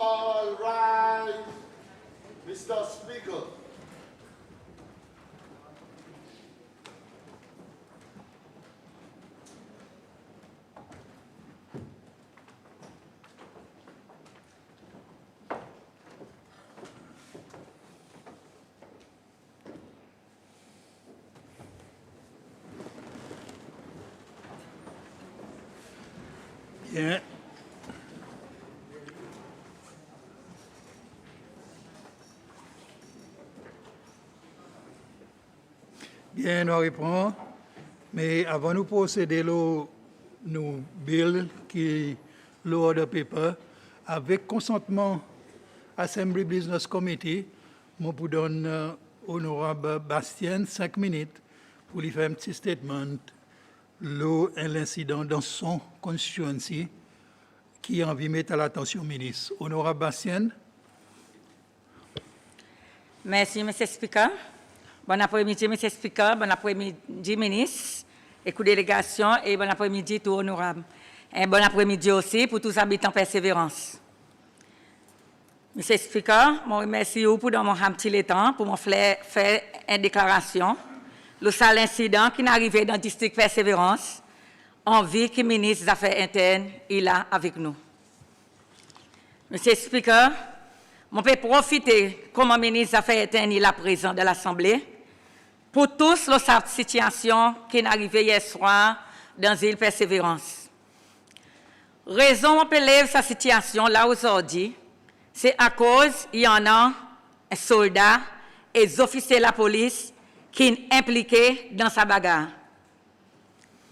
all rise. Mr. Speaker. Bien. Bien, nous répondons. Mais avant de procéder, nous bill qui l'order paper avec consentement Assembly Business Committee, je vous donne honorable Bastien 5 minutes pour lui faire un petit statement l'incident dans son constituency qui a envie de mettre à l'attention ministre. Honorable Bastien. Merci, M. Speaker. Bon après-midi, M. Speaker. Bon après-midi, ministre et délégation. Et bon après-midi, tout honorable. Et bon après-midi aussi pour tous les habitants Persévérance. M. Speaker, je remercie vous pour mon petit temps pour me faire une déclaration. Le seul incident qui est arrivé dans le district Persévérance, envie que le ministre des Affaires internes est là avec nous. Monsieur le Speaker, je peux profiter comme ministre des Affaires internes est là présent de l'Assemblée pour tous cette situation qui est arrivée hier soir dans l'île Persévérance. Raison pour lever cette situation là aujourd'hui, c'est à cause qu'il y en a un soldat et des officiers de la police qui sont impliqués dans sa bagarre.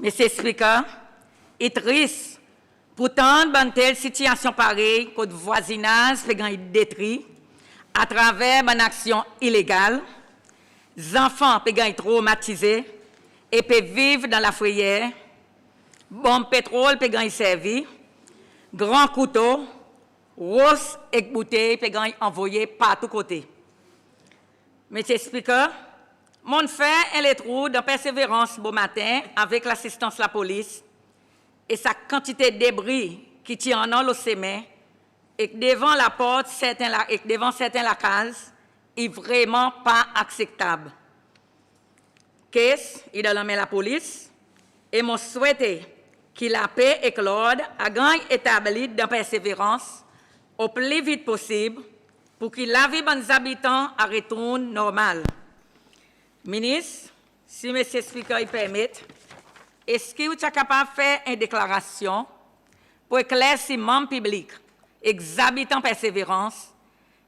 Monsieur le Speaker, il est triste pour tant de telle situation pareille que le voisinage peut être détruit à travers une action illégale. Les enfants peuvent être traumatisés et peuvent vivre dans la frayeur. Bombe pétrole peut être servi. Grand couteau, rose et bouteille peuvent être envoyés par tous côtés. Monsieur le Speaker, mon frère et les trous de Persévérance bon matin avec l'assistance de la police et sa quantité de débris qui tient en le semé et devant la porte et devant certains lacages est vraiment pas acceptable. Qu'est-ce qu'il a la main la police et mon souhaité qu'il la paix et que l'ordre a gagné établi dans Persévérance au plus vite possible pour que la vie des habitants retourne normale. Ministre, si M. le Speaker permet, est-ce que vous êtes capable de faire une déclaration pour éclaircir les membres publics et les habitants Persévérance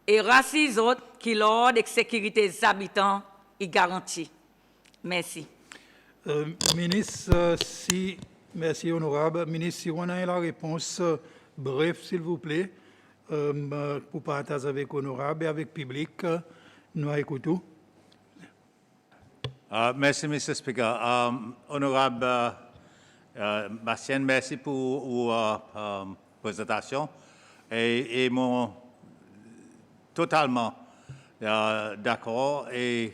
et rassurer les autres qui l'ordre et la sécurité des habitants est garantie? Merci. Ministre, merci honorable. Ministre, si on a la réponse bref, s'il vous plaît, pour partager avec honorable et avec le public, nous écoutons. Merci, Mr. Speaker. Honorable Bastien, merci pour la présentation. Et mon totalement d'accord et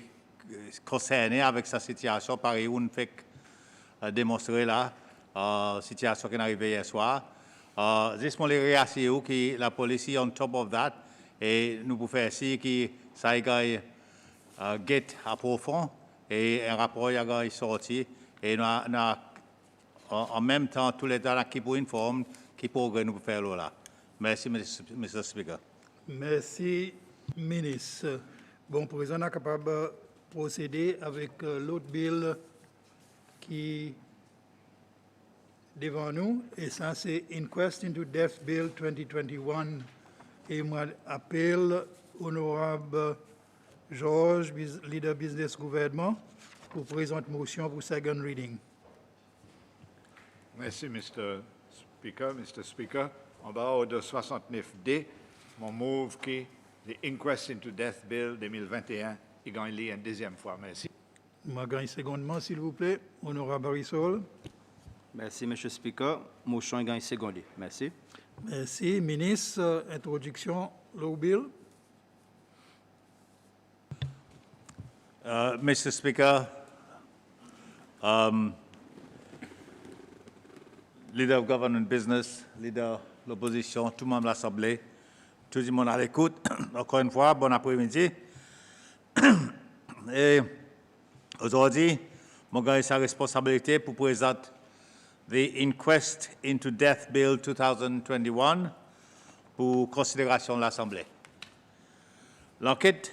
concerné avec sa situation, pareil, on fait démontrer là, situation qui est arrivée hier soir. Juste pour les réassurer que la police est on top of that et nous pouvons faire ainsi que ça ait get à profond. Et un rapport est sorti et nous en même temps tous les temps qui pour informer qui pourrait nous faire là. Merci, Mr. Speaker. Merci, ministre. Bon, président est capable de procéder avec l'autre bill qui est devant nous, et ça c'est Inquest into Death Bill 2021. Et moi, appelle honorable Georges, leader business gouvernement, pour présenter motion pour second reading. Merci, Mr. Speaker. En bas de 69D, mon move qui est Inquest into Death Bill 2021 est gagné une deuxième fois. Merci. Je gagne secondement, s'il vous plaît. Honorable Barisol. Merci, M. le Speaker. Motion est gagnée secondée. Merci. Merci. Ministre, introduction, le bill. Mr. Speaker, leader of government business, leader de l'opposition, tout le monde de l'Assemblée, tout le monde à l'écoute. Encore une fois, bon après-midi. Et aujourd'hui, mon gars a sa responsabilité pour présenter the Inquest into Death Bill 2021 pour considération de l'Assemblée. L'enquête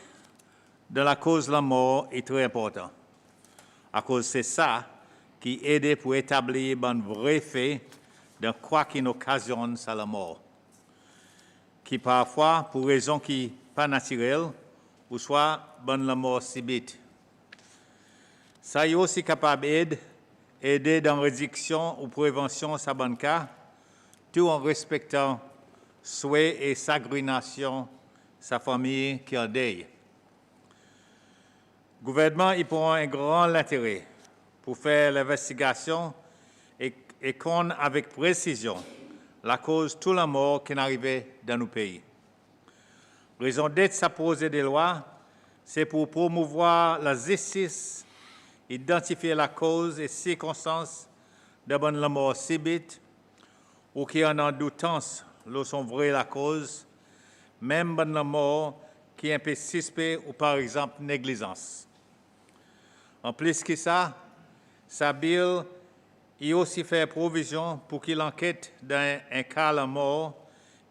de la cause de la mort est très importante, à cause c'est ça qui aide pour établir un vrai fait de quoi qui occasionne ça la mort, qui parfois, pour raisons qui pas naturelles, ou soit bonne la mort subite. Ça est aussi capable d'aider dans la réduction ou prévention de ce bon cas, tout en respectant souhait et sagrination sa famille qui en deuil. Le gouvernement y prend un grand intérêt pour faire l'investigation et connaître avec précision la cause de toute la mort qui est arrivée dans nos pays. Raison d'être sa poser des lois, c'est pour promouvoir la justice, identifier la cause et circonstances de la mort subite ou qui en a doutance lorsqu'on vrai la cause, même la mort qui est un peu suspect ou par exemple négligence. En plus que ça, sa bill y aussi fait provision pour que l'enquête dans un cas de mort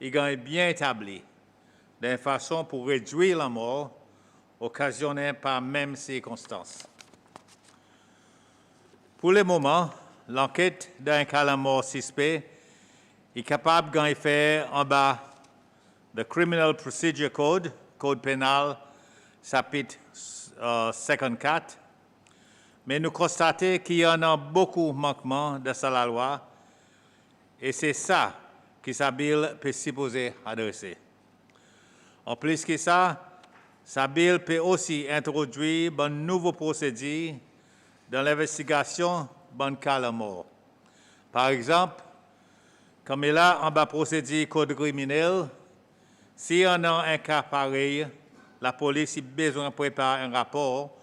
est bien établie, d'une façon pour réduire la mort occasionnée par même circonstances. Pour le moment, l'enquête d'un cas de mort suspect est capable de faire en bas du Criminal Procedure Code, Code pénal, chapitre 54, mais nous constatons qu'il y en a beaucoup de manquements dans la loi et c'est ça que sa bill peut supposer adresser. En plus que ça, sa bill peut aussi introduire un nouveau procédé dans l'investigation d'un cas de mort. Par exemple, comme il a en bas procédé code criminel, si on a un cas pareil, la police a besoin de préparer un rapport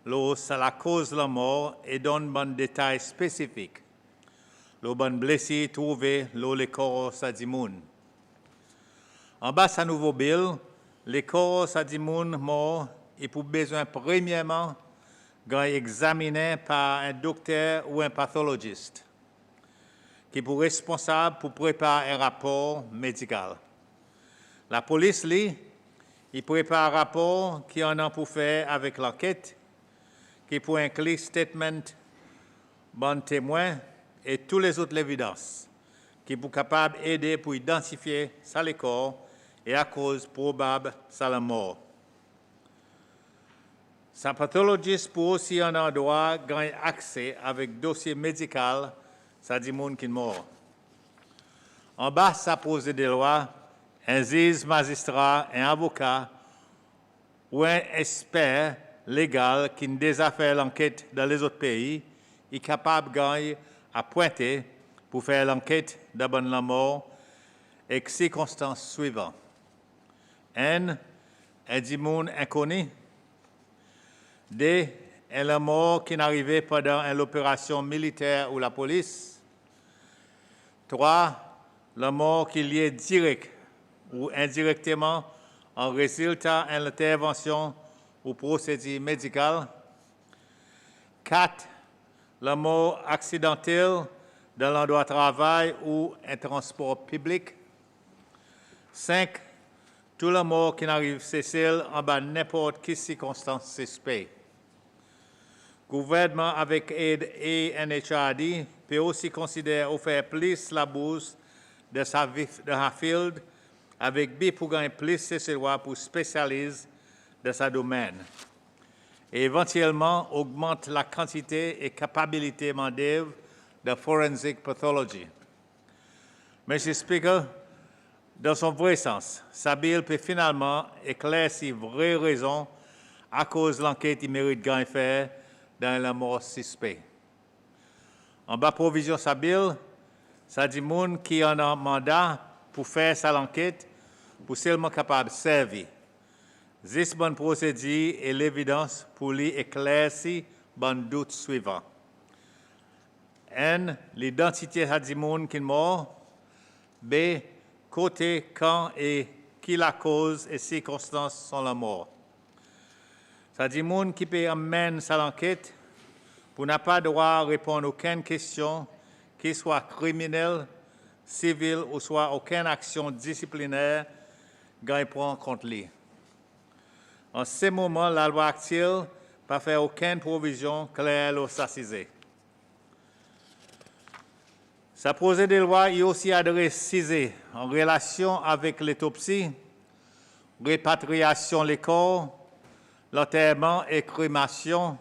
sur la cause de la mort et donne un détail spécifique. Le bon blessé trouvé les corps sadimoun. En bas de nouveau bill, les corps sadimoun morts et pour besoin premièrement examiné par un docteur ou un pathologiste qui est responsable pour préparer un rapport médical. La police, il prépare un rapport qui en a pour faire avec l'enquête, qui pour inclure statement, bon témoin et toutes les autres évidences, qui pour capable d'aider pour identifier ça les corps et à cause probable ça la mort. Sa pathologiste pour aussi en a droit gagner accès avec dossier médical, ça dit monde qui est mort. En bas, ça pose des lois, un juge, magistrat, un avocat ou un expert légal qui ne déjà fait l'enquête dans les autres pays est capable de gagner à pointer pour faire l'enquête d'abord la mort et circonstances suivantes. Un dit monde inconnu. D. est la mort qui est arrivée pendant l'opération militaire ou la police. 3. La mort qui est liée direct ou indirectement en résultat de l'intervention ou procédure médicale. 4. La mort accidentelle dans l'endroit de travail ou un transport public. 5. Toute la mort qui n'arrive c'est celle en bas n'importe quelle circonstance suspecte. Gouvernement avec aide et NHRD peut aussi considérer offrir plus la bourse de sa field avec B pour gagner plus de lois pour spécialiser dans sa domaine. Et éventuellement augmente la quantité et capacité main-d'œuvre de forensic pathology. Monsieur Speaker, dans son vrai sens, sa bill peut finalement éclaircir vraies raisons à cause de l'enquête qui mérite de faire dans la mort suspect. En bas provision sa bill, ça dit monde qui en a mandat pour faire sa enquête pour seulement capable de servir. This bon procédure et l'évidence pour lui éclaircir bon doute suivant. N. L'identité ça dit monde qui est mort. B. Côté, quand et qui la cause et circonstances sont la mort. Ça dit monde qui peut amener sa l'enquête pour n'a pas droit à répondre à aucune question, qu'il soit criminel, civil ou soit aucune action disciplinaire qu'il prend contre lui. En ce moment, la loi actuelle n'a fait aucune provision claire ou s'assiser. Sa projet de loi est aussi adressé en relation avec l'autopsie, répatriation des corps, l'enterrement et crémation,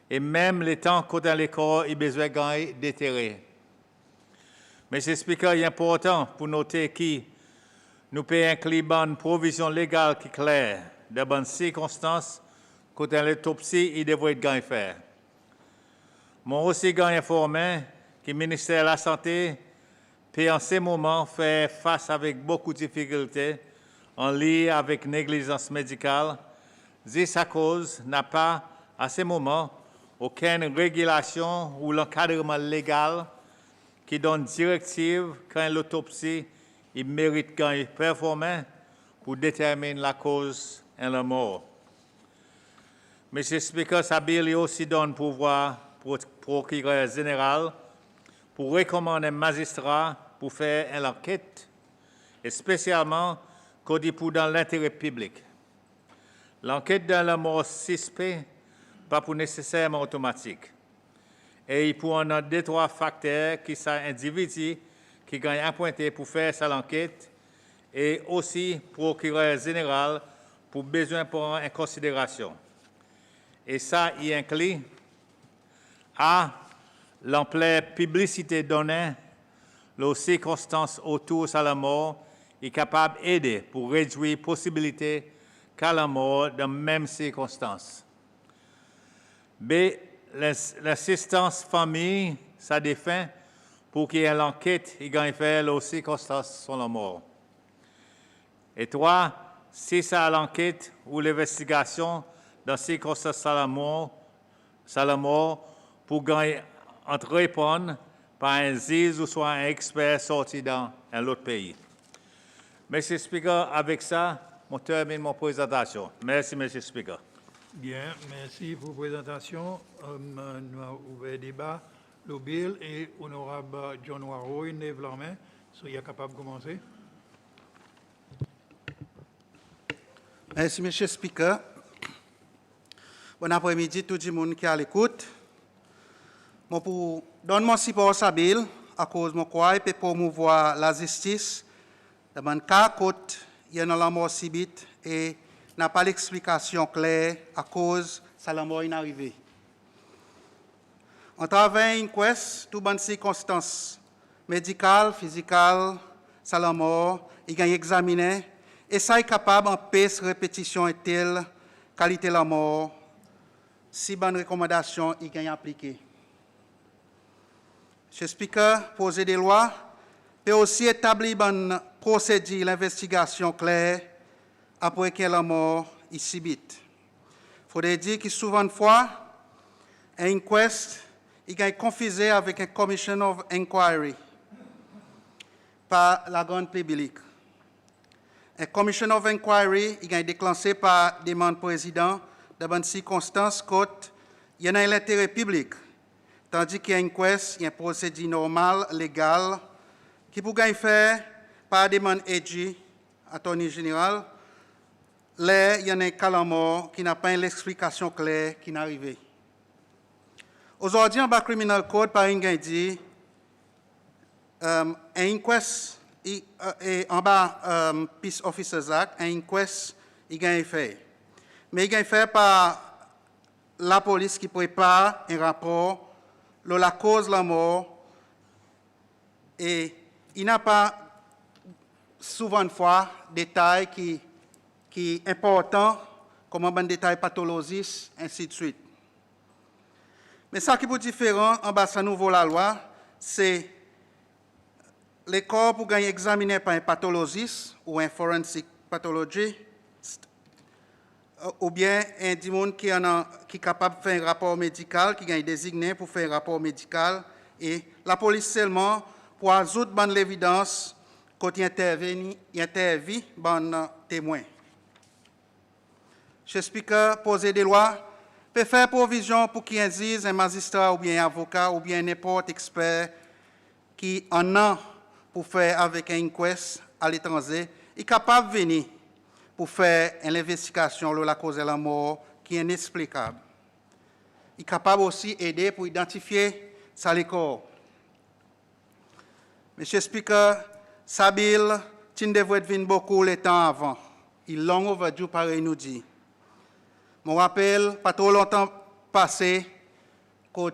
et même les temps quand les corps est besoin de déterrer. Mais j'explique il est important pour noter que nous pouvons inclure une provision légale qui est claire, de bonnes circonstances, quand l'autopsie il devrait être faire. Moi aussi informé que le ministère de la Santé peut en ce moment faire face avec beaucoup de difficultés en lien avec négligence médicale, si sa cause n'a pas à ce moment aucune régulation ou l'encadrement légal qui donne directive quand l'autopsie il mérite quand performer pour déterminer la cause et la mort. M. Speaker, ça bill aussi donne pouvoir pour le procureur général pour recommander un magistrat pour faire une enquête, et spécialement dans l'intérêt public. L'enquête dans la mort suspect pas pour nécessairement automatique. Et il peut en avoir 2-3 facteurs qui sont individus qui gagnent un pointé pour faire cette enquête et aussi procureur général pour besoin prendre en considération. Et ça y inclut à l'ampleur publicité donnée, les circonstances autour de la mort est capable d'aider pour réduire la possibilité qu'à la mort dans les mêmes circonstances. B. L'assistance famille, ça défend pour qu'il y ait l'enquête et gagne faire les circonstances sur la mort. Et 3. Si ça a l'enquête ou l'investigation dans les circonstances sur la mort pour gagner entreprendre par un juge ou soit un expert sorti dans un autre pays. Monsieur Speaker, avec ça, je termine mon présentation. Merci, Monsieur Speaker. Bien, merci pour la présentation. Nous avons ouvert le débat. Le bill et honorable John Warrow, il lève la main. Soyez capable de commencer. Merci, M. le Speaker. Bon après-midi, tout le monde qui est à l'écoute. Pour donner mon support à ce bill, à cause de mon croix, pour promouvoir la justice, dans le cas où il y a la mort subite et n'a pas l'explication claire à cause de la mort inarrivée. En travers une quest, toutes les circonstances médicales, physiques, de la mort, il a examiné et ça est capable d'empêcher répétition et telle qualité de la mort, si bonne recommandation il a appliquée. M. Speaker, poser des lois peut aussi établir une procédure d'investigation claire après que la mort est subite. Il faudrait dire que souvent de fois, un inquest est confusé avec un commission of inquiry par la grande public. Un commission of inquiry est déclenché par demande président dans une circonstance quand il y a l'intérêt public, tandis qu'il y a une inquest, il y a une procédure normale, légale, qui peut être fait par demande AG, attorney général, là, il y a un cas de mort qui n'a pas l'explication claire qui n'est arrivée. Aujourd'hui, en bas criminal code, par exemple, dit, un inquest, en bas Peace Officers Act, un inquest, il est fait. Mais il est fait par la police qui prépare un rapport sur la cause de la mort et il n'a pas souvent de fois détails qui sont importants, comme un détail pathologique, ainsi de suite. Mais ça qui est différent en bas de nouveau la loi, c'est les corps pour gagner examiné par un pathologiste ou un forensic pathologist, ou bien un monde qui est capable de faire un rapport médical, qui est désigné pour faire un rapport médical, et la police seulement pour ajouter l'évidence côté intervient bon témoin. Monsieur le Speaker, poser des lois peut faire provision pour qu'il existe un magistrat ou bien un avocat ou bien n'importe expert qui en a pour faire avec un inquest à l'étranger est capable de venir pour faire une investigation sur la cause de la mort qui est inexplicable. Il est capable aussi d'aider pour identifier ça les corps. Monsieur le Speaker, Sabil, tu devrais venir beaucoup le temps avant. Il est long overdue, pareil nous dit. Mon rappel, pas trop longtemps passé, quand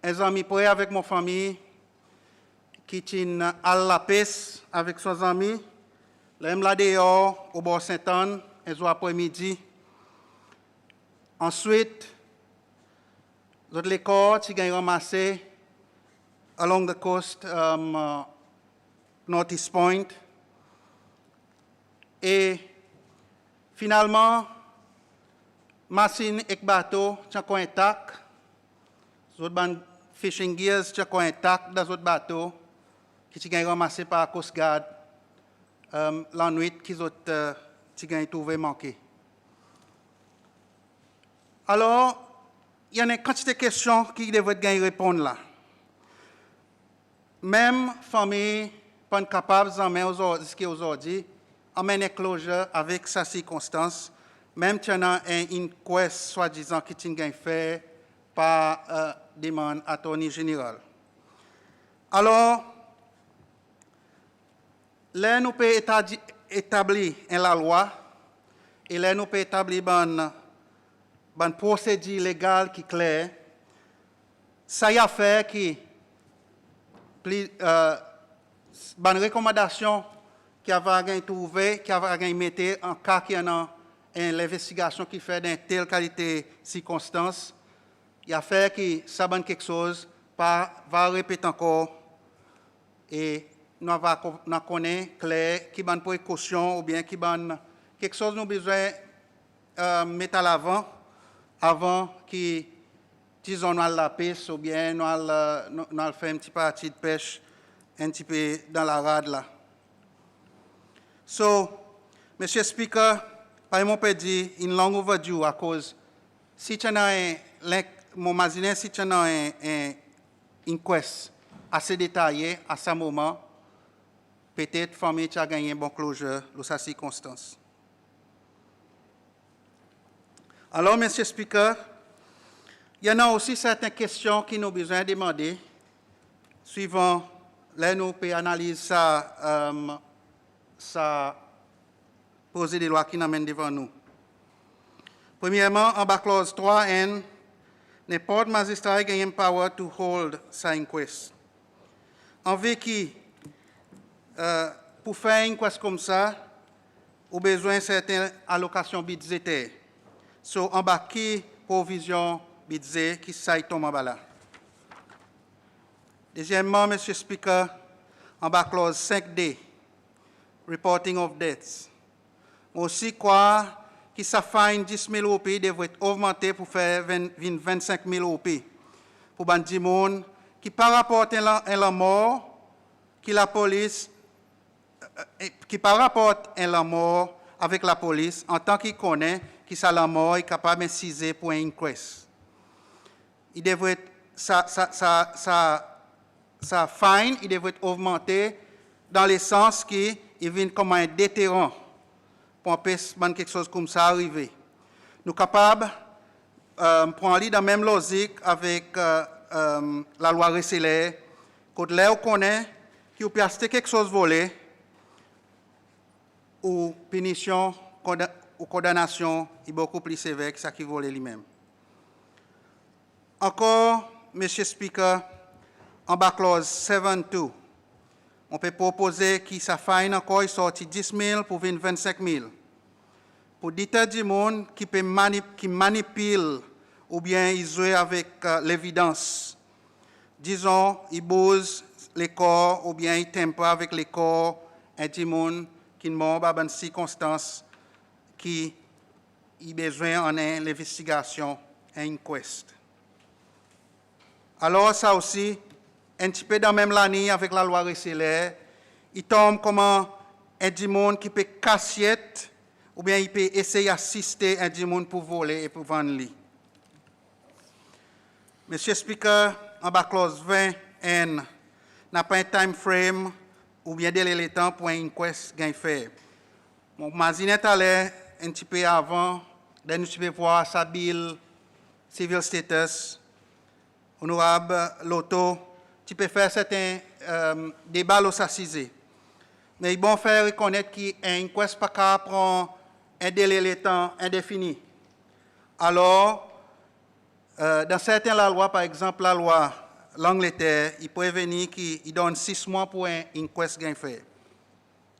un ami près avec mon famille, qui tient à la paix avec ses amis, l'aime là dehors, au bord Saint-Anne, un jour après-midi. Ensuite, les corps, qui ont ramassé along the coast, Northeast Point. Et finalement, machine et bateau, tu as intact. Les autres fishing gears, tu as intact dans les autres bateaux qui ont ramassé par la Coast Guard la nuit qu'ils ont trouvé manqué. Alors, il y a une quantité de questions qui devraient répondre là. Même famille pas capable jusqu'à aujourd'hui, amener closure avec sa circonstance, même si on a un inquest soi-disant qui est fait par demande attorney général. Alors, là, nous pouvons établir la loi et là, nous pouvons établir une procédure légale qui est claire. Ça y a fait qui une recommandation qui avait trouvé, qui avait mis en cas qu'il y a une investigation qui fait d'une telle qualité circonstance, il a fait que ça va quelque chose, va répéter encore et nous connaissons clair qui va une précaution ou bien qui va quelque chose nous besoin mettre à l'avant avant que disons nous la pêche ou bien nous faire un petit partie de pêche un petit peu dans la rade là. So, Monsieur Speaker, par mon pédi, une longue overdue à cause si tu as mon imaginer si tu as un inquest assez détaillé à ce moment, peut-être famille tu as gagné un bon closure dans sa circonstance. Alors, Monsieur Speaker, il y en a aussi certaines questions qui nous ont besoin de demander, suivant là nous pouvons analyser ça poser des lois qui nous amènent devant nous. Premièrement, en bas clause 3N, n'importe magistrat a un power to hold sa inquest. En vécu, pour faire une inquest comme ça, on a besoin de certaines allocations budgétaires. So, en bas qui provision budget qui ça tombe en bas là. Deuxièmement, Monsieur Speaker, en bas clause 5D, reporting of deaths. Aussi quoi que ça fine 10 000 roupies devrait augmenter pour faire 25 000 roupies. Pour les gens qui par rapport à la mort, qui la police, qui par rapport à la mort avec la police, en tant qu'il connaît qui ça la mort est capable d'inciser pour un inquest. Il devrait sa fine, il devrait augmenter dans le sens qu'il vient comme un déterrant pour empêcher quelque chose comme ça arriver. Nous sommes capables de prendre dans la même logique avec la loi Recellaire, quand là on connaît qu'il peut acheter quelque chose volé, ou punition ou condamnation est beaucoup plus sévère que ça qui volait lui-même. Encore, Monsieur Speaker, en bas clause 7.2, on peut proposer que sa fine encore sorti 10 000 pour 25 000. Pour déter du monde qui manipule ou bien il joue avec l'évidence. Disons, il bouse les corps ou bien il tempe avec les corps et du monde qui ne mort pas dans circonstances qui a besoin en l'investigation et inquest. Alors ça aussi, un petit peu dans la même ligne avec la loi Recellaire, il tombe comme un monde qui peut casser ou bien il peut essayer d'assister un monde pour voler et pour vendre lui. Monsieur le Speaker, en bas clause 20N, n'a pas un time frame ou bien délai le temps pour un inquest gain fait. Mon mazinet allait un petit peu avant, d'un petit peu voir sa bill, civil status, honorable Loto, tu peux faire certains débats aux assises. Mais il bon faire reconnaître qu'un inquest pas qu'à prendre un délai le temps indéfini. Alors, dans certaines lois, par exemple la loi l'Angleterre, il peut venir qu'il donne 6 mois pour un inquest gain fait.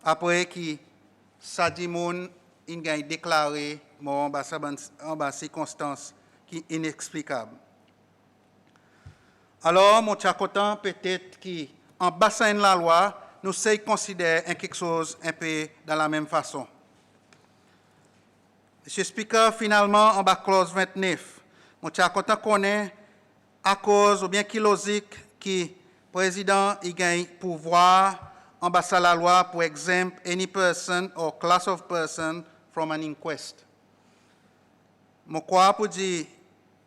Après qui ça dit moun il gagne déclaré mort en bas circonstances qui inexplicable. Alors mon content peut-être qu'en bassin de la loi nous sommes considérer quelque chose un peu dans la même façon. Monsieur le Speaker, finalement en bas clause 29, mon content connaît à cause ou bien qui logique qui le président il gagne pouvoir en bas de la loi pour exempt any person or class of person from an inquest. Mon quoi pour dire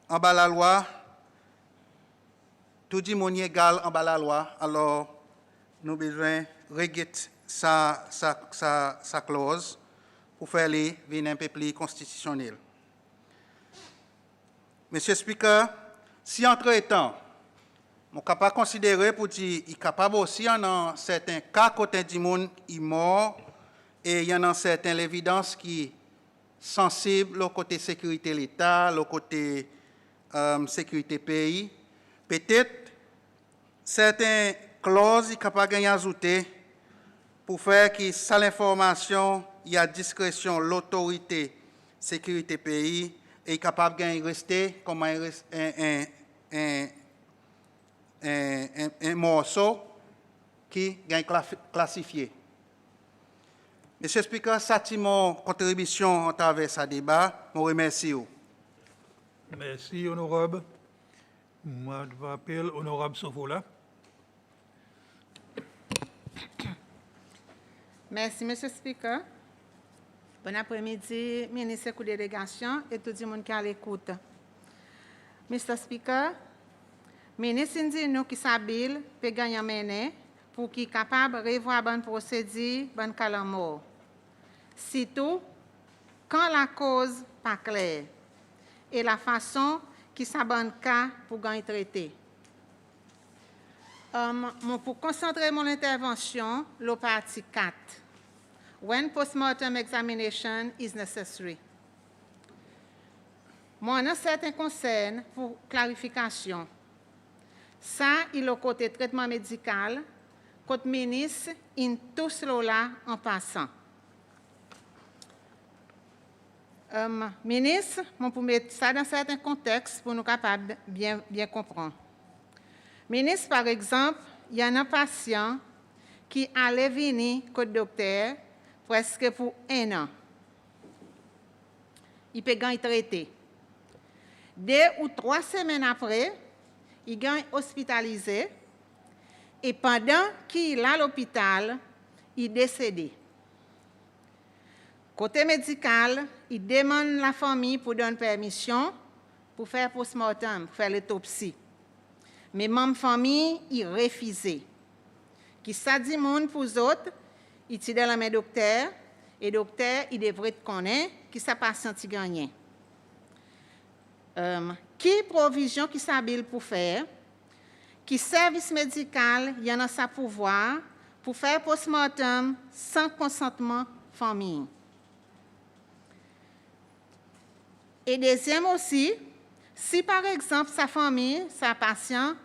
en bas de la loi, tout dit mon égal en bas de la loi, alors nous besoin régler sa clause pour faire les venir un peu plus constitutionnel. Monsieur le Speaker, si entre-temps, on est capable de considérer pour dire qu'il est capable aussi, en certains cas, côté du monde, il est mort, et il y en a certaines évidences qui sont sensibles au côté sécurité de l'État, au côté sécurité pays. Peut-être certaines clauses, il est capable de ajouter pour faire que ça l'information, il y a discrétion, l'autorité, sécurité pays, et il est capable de rester comme un morceau qui est classifié. Monsieur le Speaker, ça c'est mon contribution à travers ce débat. Je vous remercie. Merci, honorable. Moi, je m'appelle honorable Sofola. Merci, Monsieur le Speaker. Bon après-midi, ministre de la délégation et tout le monde qui est à l'écoute. Mr. Speaker, ministre dit nous qui s'habille peut gagner mener pour qui capable de revoir bonne procédure, bonne calamo. Surtout quand la cause pas claire et la façon qui s'abonne cas pour gagner traité. Pour concentrer mon intervention, le partie 4. When postmortem examination is necessary. Moi, dans certains concerns pour clarification. Ça, il est au côté traitement médical, côté ministre, in tout cela en passant. Ministre, pour mettre ça dans certains contextes pour nous capables bien comprendre. Ministre, par exemple, il y a un patient qui allait venir au docteur presque pour 1 an. Il peut gagner traité. 2 ou 3 semaines après, il est hospitalisé et pendant qu'il est à l'hôpital, il est décédé. Côté médical, il demande la famille pour donner permission pour faire post-mortem, pour faire l'autopsie. Mais même famille, il refusé. Qui ça dit monde pour les autres, il tire dans la main docteur et docteur, il devrait connaître qui ça patient qui gagne. Qui provision qui s'habille pour faire, qui service médical, il y en a sa pouvoir pour faire post-mortem sans consentement famille. Et deuxième aussi, si par exemple sa famille, sa patient,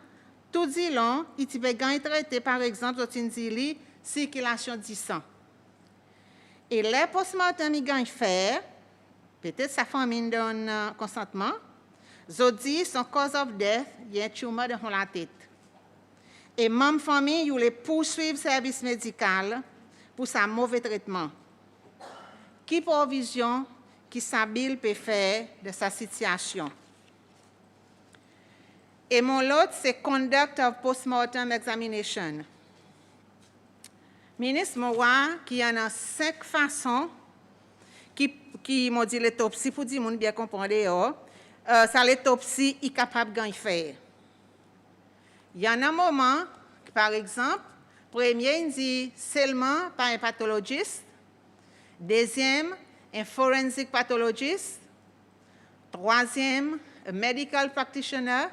tout dit long, il peut gagner traité par exemple de circulation du sang. Et les post-mortem il gagne faire, peut-être sa famille donne consentement, Zodi, son cause of death, il y a un tumeur dans la tête. Et même famille, il les poursuivre le service médical pour sa mauvais traitement. Qui provision qui s'habille peut faire de sa situation? Et mon lot, c'est conduct of postmortem examination. Ministre Moua, qui y en a 5 façons qui m'ont dit l'autopsie pour dire moun bien comprendre ça l'autopsie est capable de faire. Il y en a un moment, par exemple, premier il dit seulement par un pathologiste, deuxième un forensic pathologist, troisième a medical practitioner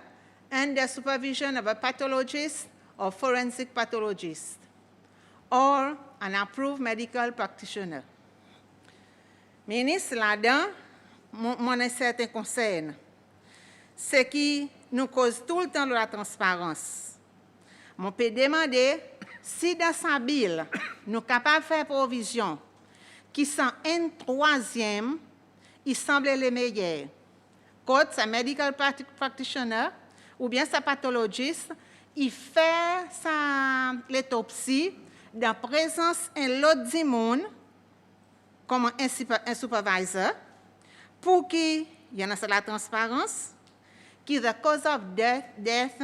under supervision of a pathologist or forensic pathologist or an approved medical practitioner. Ministre, là-dedans, mon certain concern, c'est qui nous cause tout le temps de la transparence. Mon peut demander si dans sa bill, nous sommes capables de faire provision qui sont un troisième, il semble le meilleur. Quand sa medical practitioner ou bien sa pathologiste, il fait l'autopsie dans présence d'un autre monde comme un supervisor pour qu'il y en a la transparence, que the cause of death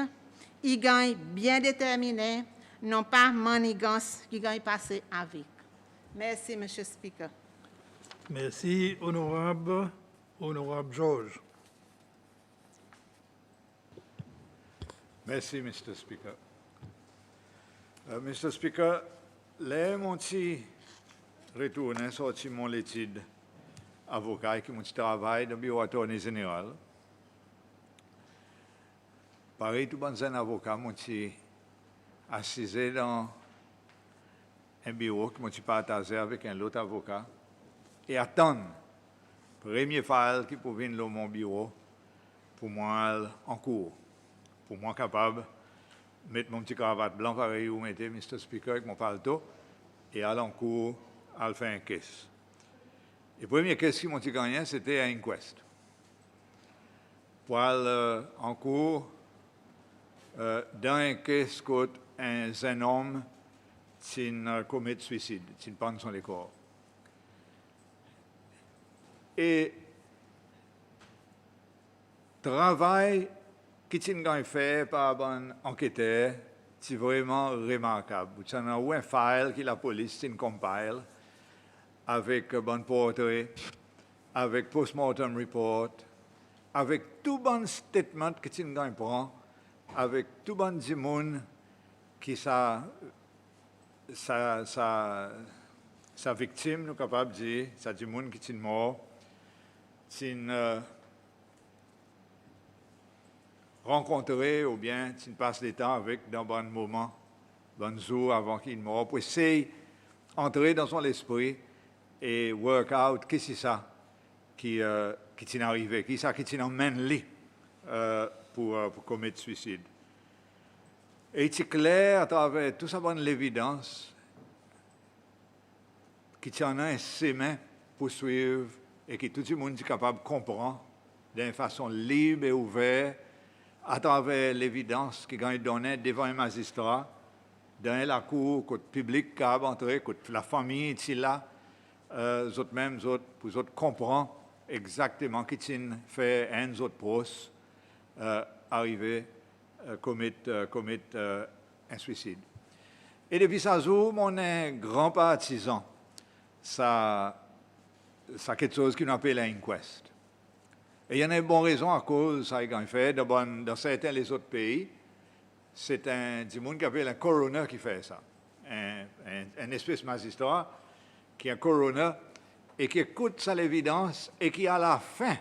il gagne bien déterminé, non pas manigance qui gagne passé avec. Merci, M. Speaker. Merci, honorable George. Merci, Mr. Speaker. Mr. Speaker, les mon petit retourné sorti mon étude avocat qui mon travail dans le bureau attorney général. Pareil, tout bon avocat, mon petit assisé dans un bureau qui m'a partagé avec un autre avocat et attendre premier file qui pouvait venir dans mon bureau pour moi en cours, pour moi capable de mettre mon petit cravate blanc pareil ou mettre Mr. Speaker avec mon paletot et aller en cours à faire un caisse. Et la première caisse qui m'a gagné, c'était un inquest. Pour aller en cours, dans un caisse contre un homme qui commet suicide, qui prend son corps. Et travail qui est fait par un enquêteur, c'est vraiment remarquable. Vous avez un file que la police compile avec un bon portrait, avec post-mortem report, avec tout bon statement que tu prend, avec tout bon monde qui sa victime, nous capable de dire, ça dit monde qui est mort, c'est rencontrer ou bien tu passes des temps avec dans un bon moment, bon jour avant qu'il meure, pour essayer d'entrer dans son esprit et work out qu'est-ce que c'est ça qui t'est arrivé, qu'est-ce ça qui t'est emmène pour commettre suicide. Et c'est clair à travers tout ça, bonne l'évidence qui tient un chemin pour suivre et que tout le monde est capable de comprendre d'une façon libre et ouverte à travers l'évidence qui est donnée devant un magistrat, dans la cour, côté public qui a entré, côté la famille ici là, pour comprendre exactement qui fait un autre proche arriver commettre un suicide. Et depuis ça jour, on est un grand partisan. Ça quelque chose qu'on appelle un inquest. Et il y en a une bonne raison à cause ça a fait. Dans certains les autres pays, c'est un monde qui appelle un coroner qui fait ça. Un espèce de magistrat qui est un coroner et qui écoute ça l'évidence et qui à la fin,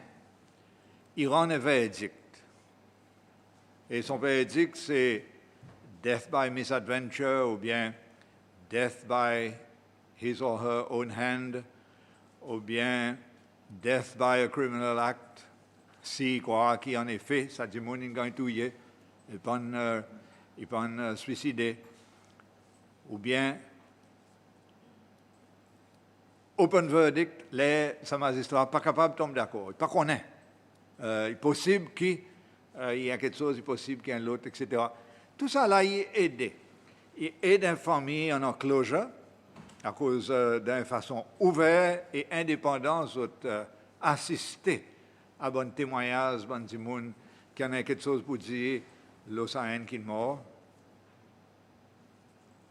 il rend un verdict. Et son verdict, c'est death by misadventure ou bien death by his or her own hand ou bien death by a criminal act. Si quoi qui en effet, ça dit mon gagne touillé, il peut suicider ou bien open verdict, les magistrats pas capable de tomber d'accord, pas qu'on est. Il est possible qu'il y a quelque chose, il est possible qu'il y ait un autre, etc. Tout ça là, il est aidé. Il aide une famille en enclosure à cause d'une façon ouverte et indépendante assister à bon témoignage, bon monde qui en a quelque chose pour dire, l'océan qui est mort.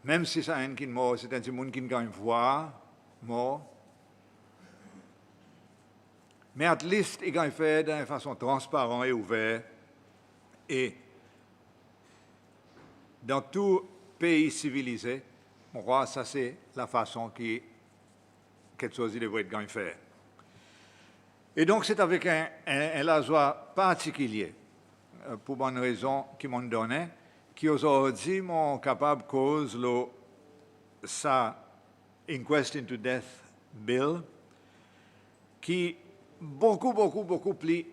même si ça a un qui est mort, c'est un petit monde qui ne gagne voix, mort. Mais at least, il gagne fait d'une façon transparente et ouverte. Et dans tout pays civilisé, on croit que ça, c'est la façon qui quelque chose devrait être gagne faire. Et donc, c'est avec un lasoir particulier, pour bonne raison qui m'ont donné, qui aujourd'hui m'ont capable de cause sa Inquest into Death Bill, qui beaucoup plus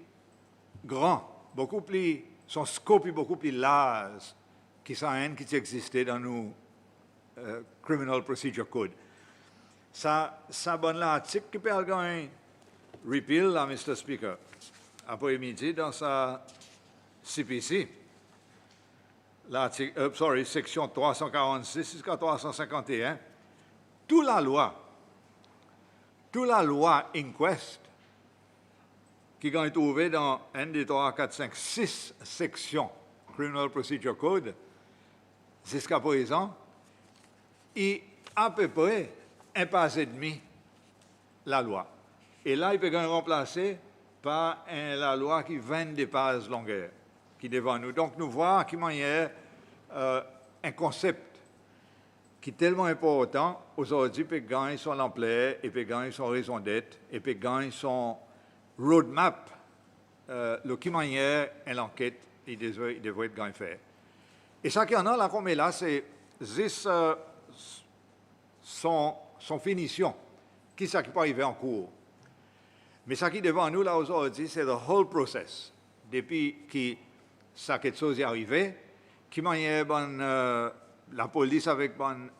grand, beaucoup plus, son scope est beaucoup plus large que ça qui existait dans nos Criminal Procedure Code. Ça bonne l'article qui peut gagner repeal, là, Mr. Speaker, après-midi dans sa CPC, section 346 jusqu'à 351, toute la loi Inquest, qui est trouvée dans 1, 2, 3, 4, 5, 6 sections Criminal Procedure Code, jusqu'à présent, est à peu près un pas et demi la loi. Et là, il peut être remplacé par la loi qui 22 pages longueur, qui est devant nous. Donc, nous voyons qu'il y a un concept qui est tellement important, aujourd'hui, peut gagner son ampleur, et peut gagner son raison d'être, et peut gagner son roadmap, le qui manière l'enquête, il devrait être gagné faire. Et ça qu'il y en a là, comme là, c'est juste son finition, qui ça qui peut arriver en cours. Mais ça qui est devant nous là aujourd'hui, c'est le whole process. Depuis que ça quelque chose est arrivé, qui manière la police avec bon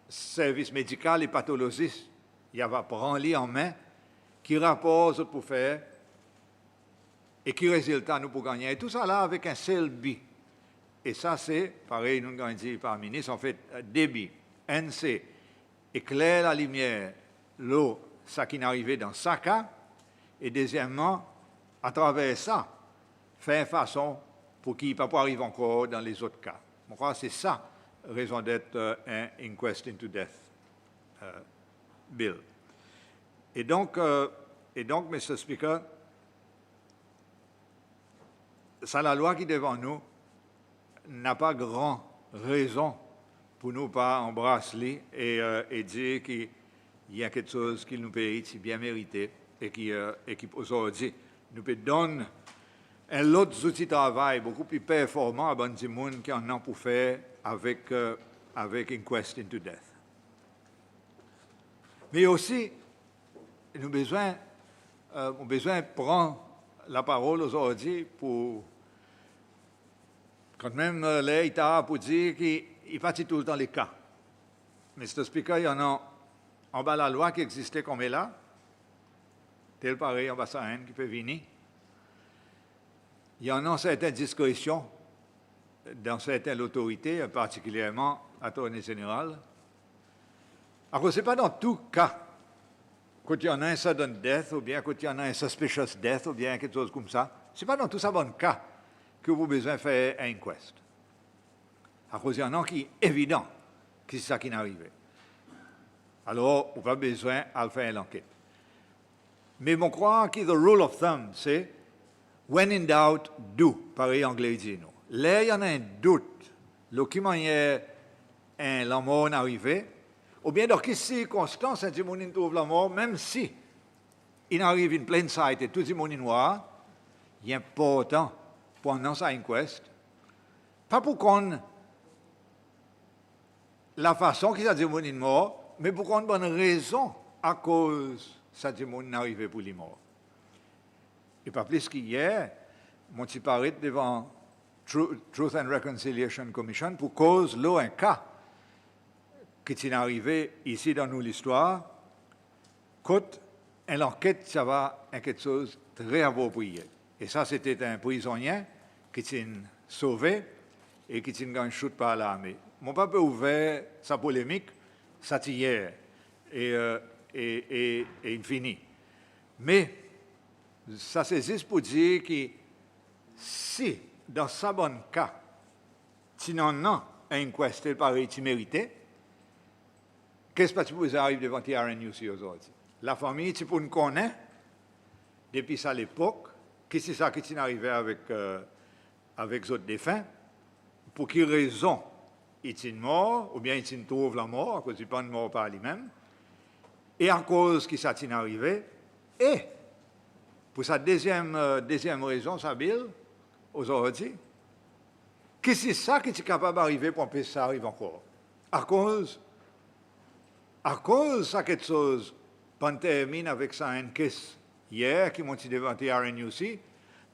service médical et pathologiste, il va prendre en main, qui rapport pour faire et qui résultat nous pour gagner. Et tout ça là avec un seul but. Et ça c'est, pareil, nous avons dit par le ministre, en fait, débit, NC, éclaire la lumière, l'eau, ça qui est arrivé dans ce cas, et deuxièmement, à travers ça, faire façon pour qu'il ne puisse pas arriver encore dans les autres cas. Je crois que c'est ça, raison d'être un Inquest into Death Bill. Et donc, Mr. Speaker, ça, la loi qui est devant nous n'a pas grand raison pour nous pas embrasser et dire qu'il y a quelque chose qui nous mérite, si bien mérité, et qui aujourd'hui nous peut donner un autre outil de travail beaucoup plus performant à bon du monde qui en a pour faire avec Inquest into Death. Mais aussi, nous avons besoin de prendre la parole aujourd'hui pour quand même l'État pour dire qu'il partit tout le temps les cas. Mr. Speaker, il y en a en bas la loi qui existait comme elle est là, tel pareil en bas ça qui peut venir. Il y en a certaines discrétions dans certaines autorités, particulièrement l'Attorney Général. Alors, ce n'est pas dans tout cas, quand il y en a un sudden death, ou bien quand il y en a un suspicious death, ou bien quelque chose comme ça, ce n'est pas dans tout ça bon cas que vous avez besoin de faire un inquest. À cause il y en a qui est évident que c'est ça qui est arrivé. Alors, on n'a pas besoin de faire l'enquête. Mais je crois que the rule of thumb, c'est when in doubt, do, pareil anglais dit nous. Là, il y en a un doute, le qui manière la mort arrivé, ou bien dans quelles circonstances un monde trouve la mort, même si il arrive in plain sight et tout le monde est noir, il est important pendant sa inquest, pas pour qu'on la façon qu'il a dit monde est mort, mais pour qu'on ait une bonne raison à cause ça dit monde arrivé pour les morts. Et pas plus qu'hier, mon petit paré devant Truth and Reconciliation Commission pour cause là un cas qui est arrivé ici dans nous l'histoire, quand l'enquête ça va être quelque chose de très approprié. Et ça c'était un prisonnier qui est sauvé et qui est gagné chute par l'armée. Mon papa a ouvert sa polémique, ça hier et il finit. Mais ça c'est juste pour dire que si, dans ce bon cas, tu n'en as un inquest pareil, tu méritais, qu'est-ce qui vous arrive devant TRNUC aujourd'hui? La famille, tu peux nous connaître, depuis ça l'époque, qu'est-ce que c'est ça qui est arrivé avec les autres défunts? Pour quelle raison est-il mort, ou bien il trouve la mort, à cause du pas de mort par lui-même, et à cause qui ça est arrivé, et pour sa deuxième raison, ça, Bill, aujourd'hui, qu'est-ce que c'est ça qui est capable d'arriver pour que ça arrive encore? À cause, ça quelque chose, on termine avec ça une caisse hier qui m'ont dit devant TRNUC,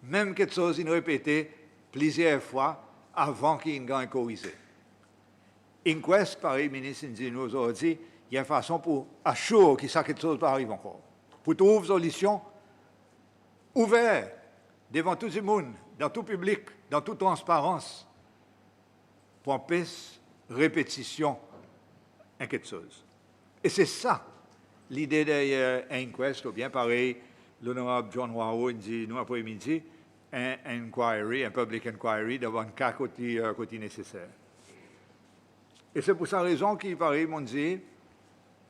même quelque chose il répété plusieurs fois avant qu'il ait été corrigé. Inquest, pareil, ministre, dit nous aujourd'hui, il y a une façon pour assurer que ça quelque chose pas arrive encore. Pour trouver une solution ouverte devant tout le monde, dans tout public, dans toute transparence, pour empêcher répétition en quelque chose. Et c'est ça l'idée derrière inquest, ou bien pareil, l'honorable John Wao dit nous après-midi, un inquiry, un public inquiry devant un cas côté nécessaire. Et c'est pour cette raison qu'il paraît, m'ont dit,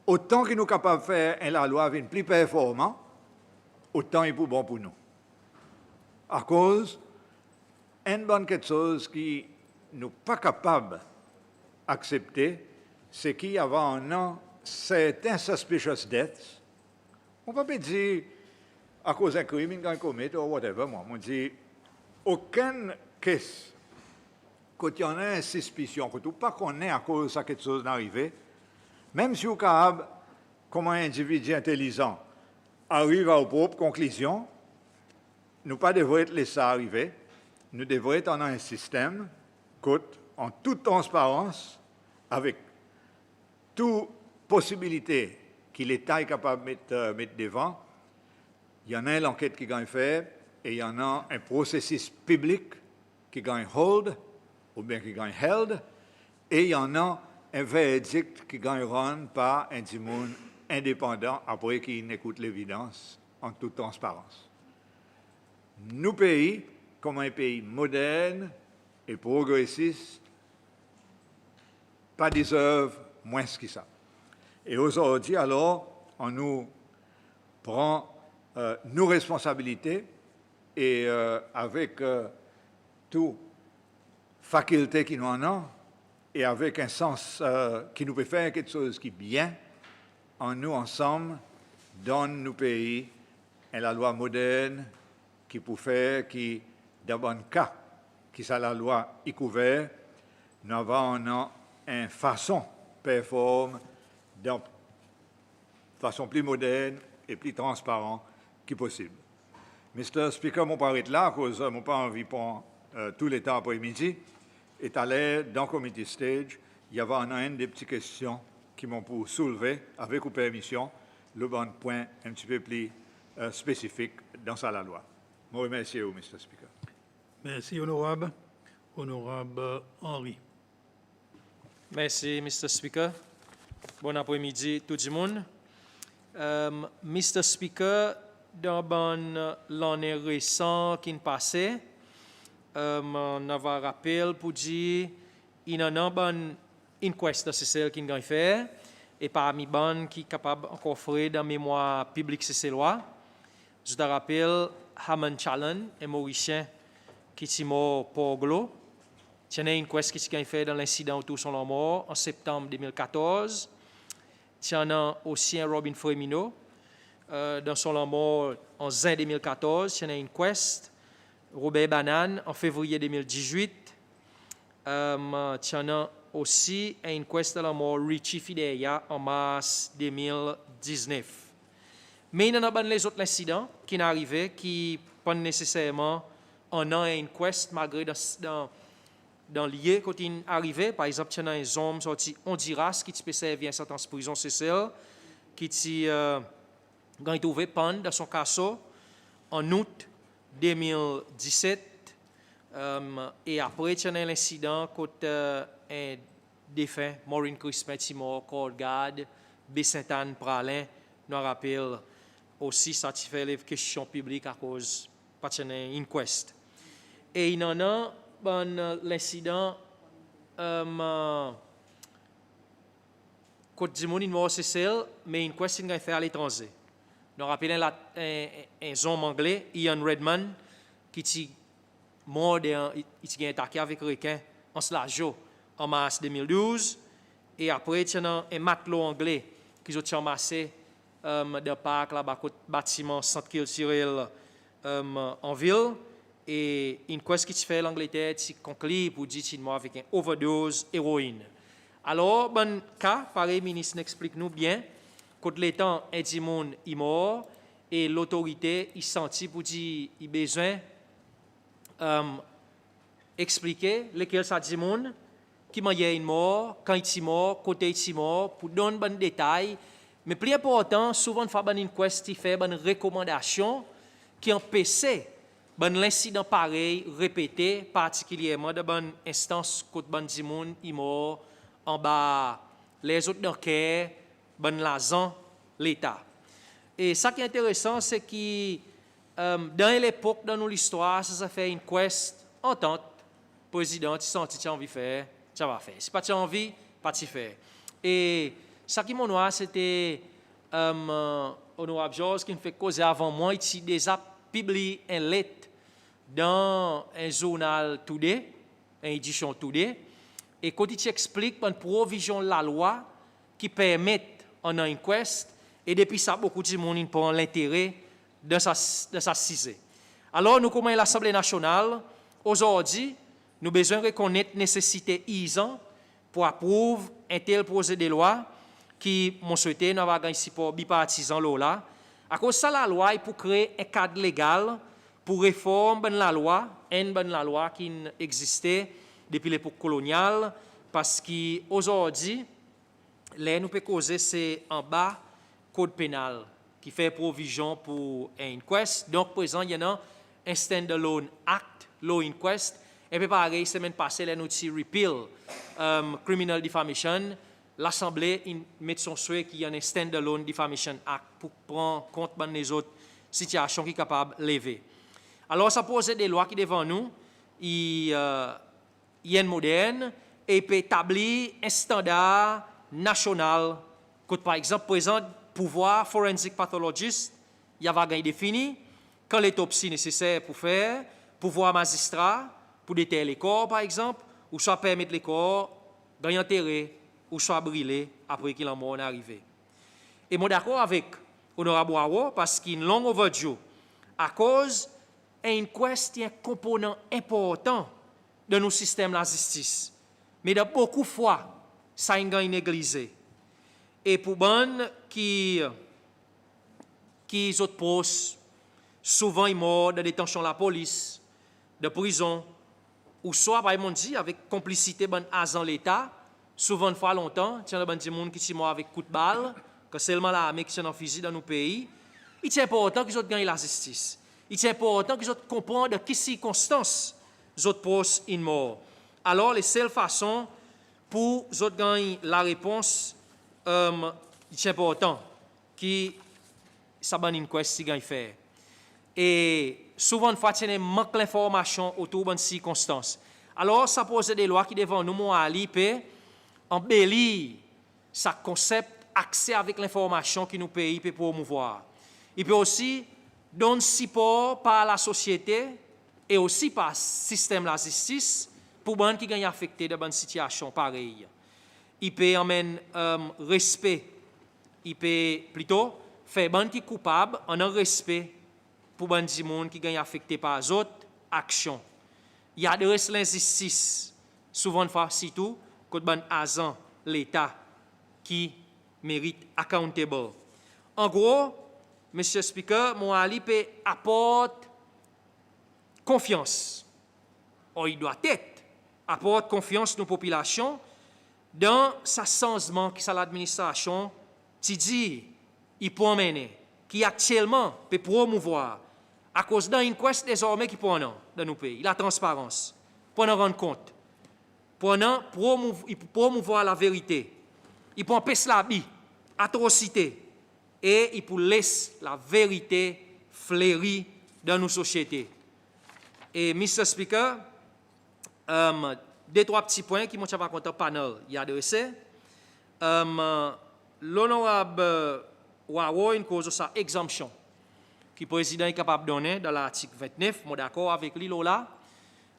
autant que nous sommes capables de faire la loi avec plus performant, autant il est bon pour nous. À cause, une bonne quelque chose qui nous pas capables d'accepter, c'est qu'il y avait un an certains suspicious deaths. On ne peut pas dire à cause d'un crime qu'on commet ou whatever. Moi, on dit aucune caisse quand il y en a une suspicion, quand on pas qu'on est à cause de quelque chose d'arrivé, même si on est capable, comme un individu intelligent, arrive à une propre conclusion, nous ne devons pas laisser ça arriver. Nous devons être dans un système en toute transparence, avec toute possibilité que l'État est capable de mettre devant. Il y en a l'enquête qui gagne faire et il y en a un processus public qui gagne hold ou bien qui gagne held et il y en a un verdict qui gagne run par un monde indépendant après qu'il écoute l'évidence en toute transparence. Nous pays, comme un pays moderne et progressiste, pas déserve moins que ça. Et aujourd'hui, alors, on nous prend nos responsabilités et avec toute faculté qui nous en a et avec un sens qui nous peut faire quelque chose qui est bien, en nous ensemble, dans nos pays, et la loi moderne qui peut faire, qui, dans bon cas, qui ça la loi est couverte, nous avons une façon performe, de façon plus moderne et plus transparente que possible. Mr. Speaker, mon paraît là, à cause de mon pas envie pour tout le temps après-midi, est allé dans le committee stage. Il y avait une des petites questions qui m'ont pour soulever, avec vos permission, le bon point un petit peu plus spécifique dans la loi. Je vous remercie, Mr. Speaker. Merci, honorable. Honorable Henry. Merci, Mr. Speaker. Bon après-midi, tout le monde. Mr. Speaker, dans l'année récente qui est passée, on a un rappel pour dire qu'il y a une inquête c'est celle qui a fait et parmi les qui est capable encore faire dans la mémoire publique c'est loi. Je te rappelle Haman Challen, un Mauricien qui est mort pour Glo. Il y a une inquête qui a fait dans l'incident autour de son mort en septembre 2014. Il y a aussi un Robin Fremino dans son mort en juin 2014. Il y a une inquête. Robert Banane en février 2018. Il y a aussi une inquête dans la mort Richie Fidelia en mars 2019. Mais il y a les autres incidents qui sont arrivés qui pas nécessairement en un inquest malgré dans lié quand il est arrivé. Par exemple, il y a un homme sorti Honduras qui peut servir en sentence prison CCL qui a trouvé panne dans son casseau en août 2017 et après il y a un incident quand un défunt Maureen Crispin Timor Cordgard B Saint-Anne Pralin nous rappelle aussi ça fait les questions publiques à cause de l'inquest et il y en a l'incident Côte du monde, il mort c'est celle, mais une question qu'il fait à l'étranger. Nous rappelons un homme anglais, Ian Redman, qui est mort, il a attaqué avec un requin en Slasio en mars 2012. Et après, il y a un matelot anglais qui a amassé de parc là-bas, bâtiment centre culturel en ville. Et une question qui fait l'Angleterre, c'est conclu pour dire qu'il est mort avec une overdose héroïne. Alors, bon cas, pareil, le ministre explique nous bien, quand l'état est dit monde est mort et l'autorité il sentit pour dire il besoin expliquer lequel ça dit monde qui m'a est mort, quand il est mort, côté il est mort, pour donner bon détail. Mais plus important, souvent faire une enquête qui fait une recommandation qui empêche l'incident pareil répété, particulièrement dans une instance quand bon dit monde est mort en bas les autres d'enquête, ben l'argent, l'État. Et ça qui est intéressant, c'est que dans l'époque, dans l'histoire, ça fait une quest entente, président, tu sens, tu as envie de faire, tu vas faire. Si pas tu as envie, pas tu faire. Et ça qui m'a noir, c'était Honorable Georges qui me fait causer avant moi, il a déjà publié une lettre dans un journal Today, une édition Today. Et quand il explique une provision de la loi qui permet en inquest, et depuis ça, beaucoup de monde prend l'intérêt de sa cisée. Alors, nous, comme l'Assemblée nationale, aujourd'hui, nous avons besoin de reconnaître la nécessité isant pour approuver un tel projet de loi qui, mon souhaité, nous avons un support bipartisan là. À cause de ça, la loi est pour créer un cadre légal pour réformer la loi, la loi qui existait depuis l'époque coloniale, parce qu'aujourd'hui, là, nous pouvons causer, c'est en bas, code pénal, qui fait provision pour un inquest. Donc, présent, il y a un stand-alone act, law inquest. Et puis, pareil, semaine passée, là, nous avons repeal criminal defamation. L'Assemblée met son souhait qu'il y ait un stand-alone defamation act pour prendre compte des autres situations qui sont capables de lever. Alors, ça pose des lois qui devant nous. Il y a une moderne et peut établir un standard national. Quand, par exemple, présente pouvoir forensic pathologist, il y a gagné défini, quand l'autopsie nécessaire pour faire, pouvoir magistrat, pour déterrer les corps, par exemple, ou soit permettre les corps d'y enterrer, ou soit brûler après qu'il en mort arrivé. Et moi d'accord avec Honorable Wawo, parce qu'il y a une longue overdue, à cause d'une question, un component important de nos systèmes de la justice. Mais de beaucoup de fois, ça est négligé. Et pour les qui autres postes, souvent ils morts de détention de la police, de prison, ou soit, par exemple, avec complicité de agent de l'État, souvent une fois longtemps, il y a des gens qui sont morts avec coup de balle, que seulement l'armée qui sont en fusil dans nos pays. Il est important qu'ils aient gagné la justice. Il est important qu'ils aient compris de quelles circonstances les autres postes sont morts. Alors, les seules façons pour les autres gagner la réponse, il est important que ça soit une question qu'ils faire. Et souvent, une fois, il y a un manque d'informations autour de ces circonstances. Alors, ça pose des lois qui devant nous, à l'IP, embellir ce concept accès avec l'information que nous pays peut promouvoir. Il peut aussi donner support par la société et aussi par le système de la justice pour les gens qui sont affectés de bonnes situations pareilles. Il peut amener respect. Il peut plutôt faire les gens qui sont coupables en un respect pour les gens qui sont affectés par les autres actions. Il y a de l'injustice, souvent, surtout, quand les agents, l'État, qui mérite accountable. En gros, Monsieur Speaker, mon ali peut apporter confiance. Or, il doit être apporter confiance nos populations dans ce changement que l'administration dit, il peut mener, qui actuellement peut promouvoir, à cause d'un inquest désormais qui prend dans nos pays, la transparence, pour en rendre compte, pour promouvoir la vérité, il peut empêcher la vie, atrocité, et il peut laisser la vérité fleurir dans nos sociétés. Et, Mr. Speaker, deux, trois petits points qui m'ont raconté au panel. Il y a adressé. l'honorable Wawo, une cause de sa exemption, qui le président est capable de donner dans l'article 29, je suis d'accord avec lui là,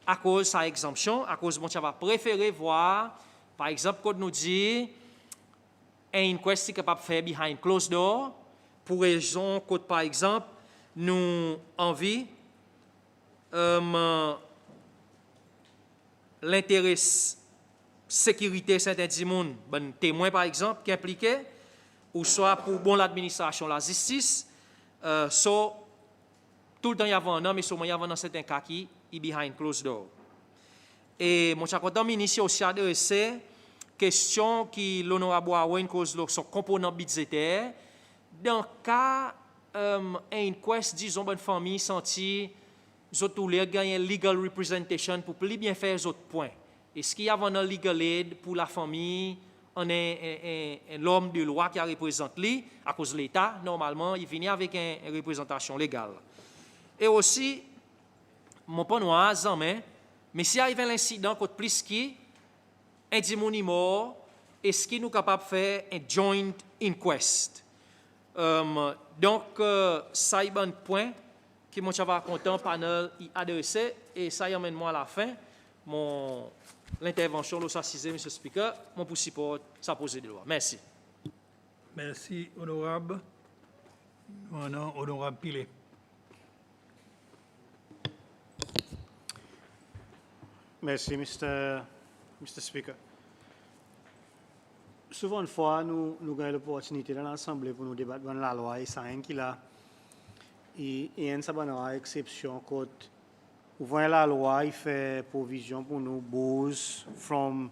à cause de sa exemption, à cause de mon préféré voir, par exemple, quand nous dit, un inquest est capable de faire behind closed door, pour raison que, par exemple, nous envie l'intérêt sécurité certains monde, ben témoin par exemple qui impliqué ou soit pour bon l'administration la justice tout le temps il y a un homme mais seulement il y a dans certains cas qui est behind closed door. Et mon cher content ministre aussi adressé question qui l'honorable Owen cause son component budgétaire dans le cas un inquest disons bonne famille senti tous les gagner legal representation pour plus bien faire les autres points. Est-ce qu'il y a un legal aid pour la famille, on est l'homme de loi qui a représenté lui, à cause de l'État, normalement, il vient avec une représentation légale. Et aussi, mon pas noir, mais si arrive un incident, côté plus qui, un dimoni mort, est-ce qu'il nous capable de faire un joint inquest? Donc, ça y est un point qui m'a content panel y adressé et ça y amène moi à la fin mon l'intervention de s'assiser monsieur speaker mon pour support sa posée de loi. Merci. Merci honorable. Maintenant honorable Pilé. Merci Mr. Speaker. Souvent une fois nous avons l'opportunité dans l'Assemblée pour nous débattre dans la loi et ça qui là et une exception quand vous voyez la loi il fait provision pour nous boost from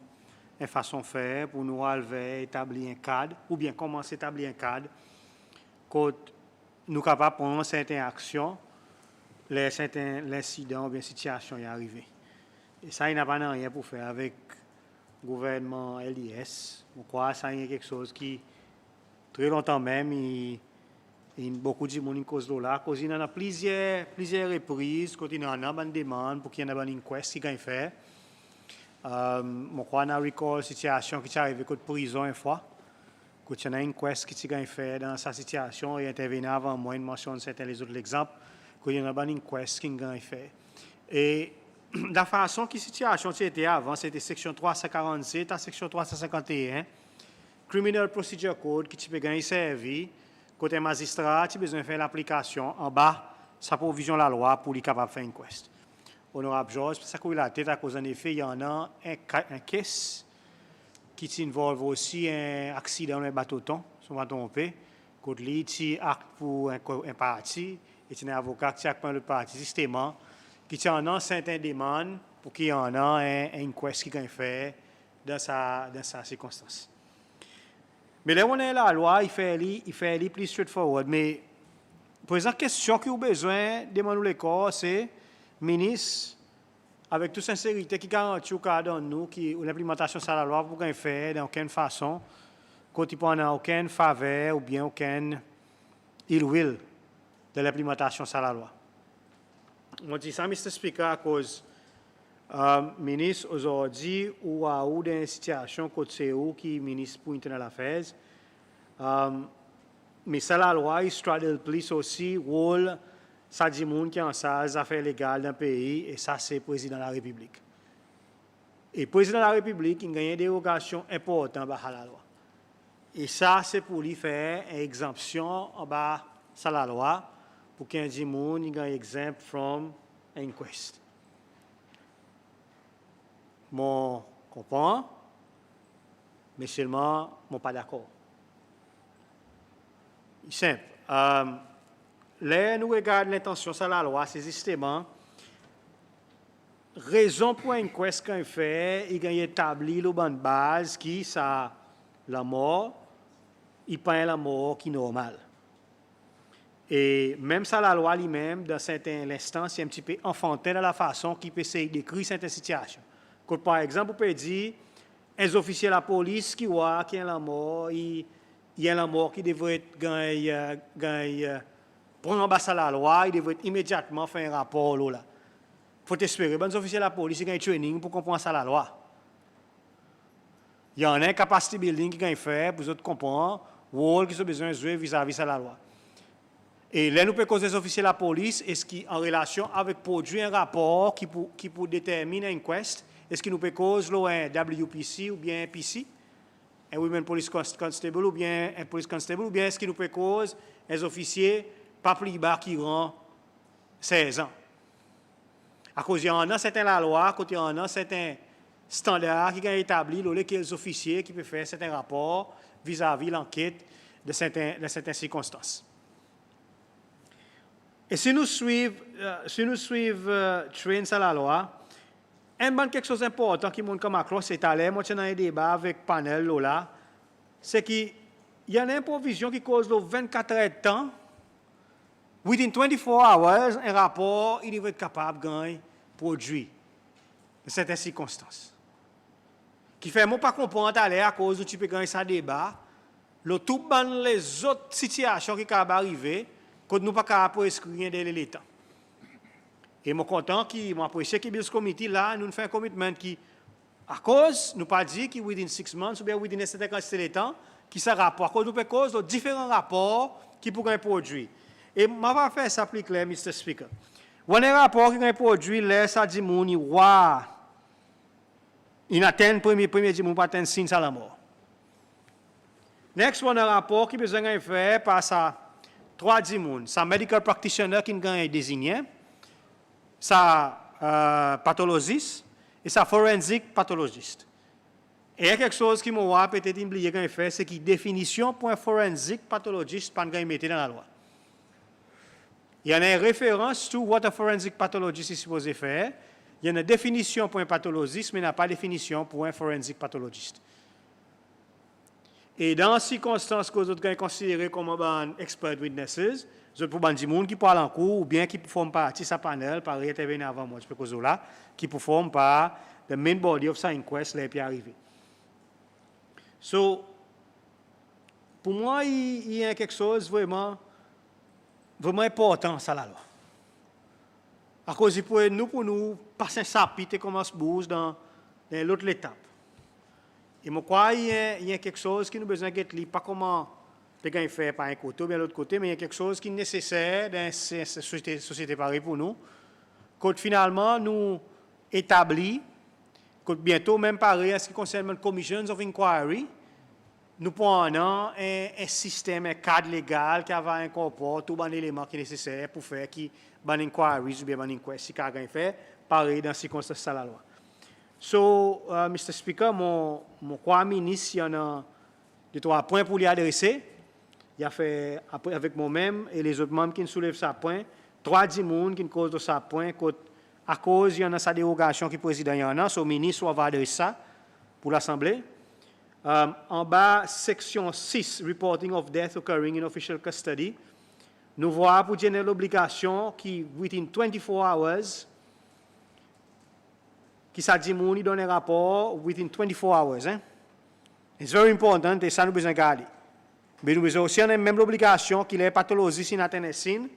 une façon de faire pour nous établir un cadre ou bien commencer à établir un cadre quand nous sommes capables de prendre certaines actions les certains incidents ou bien situations y arrivé et ça il n'a pas rien pour faire avec le gouvernement LIS. Je crois que ça c'est quelque chose qui très longtemps même il y a beaucoup de monde qui cause de là, cause il y en a plusieurs reprises, quand il y en a une demande pour qu'il y ait une inquest qui gagne fait. Je crois qu'on a recall situation qui est arrivée à prison une fois, quand il y a une inquest qui gagne fait dans sa situation et intervenir avant moi, une mention de certains les autres exemples, quand il y a une inquest qui gagne fait. Et la façon que la situation était avant, c'était section 347 à section 351, Criminal Procedure Code qui peut gagner servi. Côté magistrat, tu as besoin de faire l'application en bas, sa provision la loi pour lui capable de faire une inquest. Honorable Georges, ça qu'il a tête à cause en effet, il y en a un case qui involve aussi un accident dans un bateau-ton, son bateau-pompé, côté lui, tu acte pour un parti, et tu es un avocat qui acte pour le parti, systématiquement, qui en a certaines demandes pour qu'il y en a un inquest qui est fait dans sa circonstance. Mais là, on est la loi, il fait plus straightforward. Mais, pour exemple, la question que vous avez besoin de demander l'école, c'est, ministre, avec toute sincérité, qui garantit au cas de nous, qui l'implémentation de la loi, pour qu'on fait d'aucune façon, quand il n'y a aucune faveur ou bien aucun ill will de l'implémentation de la loi. On dit ça, Mr. Speaker, à cause ministre aujourd'hui ou à ou dans une situation côté où qui ministre pour internal affairs mais ça la loi il straddle plus aussi rôle ça dit monde qui en ça les affaires légales dans le pays et ça c'est président de la République et président de la République il gagne une dérogation importante par la loi et ça c'est pour lui faire une exemption en bas ça la loi pour qu'un dit monde il gagne exempt from inquest. Mon comprend, mais seulement mon pas d'accord. Simple. Là, nous regardons l'intention de la loi, c'est justement raison pour une inquest qu'on fait, il a établi le ban de base qui ça la mort, il pas la mort qui est normale. Et même ça, la loi lui-même, dans certaines instances, c'est un petit peu enfantin dans la façon qu'il peut essayer d'écrire certaines situations. Quand, par exemple, on peut dire, un officier de la police qui voit qu'il y a la mort, il y a la mort qui devrait prendre en bas la loi, il devrait immédiatement faire un rapport là. Il faut espérer, les officiers de la police, ils ont un training pour comprendre ça la loi. Il y en a un capacity building qui gagne fait pour vous comprendre. rôle qui sont besoin de jouer vis-à-vis de la loi. Et là, nous pouvons causer des officiers de la police, est-ce qui en relation avec produire un rapport qui pour déterminer une inquest, est-ce qu'il nous peut causer un WPC ou bien un PC, un Women Police Constable ou bien un Police Constable, ou bien est-ce qu'il nous peut causer un officier pas plus bas qui rend 16 ans. À cause il y en a certains la loi, à cause il y en a certains standards qui sont établis, les officiers qui peuvent faire certains rapports vis-à-vis l'enquête de certaines circonstances. Et si nous suivons train sur la loi, quelque chose d'important qui montre comme à c'est à l'air, moi j'ai un débat avec panel là, c'est qu'il y a une provision qui cause 24 heures de temps. Within 24 hours, un rapport, il va être capable de gagner produit de certaines circonstances. Qui fait moi pas comprendre à l'air à cause où tu peux gagner ça débat, tout les autres situations qui peuvent arriver, quand nous pas capables prescrire dans les temps. Et je suis content que m'apprécie que le comité là nous fait un commitment qui à cause nous pas dit que within 6 mois ou bien within un certain quantité de temps qui ça rapport à cause nous peut cause de différents rapports qui pourraient produire. Et je vais faire ça plus clair, Mr. Speaker. On a un rapport qui est produit, là, ça dit, waouh, il atteint le premier dit, pas atteint signe à la mort. Next, on a un rapport qui besoin de faire par ça, 3 dimoun, ça medical practitioner qui est désigné, ça pathologiste et ça forensic pathologiste. Et il y a quelque chose qui m'a peut-être oublié de faire, c'est que définition pour un forensic pathologiste pas de mettre dans la loi. Il y a une référence sur what a forensic pathologist est supposé faire. Il y a une définition pour un pathologiste, mais il n'y a pas de définition pour un forensic pathologiste. Et dans ces circonstances que vous avez considérées comme expert witnesses, vous avez des gens qui parlent en cours ou bien qui forment partie de ce panel, par intervenir avant moi, je peux causer là, qui forment par the main body of the inquest, là, et puis arriver. So, pour moi, il y a quelque chose vraiment important, ça, la loi. À cause pour nous passer un chapitre et commencer à bouger dans l'autre étape. Et moi, crois il y a quelque chose qui nous besoin de faire, pas comment les faire par un côté ou bien l'autre côté, mais il y a quelque chose qui est nécessaire dans cette société pareille pour nous. Quand finalement nous établit, quand bientôt même pareil, en ce qui concerne les commissions of inquiry, nous prenons un système, un cadre légal qui va incorporer tous les éléments qui sont nécessaires pour faire qui ban inquiries ou bien ban inquest, si quelqu'un fait, pareil dans ces circonstances de la loi. So, Mr. Speaker, mon ministre, il y en a 2-3 points pour lui adresser. Il a fait avec moi-même et les autres membres qui nous soulèvent ça point. 3 personnes qui nous causent de ça point. À cause, il y en a sa dérogation qui président, il y en a. So, le ministre va adresser ça pour l'Assemblée. En bas, section 6, Reporting of Death Occurring in Official Custody, nous voyons pour générer l'obligation qui, within 24 hours, qui ça dit, nous donne un rapport within 24 hours. Hein? It's very important et ça nous besoin de garder. Mais nous besoin aussi de même l'obligation qu'il y ait pathologie sin attenesine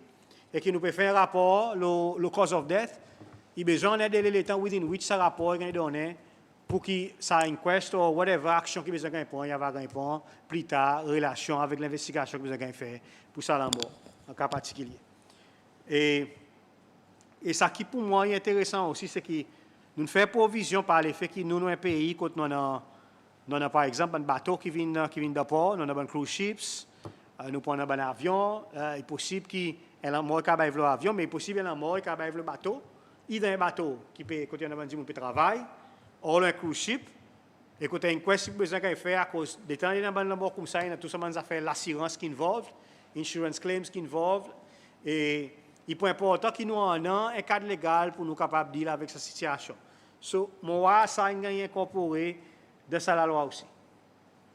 et qu'il nous peut faire un rapport, le cause of death. Il besoin de délai le temps within which ce rapport est donné pour que ça inquest ou whatever action qui besoin de répondre, il y a répondre plus tard, relation avec l'investigation qui besoin de faire pour ça la mort, en cas particulier. Et ça qui pour moi est intéressant aussi, c'est que nous faisons provision par le fait que nous sommes un pays, quand nous avons par exemple un bateau qui vient de port, nous avons un cruise ships, nous prenons un avion, il est possible qu'il y ait un mort qui a l'avion, mais il est possible qu'il y ait un mort qui a le bateau. Il y a un bateau qui peut, quand il y a un monde qui travaille, ou un cruise ship, et quand il y a une question qui besoin de faire à cause des temps, il y a un mort comme ça, il y a tout ça, l'assurance qui involve, insurance claims qui involve, et il est important que nous ayons un cadre légal pour nous capables de dealer avec cette situation. So, moi, ça a incorporé dans la loi aussi.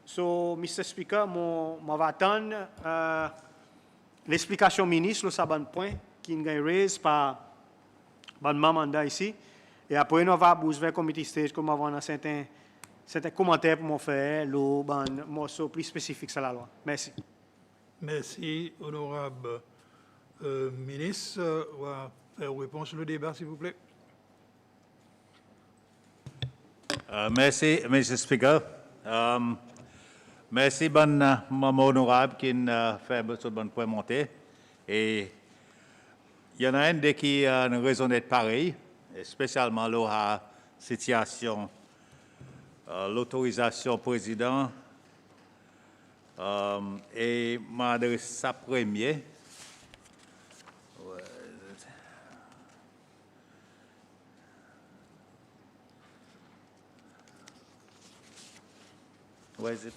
So, Mr. Speaker, je vais attendre l'explication ministre, le bon point qui est raisé par le mandat ici. Et après, nous allons bouger vers le comité stage, comme avoir certains commentaires pour me faire, le morceau plus spécifique sur la loi. Merci. Merci, honorable ministre. On va faire réponse sur le débat, s'il vous plaît. Merci, Mr. Speaker. Merci, maman honorable, qui a fait ce bon point monté. Et il y en a un des qui a une raison d'être pareil, spécialement la situation, l'autorisation président. Et m'adresse ça premier. Where is it?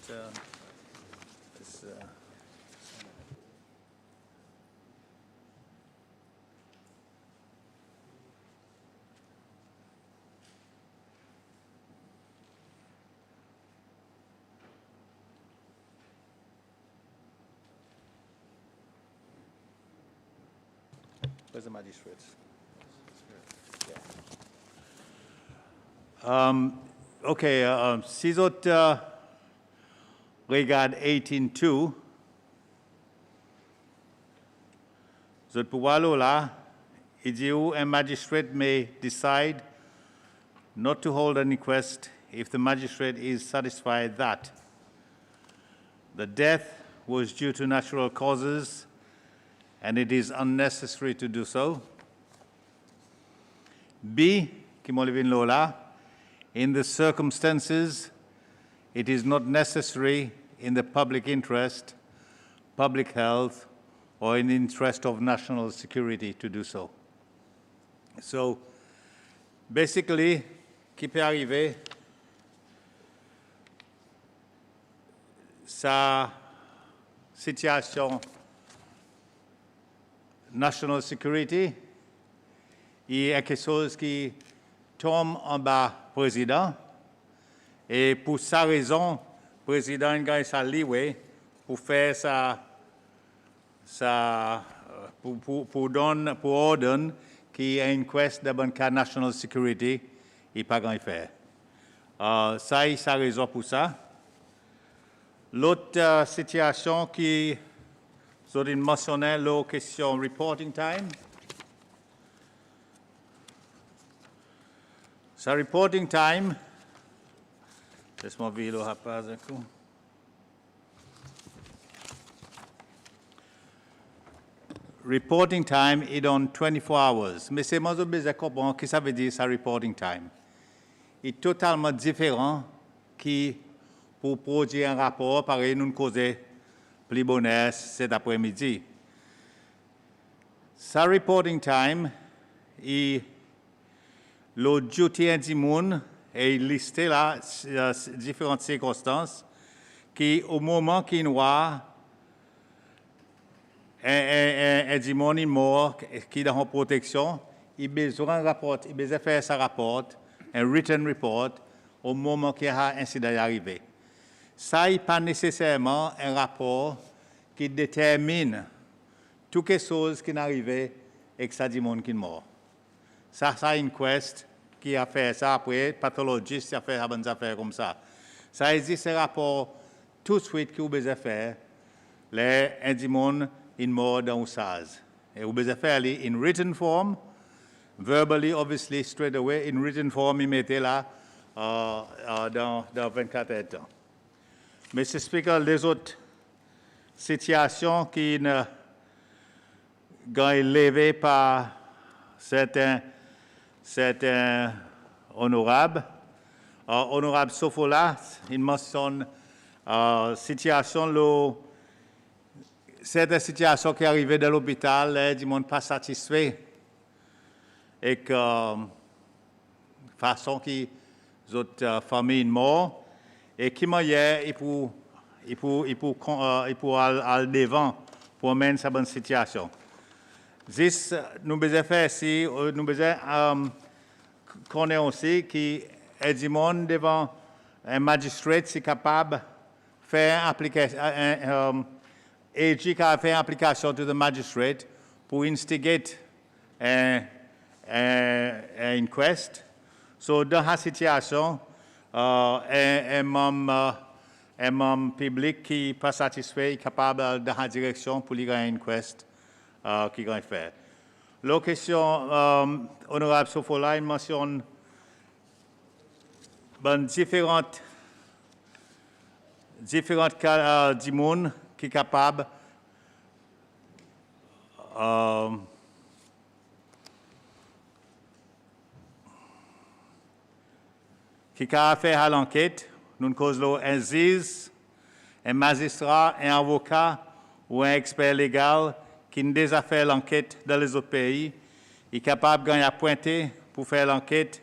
Where's the magistrate? Okay, si autres regarde 18.2, le pouvoir là, il dit où un magistrate may decide not to hold an inquest if the magistrate is satisfied that the death was due to natural causes and it is unnecessary to do so. B, qui m'ont levé là, in the circumstances, it is not necessary in the public interest, public health, or in the interest of national security to do so. So, basically, qui peut arriver, sa situation national security, il y a quelque chose qui tombe en bas président. Et pour sa raison, le président a gagné sa libre pour faire pour ordonner qu'il y ait une inquest dans le cas national security, il n'a pas gagné faire. Ça, il sa raison pour ça. L'autre situation qui est mentionnée, la question reporting time. Sa reporting time, laisse-moi vérifier le rapaz un coup. Reporting time est dans 24 hours. Mais c'est moi qui besoin de comprendre ce que ça veut dire, ça reporting time. Il est totalement différent qui pour produire un rapport, pareil, nous causons plus bonheur cet après-midi. Sa reporting time est le duty indimun est listé là, différentes circonstances, qui au moment qu'il voit un indimun mort qui est dans protection, il a besoin de rapport, il a besoin de faire sa rapport, un written report, au moment qu'il y a un incident arrivé. Ça n'est pas nécessairement un rapport qui détermine toutes les choses qui arrivent et que ça dit monde qui est mort. Ça, c'est une inquest qui a fait ça après, pathologiste qui a fait des affaires comme ça. Ça existe un rapport tout de suite que vous devez faire, les individus sont morts dans le SAS. Et vous devez faire in written form, verbally, obviously, straight away, in written form, ils mettez là dans 24 heures de temps. Mais c'est Speaker, les autres situations qui sont élevées par certains honorables. Honorable Sofola, il mentionne certaines situations qui arrivaient dans l'hôpital, du monde pas satisfait et que façon qui autres familles mortes et qui m'aille il pour aller devant pour mener sa bonne situation. Nous devons faire ici, nous devons connaître aussi qui est du monde devant un magistrat qui est capable de faire application, AG qui a fait application to the magistrate pour instigate un inquest. So, dans la situation, un membre public qui n'est pas satisfait est capable de la direction pour lui gagner une inquest qui va faire. La question, honorable Sofola, il mentionne différentes différents cas du monde qui sont capables qui a fait à l'enquête, nous causons un juge, un magistrat, un avocat ou un expert légal qui a déjà fait l'enquête dans les autres pays, est capable de gagner à pointer pour faire l'enquête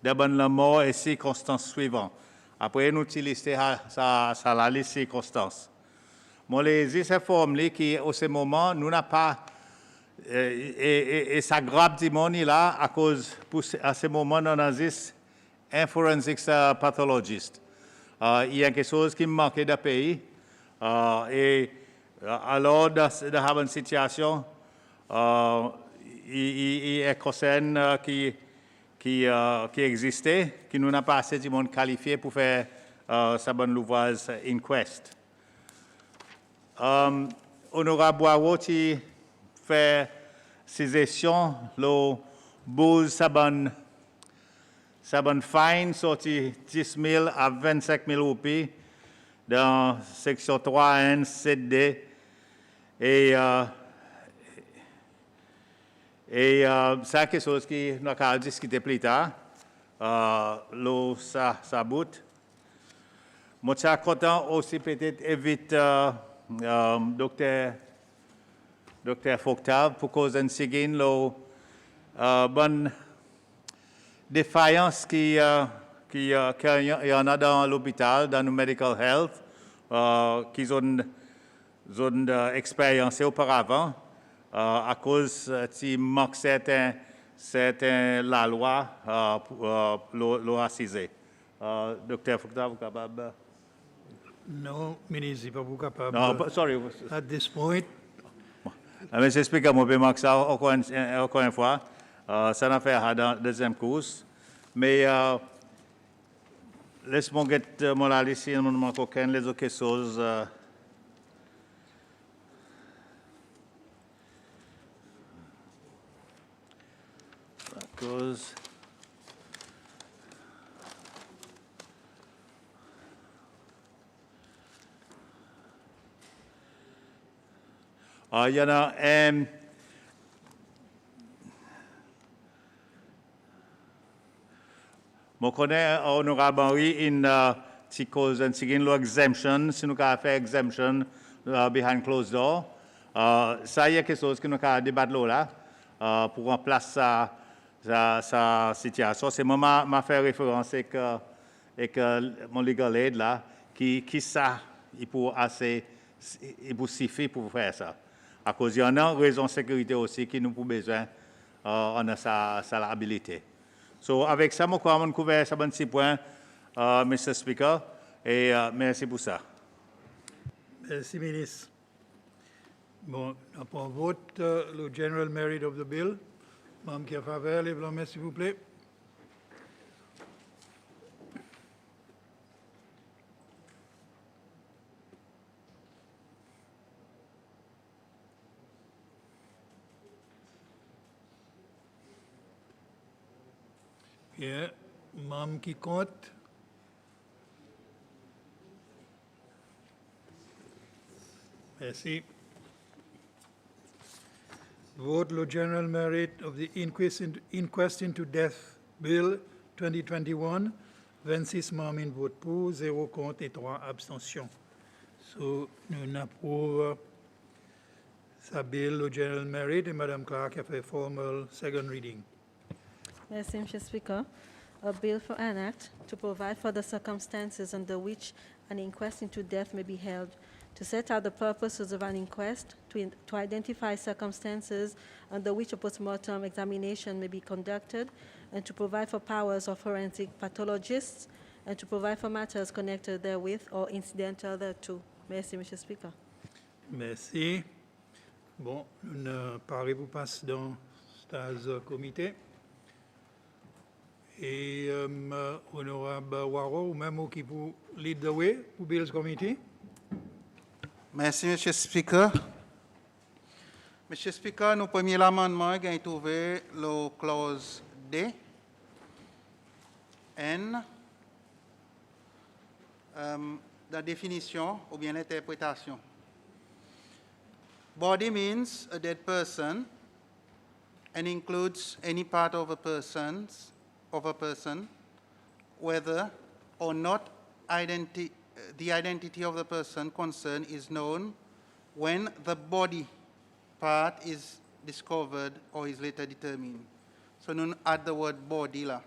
de la mort et circonstances suivantes. Après, nous utilisons la liste de circonstances. Moi, les informes qui, au ce moment, nous n'avons pas, et ça grave du monde là, à cause, à ce moment, nous avons un forensic pathologist. Il y a quelque chose qui me manquait dans le pays. Et alors, dans une situation, il y a des personnes qui existaient, qui nous n'a pas assez de monde qualifié pour faire sa bonne ouvrage inquest. Honorable Boireau, qui fait suggestion, le bouse sa bonne fine sorti 10 000 à 25 000 roupies dans section 3N 7D et c'est quelque chose qui nous avons discuté plus tard. Ça bout. Moi, je suis content aussi peut-être éviter docteur Foctav pour cause d'un signe bonne défaillance qu'il y en a dans l'hôpital, dans le medical health, qu'ils ont expérimenté auparavant à cause du manque certain la loi l'a assisé. Docteur Foctav, vous capable? Non, ministre, n'est pas vous capable. No, sorry. At this point, Mais j'explique à mon peu manque ça encore une fois. Ça n'a fait à la deuxième course. Mais laisse-moi get mon la liste, il ne manque aucune les autres choses. Cause. Il y en a un. Je connais honorable Henry une petite cause, une exemption, si nous avons fait exemption behind closed door. Ça, il y a quelque chose que nous avons débattu là pour remplacer sa situation. C'est moi qui fait référence avec mon legal aid là, qui ça, il peut suffire pour faire ça. À cause il y en a une raison de sécurité aussi qui nous avons besoin, on a sa habilité. So, avec ça, je crois que couvert ce bon point, Mr. Speaker, et merci pour ça. merci, ministre. Bon, on vote le general merit of the bill. Membre qui a faveur, lève la main, s'il vous plaît. Bien, membre qui compte. Merci. Vote le general merit of the inquest into death bill 2021. 26 membres votent pour, 0 contre et 3 abstentions. So, nous approuvons sa bill, le general merit, et Mme Clark a fait formal second reading. Merci, Mr. Speaker. A bill for an act to provide for the circumstances under which an inquest into death may be held, to set out the purposes of an inquest, to identify circumstances under which a postmortem examination may be conducted, and to provide for powers of forensic pathologists, and to provide for matters connected therewith or incidental thereto. Merci, Mr. Speaker. Merci. Bon, nous parlons passe dans ce comité. Et honorable Waro, ou même qui vous lead the way pour Bills Committee. Merci, M. Speaker. M. Speaker, nous premier l'amendement qui a trouvé la clause D, N. la définition ou bien l'interprétation. Body means a dead person and includes any part of a person, whether or not the identity of the person concerned is known when the body part is discovered or is later determined. So nous add the word body là.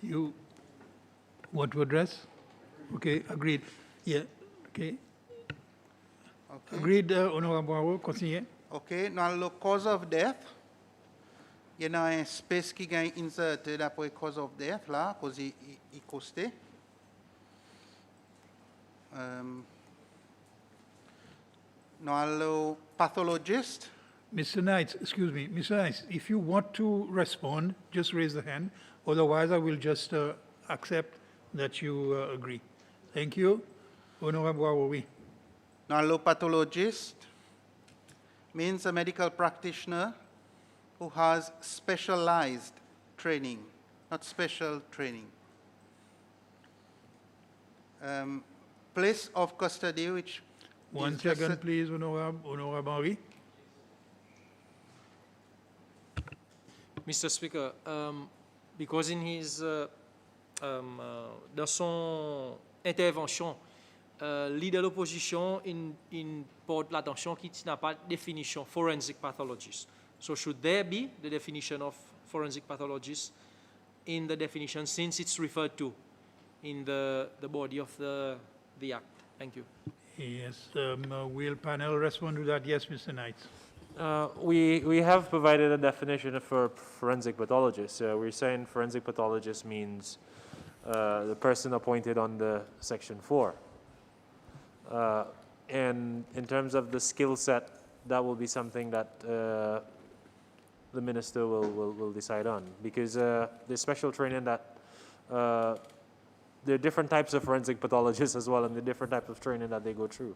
You want to address? Okay, agreed. Yeah, okay. Okay. Agreed, Honorable Boiro, continuez. OK, dans le cause of death, il y a un space qui est inserted après cause of death là, cause il costé. Dans le pathologist, Mr. Knight, excuse me, Mr. Knight, if you want to respond, just raise the hand. Otherwise, I will just accept that you agree. Thank you. Honorable Boiro, oui. dans le pathologist means a medical practitioner who has specialized training, not special training. Place of custody, which One is just second, please, Honorable Henry. Mr. Speaker, because in his dans son intervention, leader de l'opposition porte l'attention qu'il n'a pas de définition forensic pathologist. So should there be the definition of forensic pathologist in the definition since it's referred to in the body of the act? Thank you. Yes, will panel respond to that? Yes, Mr. Knight. We have provided a definition for forensic pathologist. We're saying forensic pathologist means the person appointed under Section 4. And in terms of the skill set, that will be something that the minister will decide on, because there's special training that there are different types of forensic pathologists as well, and the different types of training that they go through.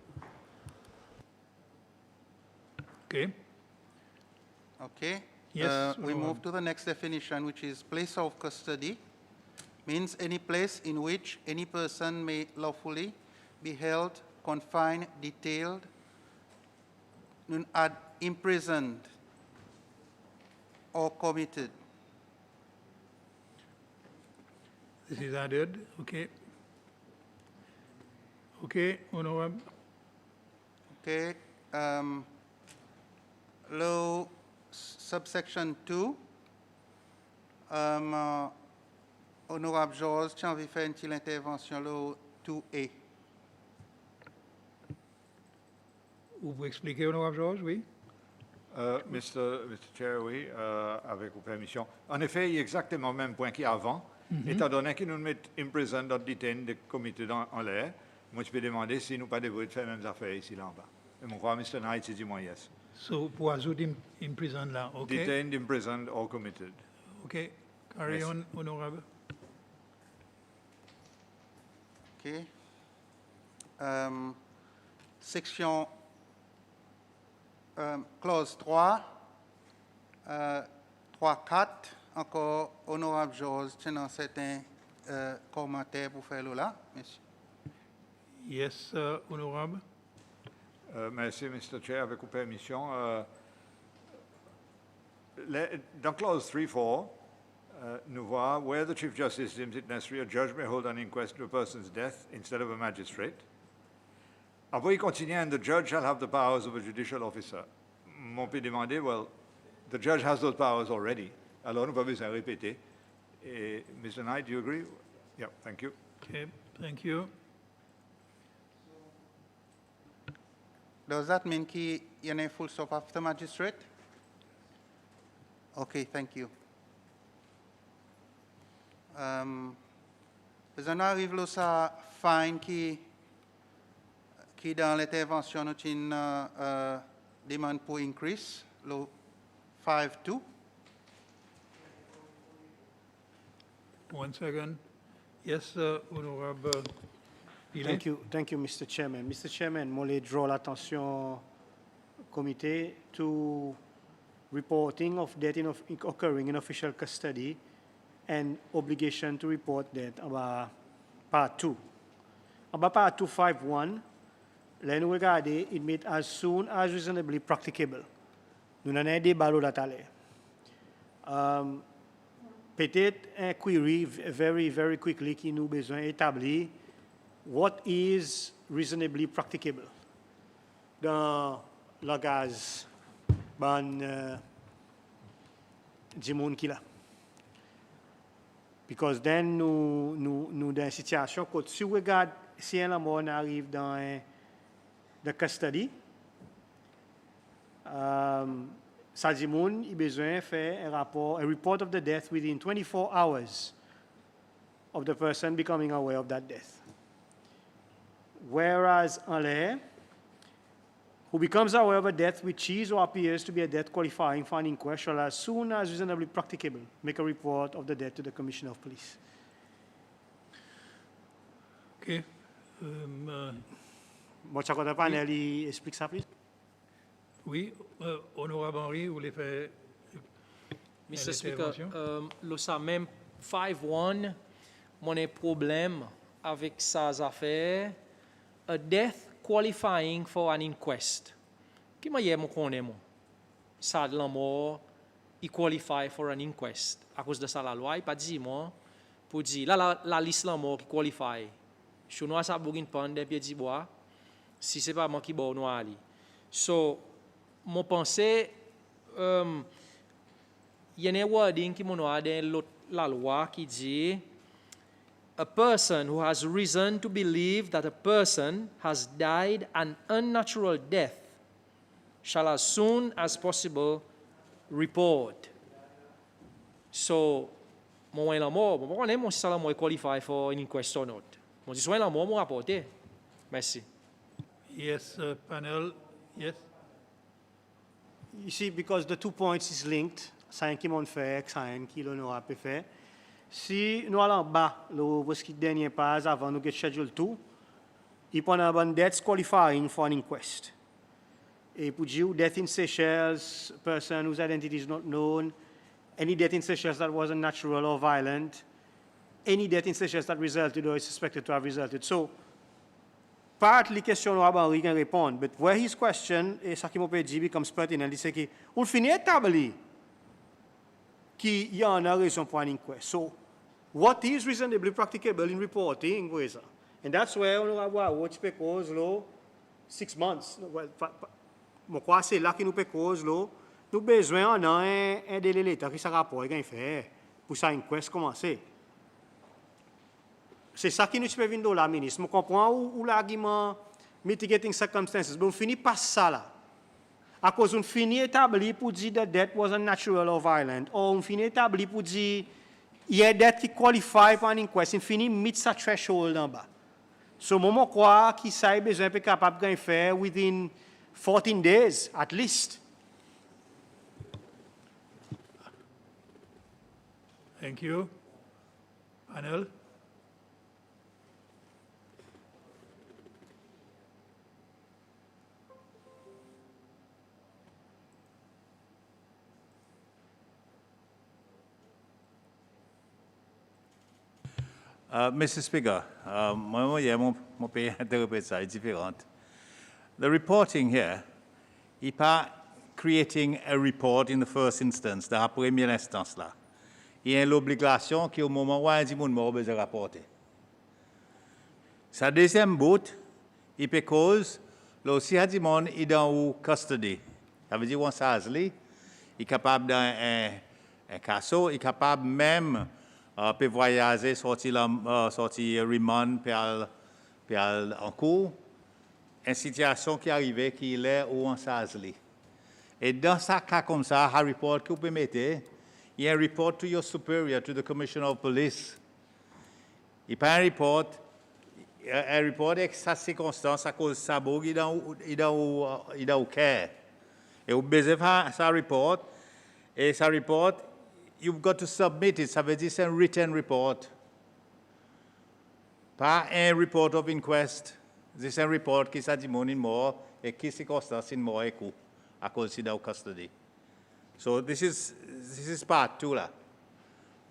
Okay. Okay. Yes, we move to the next definition, which is place of custody. Means any place in which any person may lawfully be held, confined, detained, imprisoned, or committed. This is added. Okay. Okay, Honorable. Okay. Law subsection 2. Honorable Georges, tu as envie de faire une petite intervention, law 2A. Vous pouvez expliquer, Honorable Georges, oui? Mr. Chair, oui, avec vos permissions. En effet, il y a exactement le même point qu'il y a avant. Étant donné qu'ils nous mettent imprisoned, not detained, des comités en l'air, moi, je peux demander si nous pas devrions faire les mêmes affaires ici, là en bas. Et mon croix, Mr. Knight, c'est du moins yes. So, pour ajouter imprisoned là, OK? Detained, imprisoned, or committed. OK. Carry Yes. on, Honorable. OK. Section clause 3, 3.4, encore Honorable Georges, tu as certains commentaires pour faire là, monsieur. Yes, Honorable. Merci, Mr. Chair, avec vos permissions. Dans clause 3.4, nous voyons where the Chief Justice deems it necessary, a judge may hold an inquest to a person's death instead of a magistrate. Après, il continue, and the judge shall have the powers of a judicial officer. On peut demander, well, the judge has those powers already. Alors, nous pas besoin de répéter. Et, Mr. Knight, do you agree? Yeah, thank you. Okay, thank you. Does that mean qu'il y en a un full stop after magistrate? Okay, thank you. On arrive là, ça fine qui dans l'intervention nous demande pour increase, le 5.2. One second. Yes, Honorable Pile. Thank you, Mr. Chairman. Mr. Chairman, je voulais draw l'attention committee to reporting of death occurring in official custody and obligation to report that about part 2. About part 251, là nous regarder, it means as soon as reasonably practicable. Nous n'avons pas débat là-dessus. Peut-être un query very quickly qui nous besoin d'établir what is reasonably practicable dans le langage du monde qui là. Because then nous dans une situation que si on regarde si un homme arrive dans the custody, ça dit moun, il a besoin de faire a report of the death within 24 hours of the person becoming aware of that death. Whereas en l'air, who becomes aware of a death which is or appears to be a death qualifying for an inquest shall, as soon as reasonably practicable, make a report of the death to the Commissioner of Police. OK. Bon, ça compte panel, il explique ça, please. Oui, Honorable Henry, vous voulez faire Mr. Speaker, le ça même 5-1, mon un problème avec ces affaires, a death qualifying for an inquest. Qui m'a dit mon connaît moi? Ça la mort, il qualify for an inquest. À cause de ça la loi, il pas dit moi pour dire la liste la mort qui qualify. Je nous ça bougin pande pied di bois. Si c'est pas moi qui bon nous ali. So mon pensée il y a un wording qui mon a dans la loi qui dit a person who has reason to believe that a person has died an unnatural death shall as soon as possible report. So, mon la mort, mon est mon si ça la qualify for an inquest or not. Mon si soit la mort mon rapporter. Merci. Yes, panel. Yes. You see, because the 2 points is linked, ça qui m'ont fait, ça qui l'on a fait. Si nous allons bas, le dernier pas avant nous get schedule 2, il prend un bon death qualifying for an inquest. Et pour dire death in Seychelles, person whose identity is not known, any death in Seychelles that was unnatural or violent, any death in Seychelles that resulted or is suspected to have resulted. So, partly question Henri can répondre, but where his question, et ça qui m'a dit becomes pertinent, c'est qu'on finit établi qu'il y a une raison pour un inquest. So, what is reasonably practicable in reporting? And that's where on va watch because law 6 months. Well, je crois c'est là que nous cause là. Nous besoin un délai l'état qui ça rapport qu'il fait pour ça inquest commencer. C'est ça qui nous peut venir de la ministre. Je comprends où l'argument mitigating circumstances, mais on finit pas ça là. À cause on finit établi pour dire that death was unnatural or violent, ou on finit établi pour dire il y a death qui qualify pour un inquest, on finit meet sa threshold en bas. So moment quoi qui ça est besoin de capable de faire within 14 days at least. Thank you. Panel. Mr. Speaker, mon pays interprète ça est différent. The reporting here is pas creating a report in the first instance, dans la première instance là. Il y a l'obligation qu'au moment où un dit moun mort besoin rapporter. Sa deuxième bout, il peut cause si un dit moun est dans custody. Ça veut dire qu'on s'asli, il est capable d'un casso, il est capable même peut voyager, sortir remand en cours, une situation qui arrive, qui est où on s'asli. Et dans ce cas comme ça, un report que vous pouvez mettre, il y a un report to your superior, to the Commissioner of Police. Il n'y a pas un report avec sa circonstance à cause de sa bogue, il est au care. Et vous besoin faire sa report, et sa report, you've got to submit it. Ça veut dire c'est un written report. Pas un report of inquest. C'est un report qui s'est dit mon mort et qui circonstance mort et coup à cause de custody. So this is part 2 là.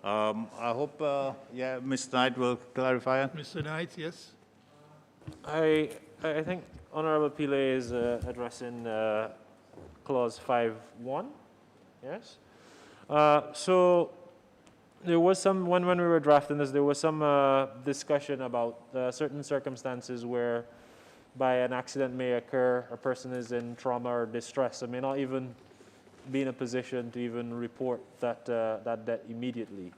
I hope, Mr. Knight will clarify. Mr. Knight, yes? I think Honorable Pillay is addressing clause 5.1, yes? So there was some, when we were drafting this, there was some discussion about certain circumstances where by an accident may occur, a person is in trauma or distress and may not even be in a position to even report that debt immediately.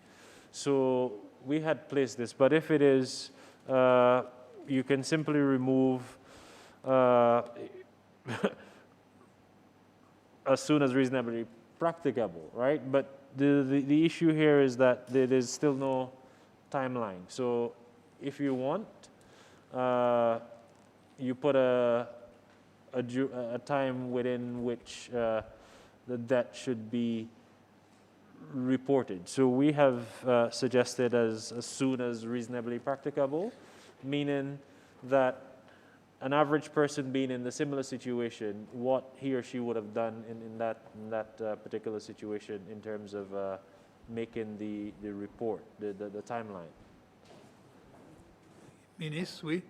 So we had placed this, but if it is, you can simply remove as soon as reasonably practicable, right? But the issue here is that there is still no timeline. So if you want, you put a time within which the debt should be reported. So we have suggested as soon as reasonably practicable, meaning that an average person being in the similar situation, what he or she would have done in that particular situation in terms of making the report, the timeline. Ministre, oui?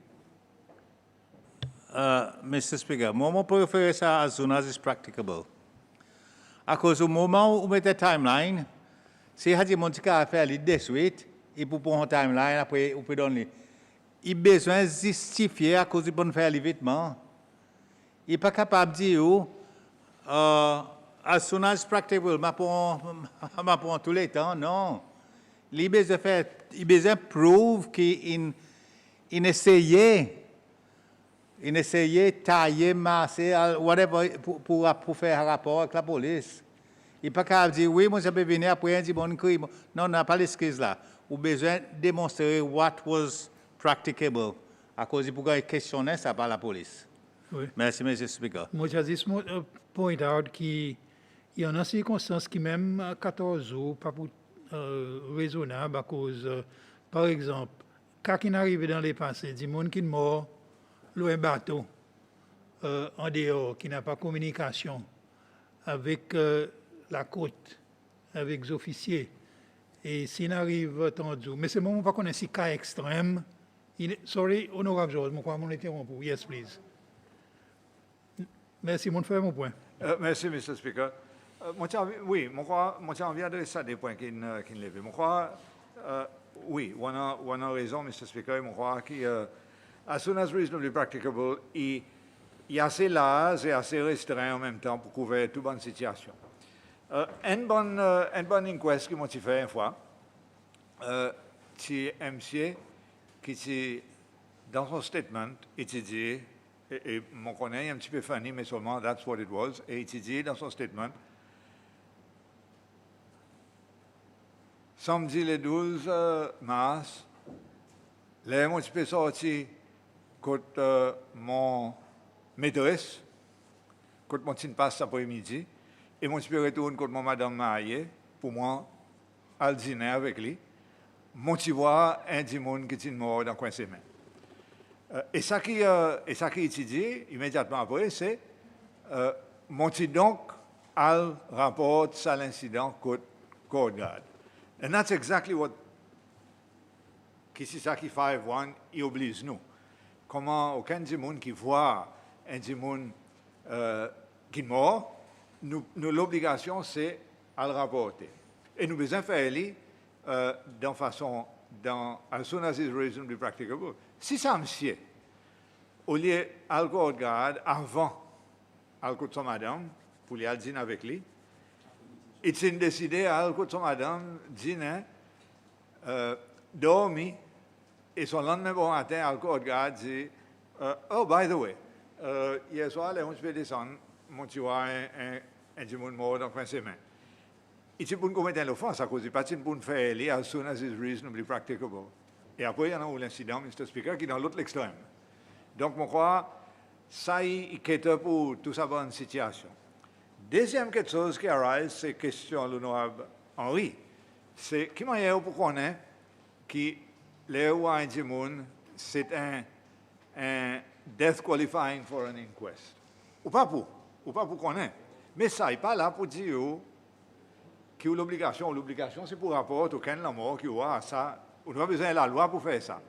Mr. Speaker, moi, je préfère ça as soon as is practicable. À cause du moment où on met la timeline, si il y a des gens qui ont fait de suite, et pour prendre une timeline, après, on peut donner. Il a besoin de justifier à cause de faire l'évitement. Il n'est pas capable de dire, as soon as practicable, je prends tous les temps. Non. Il a besoin de prouver qu'il essayait. Il essayait de tailler, masser, whatever, pour faire un rapport avec la police. Il n'est pas capable de dire, oui, moi, je peux venir après un dit bon crime. Non, on n'a pas l'excuse là. On a besoin de démontrer what was practicable. À cause de questionner ça par la police. Oui. Merci, M. Speaker. Moi, j'ai juste point out qu'il y en a circonstances qui, même à 14 jours, pas pour, raisonnable à cause, par exemple, quand il arrive dans les passés, des gens qui sont morts, un bateau en dehors, qui n'a pas de communication avec la côte, avec les officiers. Et s'il arrive tendu, mais c'est bon, on ne pas connaître si cas extrême. Sorry, honorable George, je crois que je m'interromps. Yes, please. Merci, mon frère, mon point. Merci, Mr. Speaker. Oui, moi, j'ai envie d'adresser ça des points qu'il lève. Moi, crois, oui, on a raison, Mr. Speaker. Moi, crois que as soon as reasonably practicable, il y a assez large et assez restreint en même temps pour couvrir toute bonne situation. Un bon inquest que moi j'ai fait une fois, c'est MC qui dans son statement, il dit, et mon connaît un petit peu funny, mais seulement that's what it was, et il dit dans son statement, samedi le 12 mars, là, moi, je peux sortir quand mon maîtresse, quand mon petit passe après-midi, et moi, je peux retourner quand mon madame mariée, pour moi, à dîner avec lui. Moi, tu vois un démon qui est mort dans le coin de semaine. Et ça qui dit immédiatement après, c'est mon petit donc al rapporte à l'incident Coast Guard. And that's exactly what Kisisaki 5.1 il oblige nous. Comment aucun démon qui voit un démon qui est mort, nous l'obligation c'est à le rapporter. Et nous besoin faire d'une façon, as soon as it's reasonably practicable. Si ça me sied, au lieu de regarder avant, à côté de son madame, pour aller dîner avec lui, il s'est décidé à côté de son madame, dîner, dormir, et son lendemain bon matin, à côté de dit, oh, by the way, hier soir, on se fait descendre, mon tu vois un démon mort dans la semaine. Il s'est pour commettre l'offense à cause de pas pour faire as soon as it's reasonably practicable. Et après, il y a eu l'incident, Mr. Speaker, qui est dans l'autre extrême. Donc, je crois ça y est pour toute sa bonne situation. Deuxième quelque chose qui arrive, c'est question de l'honorable Henri. C'est qui m'a dit pour qu'on ait que Léo Indimoun, c'est un death qualifying for an inquest. Ou pas pour qu'on ait. Mais ça n'est pas là pour dire qui ont l'obligation. L'obligation, c'est pour rapport auquel la mort qui a ça. On n'a pas besoin de la loi pour faire ça.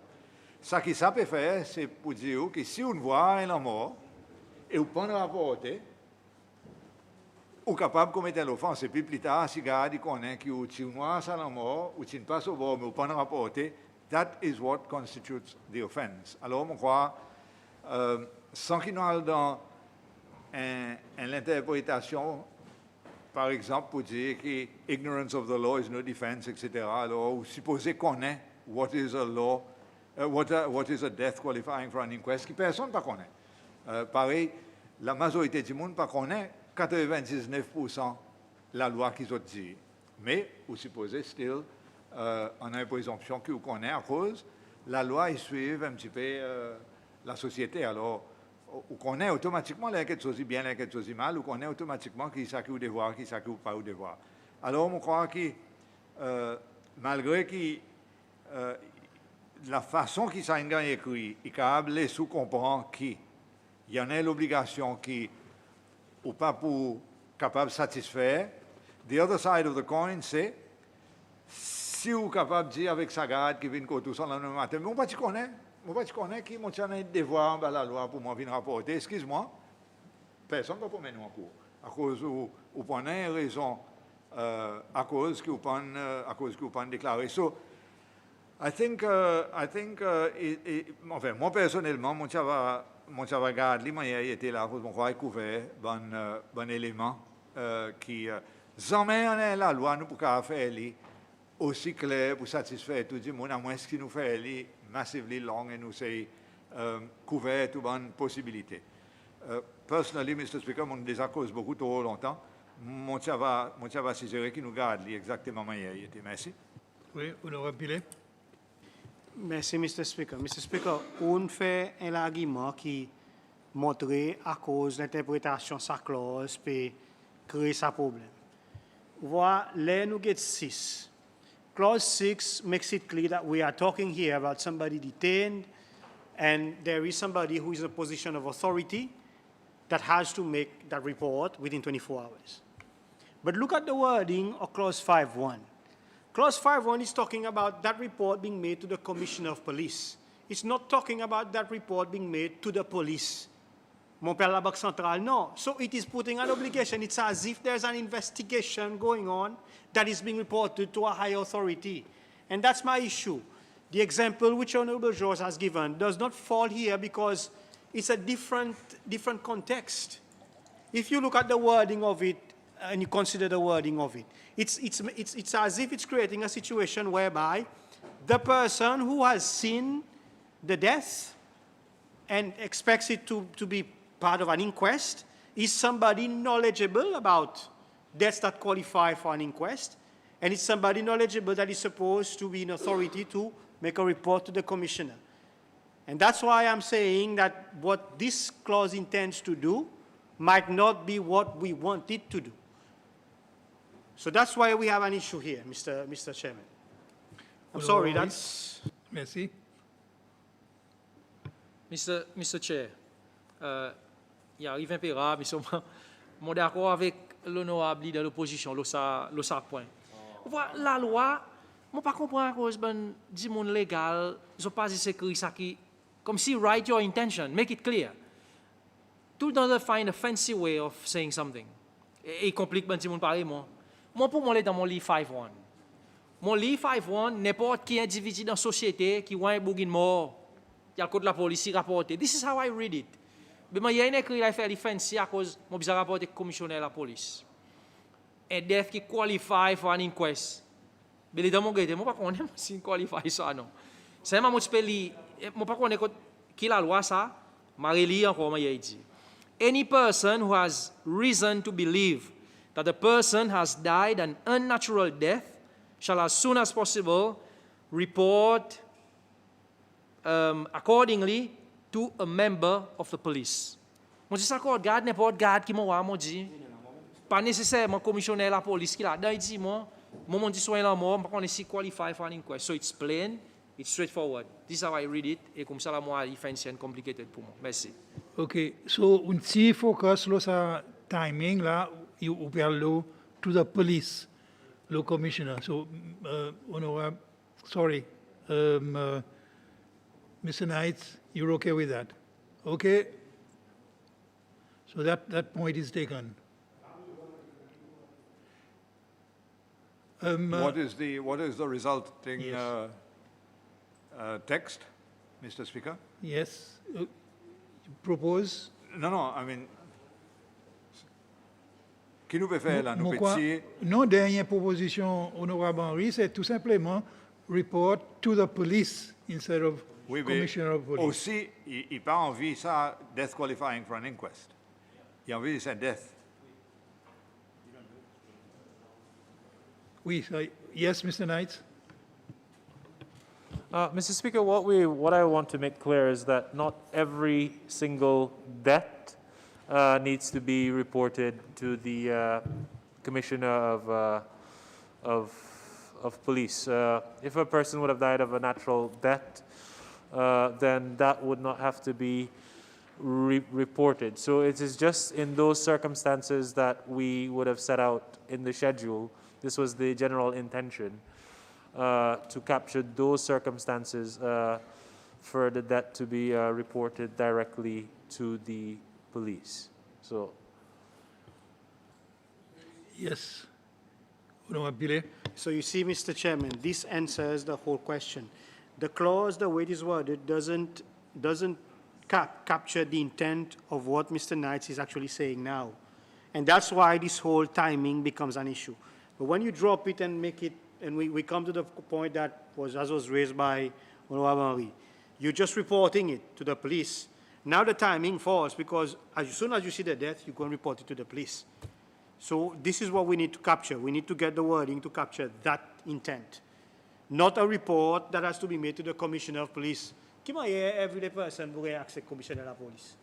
Ça qui ça peut faire, c'est pour dire que si on voit un mort et on peut rapporter, on est capable de commettre l'offense. Et puis plus tard, si on connaît que si on voit ça la mort, ou si on passe au bord, mais on peut rapporter, that is what constitutes the offense. Alors, je crois, sans qu'il y ait dans l'interprétation, par exemple, pour dire que ignorance of the law is no defense, etc. Alors, vous supposez qu'on ait what is a law, what is a death qualifying for an inquest, que personne ne connaît. Pareil, la majorité du monde ne connaît 99% la loi qu'ils ont dit. Mais, vous supposez, still, on a une présomption que vous connaissez à cause la loi, ils suivent un petit peu la société. Alors, on connaît automatiquement quelque chose de bien, quelque chose de mal, on connaît automatiquement qui ça qui vous devoir, qui ça qui vous pas vous devoir. Alors, on croit que malgré que la façon qui ça est écrit, il est capable de comprendre qu'il y en a l'obligation qui ou pas pour capable de satisfaire. The other side of the coin, c'est si vous êtes capable de dire avec sa garde qui vient tout ça dans le matin, mais on ne connaît pas. Moi, je connais qui m'a un devoir dans la loi pour moi venir rapporter. Excuse-moi, personne ne peut pas mener en cours. À cause où vous prenez raison, à cause que vous prenez déclarer. So, I think, enfin, moi personnellement, mon chava garde, il était là, pour moi, couvert, bon élément, qui, jamais la loi, nous pouvons faire aussi clair pour satisfaire tout le monde, à moins que nous faisons massively long et nous c'est couvert toutes bonnes possibilités. Personnellement, Mr. Speaker, mon désaccord beaucoup trop longtemps. Mon chava suggéré qui nous garde exactement manière. Merci. Oui, honorable Pilet. Merci, Mr. Speaker. Mr. Speaker, on fait un argument qui montre à cause de l'interprétation de sa clause peut créer sa problème. Voilà, là, nous avons 6. Clause 6 makes it clear that we are talking here about somebody detained and there is somebody who is in a position of authority that has to make that report within 24 hours. But look at the wording of Clause 5.1. Clause 5.1 is talking about that report being made to the Commissioner of Police. It's not talking about that report being made to the police. Mon père la Banque Centrale, no. So it is putting an obligation. It's as if there's an investigation going on that is being reported to a higher authority. And that's my issue. The example which Honorable George has given does not fall here because it's a different context. If you look at the wording of it and you consider the wording of it, it's as if it's creating a situation whereby the person who has seen the death and expects it to be part of an inquest is somebody knowledgeable about deaths that qualify for an inquest, and it's somebody knowledgeable that is supposed to be in authority to make a report to the commissioner. And that's why I'm saying that what this clause intends to do might not be what we want it to do. So that's why we have an issue here, Mr. Chairman. I'm sorry, that's... Merci. Mr. Chair, il arrive impérable, mais je suis d'accord avec l'honorable de l'opposition, le point. La loi, je ne comprends pas à cause du monde légal, je ne pas écrit ça qui, comme si write your intention, make it clear. Tout le temps, find a fancy way of saying something. Et il complique du monde pareil, moi. Moi, pour moi, dans mon livre 5.1. Mon livre 5.1, n'importe qui individu dans la société qui voit un bouquin mort, il y a le code de la police rapporté. This is how I read it. Mais il y a une écrit qui fait fancy à cause de mon rapporté commissionnaire de la police. Un death qui qualify for an inquest. Mais les dames, je ne sais pas si qualify ça, non. C'est moi qui peux lire, je ne sais pas qui la loi ça, je vais lire encore, je dit. Any person who has reason to believe that the person has died an unnatural death shall as soon as possible report accordingly to a member of the police. Moi, je sais que garde n'importe garde qui m'a dit, pas nécessairement commissionnaire la police qui l'a dit, moi dit soin la mort, je ne sais pas qualify for an inquest. So it's plain, it's straightforward. This is how I read it, et comme ça, la moi, il fait une complicated pour moi. Merci. OK. So, un petit focus sur sa timing, là, ou parle to the police. law commissioner. So, Honorable, sorry, Mr. Knights, you're okay with that? Okay? So that point is taken. What is the resulting Yes. text, Mr. Speaker? Yes, you propose? No, I mean, qui nous peut faire là, nous Mon quoi- petit, Non, dernière proposition, Honorable Henry, c'est tout simplement report to the police instead of oui, mais commissioner of police. aussi, il n'a pas envie ça, death qualifying for an inquest. Il a envie de ça, death. Oui, yes, Mr. Knight. Mr. Speaker, what I want to make clear is that not every single death needs to be reported to the Commissioner of Police. If a person would have died of a natural death, then that would not have to be reported. So it is just in those circumstances that we would have set out in the schedule. This was the general intention, to capture those circumstances for the death to be reported directly to the police. So, Yes. Honorable Pillay. So you see, Mr. Chairman, this answers the whole question. The clause, the way it is worded, doesn't capture the intent of what Mr. Knights is actually saying now. And that's why this whole timing becomes an issue. But when you drop it and make it, and we come to the point that was raised by Honorable Henry, you're just reporting it to the police. Now the timing falls because as soon as you see the death, you go and report it to the police. So this is what we need to capture. We need to get the wording to capture that intent. Not a report that has to be made to the Commissioner of Police. Qui m'a every person pourrait accès commissionner de la police.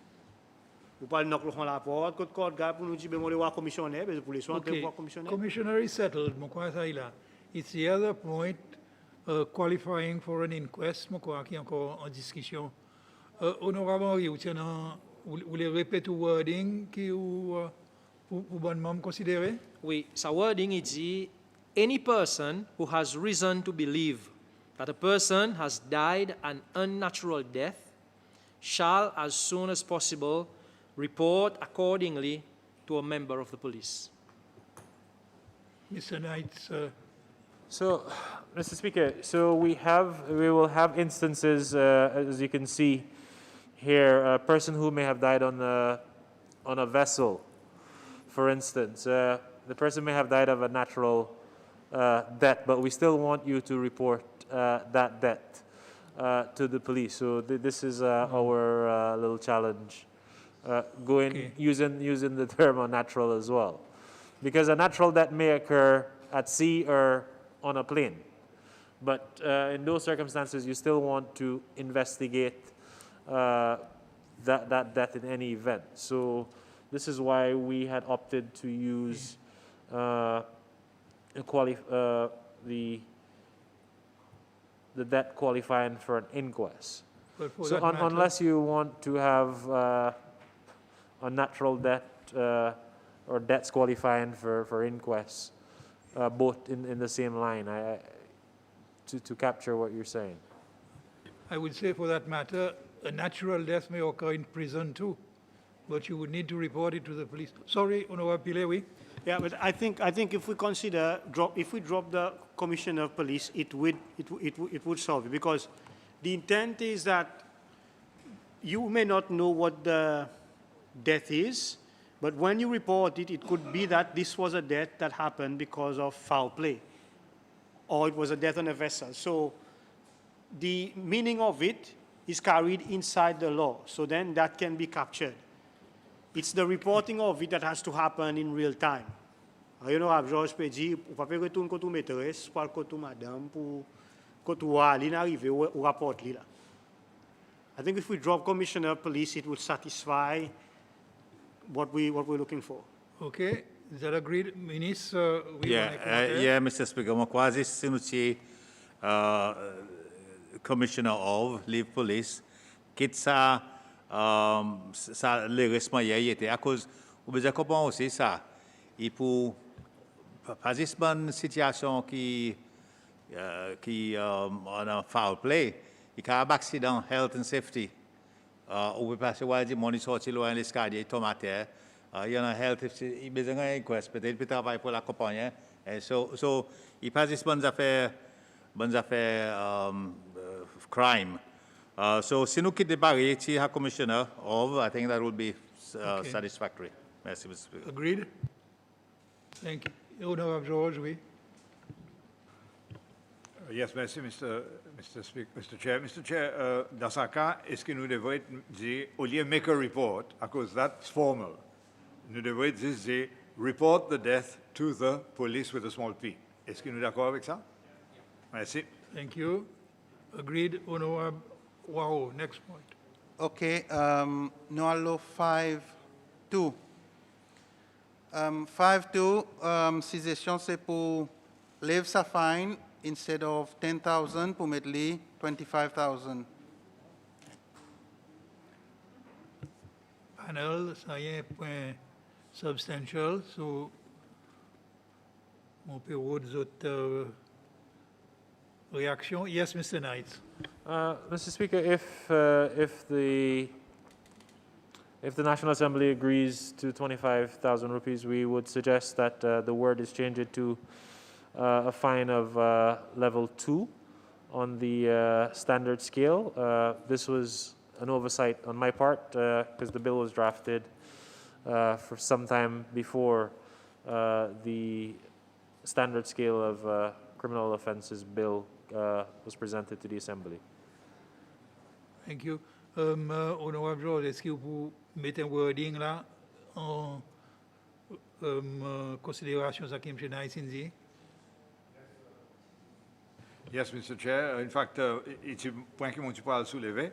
Vous parlez de notre rapport, code code gars pour nous dire ben on le voit commissionnaire, mais pour les soins de voir commissionnaire. Commissioner is settled. Mon quoi ça il a. It's the other point, qualifying for an inquest, mon quoi qui est encore en discussion. Honorable Henry, vous voulez répéter le wording qui vous bonnement considéré? Oui, sa wording il dit any person who has reason to believe that a person has died an unnatural death shall, as soon as possible, report accordingly to a member of the police. Mr. Knights. So, Mr. Speaker, so we will have instances, as you can see here, a person who may have died on a vessel, for instance. The person may have died of a natural death, but we still want you to report that death to the police. So this is our little challenge, using the term unnatural as well, because a natural death may occur at sea or on a plane, but in those circumstances, you still want to investigate that death in any event. So this is why we had opted to use the death qualifying for an inquest. So unless you want to have a natural death or deaths qualifying for inquests, both in the same line, to capture what you're saying. I would say for that matter, a natural death may occur in prison too, but you would need to report it to the police. Sorry, Honorable Pillay, oui? Yeah, but I think if we consider if we drop the Commissioner of Police, it would solve it, because the intent is that you may not know what the death is, but when you report it, it could be that this was a death that happened because of foul play, or it was a death on a vessel. So the meaning of it is carried inside the law, so then that can be captured. It's the reporting of it that has to happen in real time. You know, Georges peut dire, ou pas faire retourner contre maîtresse, pas contre madame, pour contre Ali n'arrive au rapport là. I think if we drop Commissioner of Police, it will satisfy what we're looking for. Okay, is that agreed, Minister? Yeah, Mr. Speaker, moi quasi sinutier Commissioner of Leave Police, quitte ça, ça le reste était à cause, vous devez comprendre aussi ça, il pour pas une situation qui on a foul play, il y a un accident, health and safety. On peut passer voir du monde sorti loin l'escalier, tomate. Il y a un health, il besoin d'un inquest, peut-être peut travailler pour la compagnie. So, il passe des bonnes affaires crime. So, si nous quittons Barry, si le commissioner, I think that would be satisfactory. Merci, Mr. Speaker. Agreed? Thank you. Honorable George, oui. Yes, merci, Mr. Chair. Mr. Chair, dans ce cas, est-ce que nous devons dire, au lieu de make a report, à cause that's formal, nous devons juste dire, report the death to the police with a small p. Est-ce que nous sommes d'accord avec ça? Merci. Thank you. Agreed. Honorable Wao, next point. OK, nous allons 5-2. 5-2, suggestion c'est pour leave sa fine instead of 10,000 pour mettre 25,000. Panel, ça y est, un point substantial, so on peut voir d'autres réactions. Yes, Mr. Knight. Mr. Speaker, if the National Assembly agrees to 25,000 rupees, we would suggest that the word is changed to a fine of level 2 on the standard scale. This was an oversight on my part because the bill was drafted for some time before the standard scale of criminal offenses bill was presented to the Assembly. Thank you. Honorable George, est-ce que vous mettez un wording là en considération de ce que M. Knight a dit? Yes, Mr. Chair. In fact, it's a point que mon a soulevé.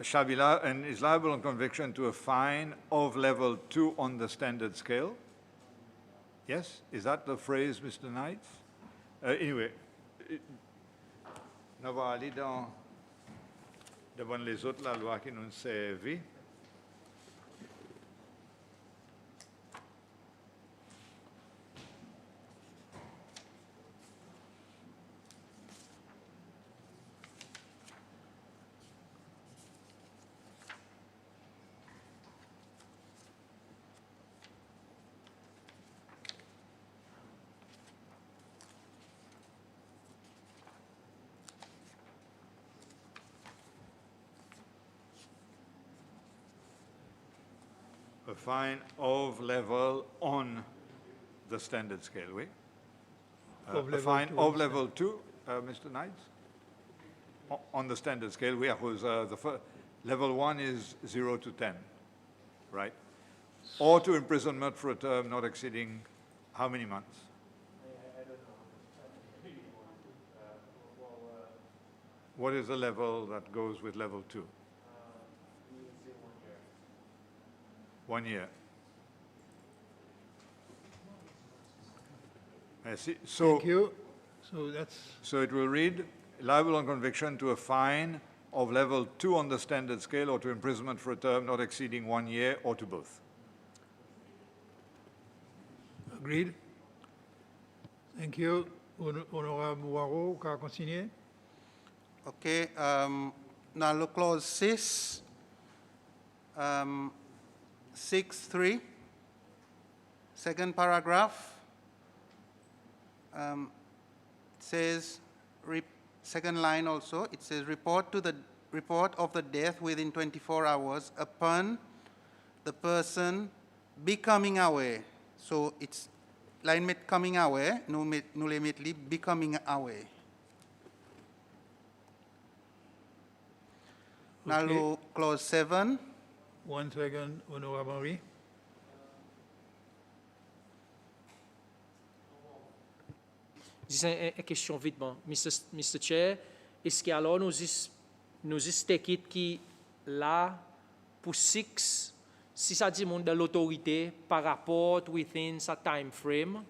Shall be and is liable on conviction to a fine of level 2 on the standard scale. Yes? Is that the phrase, Mr. Knight? Anyway, nous allons aller devant les autres la loi qui nous servent. A fine of level on the standard scale, oui? A fine of level 2, Mr. Knight? On the standard scale, oui, because level 1 is 0 to 10, right? Or to imprisonment for a term not exceeding how many months? What is the level that goes with level 2? 1 year. I see. So, Thank you. So it will read, liable on conviction to a fine of level 2 on the standard scale or to imprisonment for a term not exceeding 1 year or to both. Agreed. Thank you. Honorable Waro, can continue? OK, dans le clause 6, 6.3, second paragraph, says, second line also, it says report of the death within 24 hours upon the person becoming aware. So it's line met coming aware, nous les mettons becoming aware. Now Okay. clause 7. 1 second, Honorable Henry. Une question vite, bon. Mr. Chair, est-ce qu'alors nous take qui là pour 6, si ça dit monde de l'autorité par rapport within sa time frame,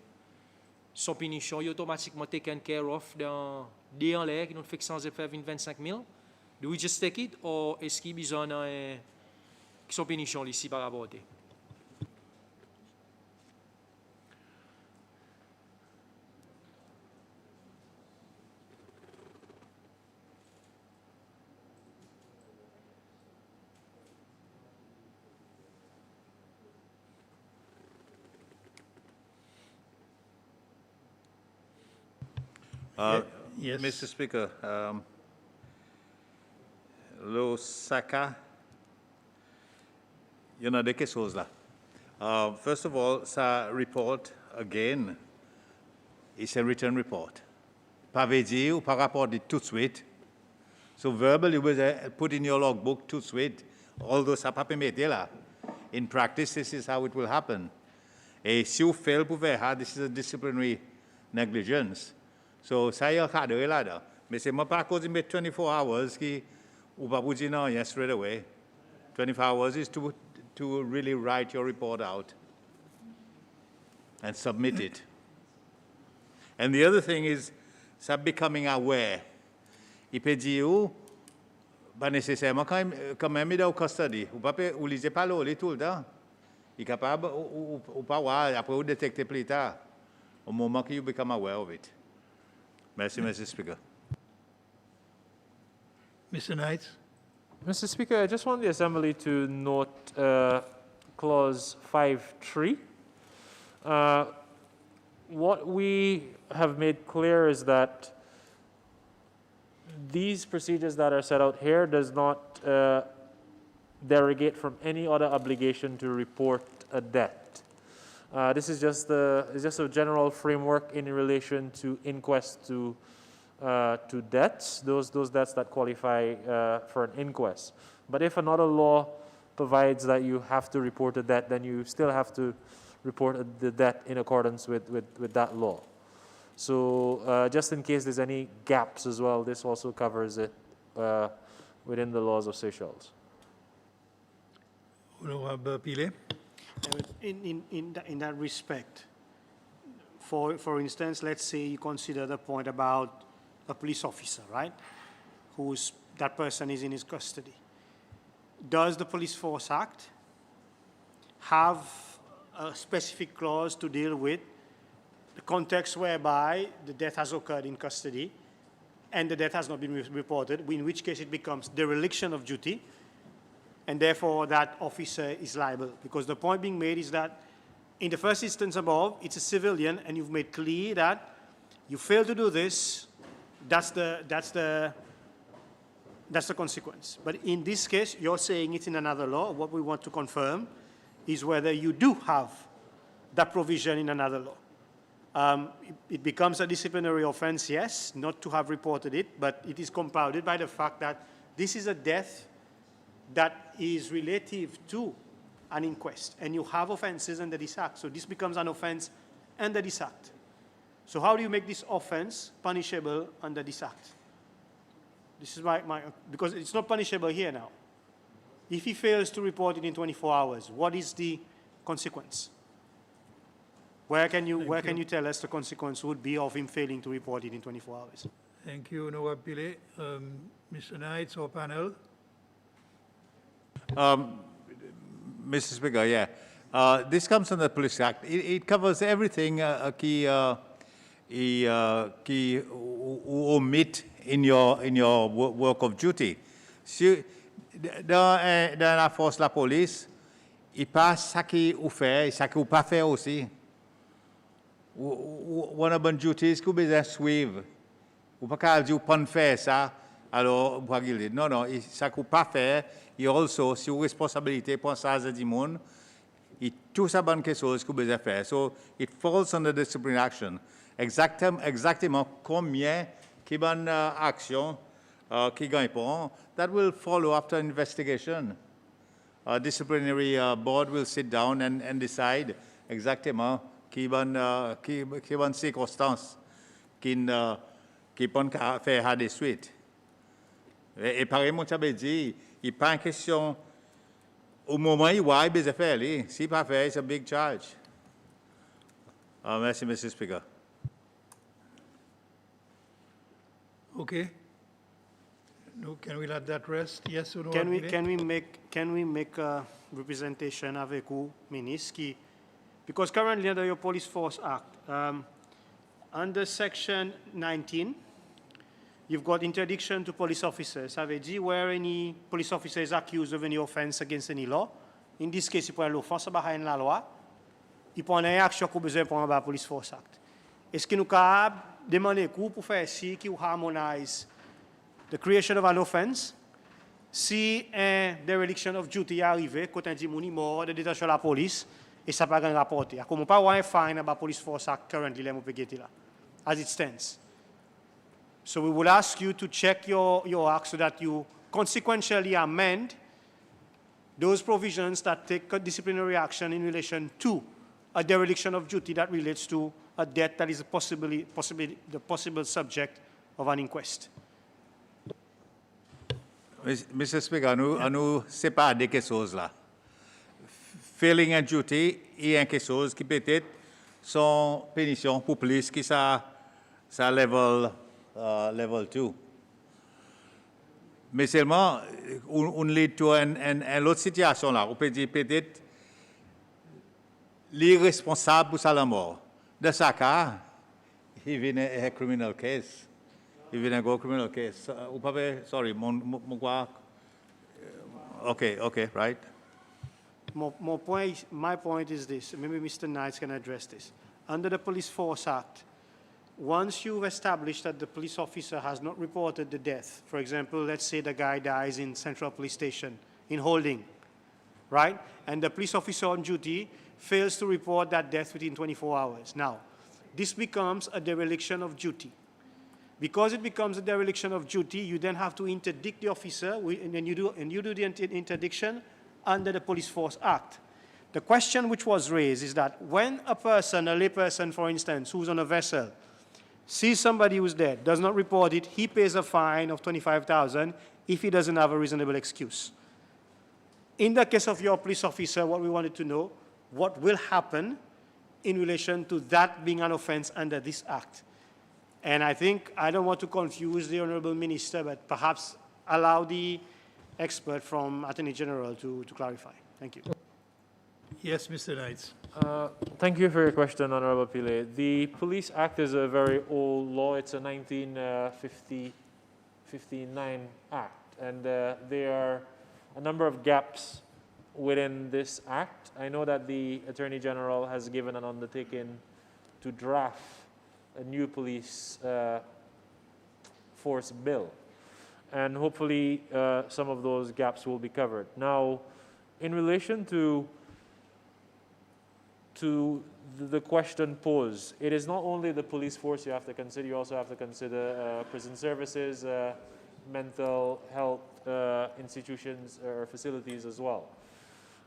son punition est automatiquement taken care of dans des en l'air qui nous fait sans effet 25 000? Do we just take it ou est-ce qu'il y a besoin de son punition ici par rapport à Yes. Mr. Speaker, Losaka, il y en a des choses là. First of all, sa report, again, is a written report. Pas veut dire ou pas rapporter tout de suite. So verbally, was put in your logbook tout de suite, although ça pas permettre là. In practice, this is how it will happen. Et si vous fail pour faire ça, this is a disciplinary negligence. So ça y est cadré là. Mais c'est pas à cause de mettre 24 hours qui ou pas vous dire non, yes, straight away. 24 hours is to really write your report out and submit it. And the other thing is, ça becoming aware. Il peut dire, pas nécessairement quand même il est au custody. Ou lisez pas l'eau tout le temps. Il est capable ou pas voir après vous détecter plus tard au moment que you become aware of it. Merci, Mr. Speaker. Mr. Knight. Mr. Speaker, I just want the Assembly to note Clause 5.3. What we have made clear is that these procedures that are set out here does not derogate from any other obligation to report a debt. This is just a general framework in relation to inquest to debts, those debts that qualify for an inquest. But if another law provides that you have to report a debt, then you still have to report the debt in accordance with that law. So just in case there's any gaps as well, this also covers it within the laws of Seychelles. Honorable Pile. In that respect, for instance, let's say you consider the point about a police officer, right? That person is in his custody. Does the Police Force Act have a specific clause to deal with the context whereby the death has occurred in custody and the death has not been reported, in which case it becomes dereliction of duty, and therefore that officer is liable? Because the point being made is that in the first instance above, it's a civilian, and you've made clear that you fail to do this, that's the consequence. But in this case, you're saying it's in another law. What we want to confirm is whether you do have that provision in another law. It becomes a disciplinary offense, yes, not to have reported it, but it is compounded by the fact that this is a death that is relative to an inquest, and you have offenses under this act. So this becomes an offense under this act. So how do you make this offense punishable under this act? This is because it's not punishable here now. If he fails to report it in 24 hours, what is the consequence? Where can you tell us the consequence would be of him failing to report it in 24 hours? Thank you, Honorable Pile. Mr. Knight, or panel. Mr. Speaker, yeah. This comes from the Police Act. It covers everything qui omit in your work of duty. Si dans la force la police, il passe ça qui ou fait, ça qui ou pas fait aussi. One of the duties que vous devez suivre. Ou pas qu'à dire pas faire ça, alors vous pouvez dire non, ça que vous pas faire. Et also, si vous avez responsabilité pour ça du monde, et tout ça bonne quelque chose que vous devez faire. So it falls under disciplinary action. Exactement combien qui bonne action qui gagne pour that will follow after investigation. Disciplinary board will sit down and decide exactement qui bonne circonstance qui peut faire à des suites. Et pareil, mon t'avais dit, il n'y a pas une question au moment où il va faire. Si pas fait, c'est un big charge. Merci, Mr. Speaker. Okay. No, can we let that rest? Yes or no? Can we make a representation avec vous, ministre, because currently under your Police Force Act, under Section 19, you've got interdiction to police officers. Ça veut dire where any police officer is accused of any offense against any law. In this case, il prend l'offense à la loi. Il prend une action qu'on a besoin pour la Police Force Act. Est-ce que nous sommes capables demandé pour faire si qui harmonise the creation of an offense. Si un dereliction of duty est arrivé, quand on dit mouni mort de détention de la police, et ça pas rien rapporté. Comme pas un fine about police force act currently, les là, as it stands. So we will ask you to check your act so that you consequentially amend those provisions that take disciplinary action in relation to a dereliction of duty that relates to a death that is possibly the possible subject of an inquest. Mr. Speaker, nous séparons des choses là. Failing a duty, il y a quelque chose qui peut-être sont pénitions pour plus que ça level 2. Mais seulement, on lead to une autre situation là. On peut dire peut-être l'irresponsable pour sa la mort. Dans ce cas, il vient un criminal case. Il vient un criminal case. Vous pouvez, sorry, okay, right? My point is this. Maybe Mr. Knights can address this. Under the Police Force Act, once you've established that the police officer has not reported the death, for example, let's say the guy dies in Central Police Station in holding, right? And the police officer on duty fails to report that death within 24 hours. Now, this becomes a dereliction of duty. Because it becomes a dereliction of duty, you then have to interdict the officer, and you do the interdiction under the Police Force Act. The question which was raised is that when a person, a layperson, for instance, who's on a vessel, sees somebody who's dead, does not report it, he pays a fine of $25,000 if he doesn't have a reasonable excuse. In the case of your police officer, what we wanted to know, what will happen in relation to that being an offense under this act? And I think, I don't want to confuse the Honorable Minister, but perhaps allow the expert from Attorney General to clarify. Thank you. Yes, Mr. Knights. Thank you for your question, Honorable Pillay. The Police Act is a very old law. It's a 1959 act, and there are a number of gaps within this act. I know that the Attorney General has given an undertaking to draft a new police force bill, and hopefully some of those gaps will be covered. Now, in relation to the question posed, it is not only the police force you have to consider, you also have to consider prison services, mental health institutions or facilities as well.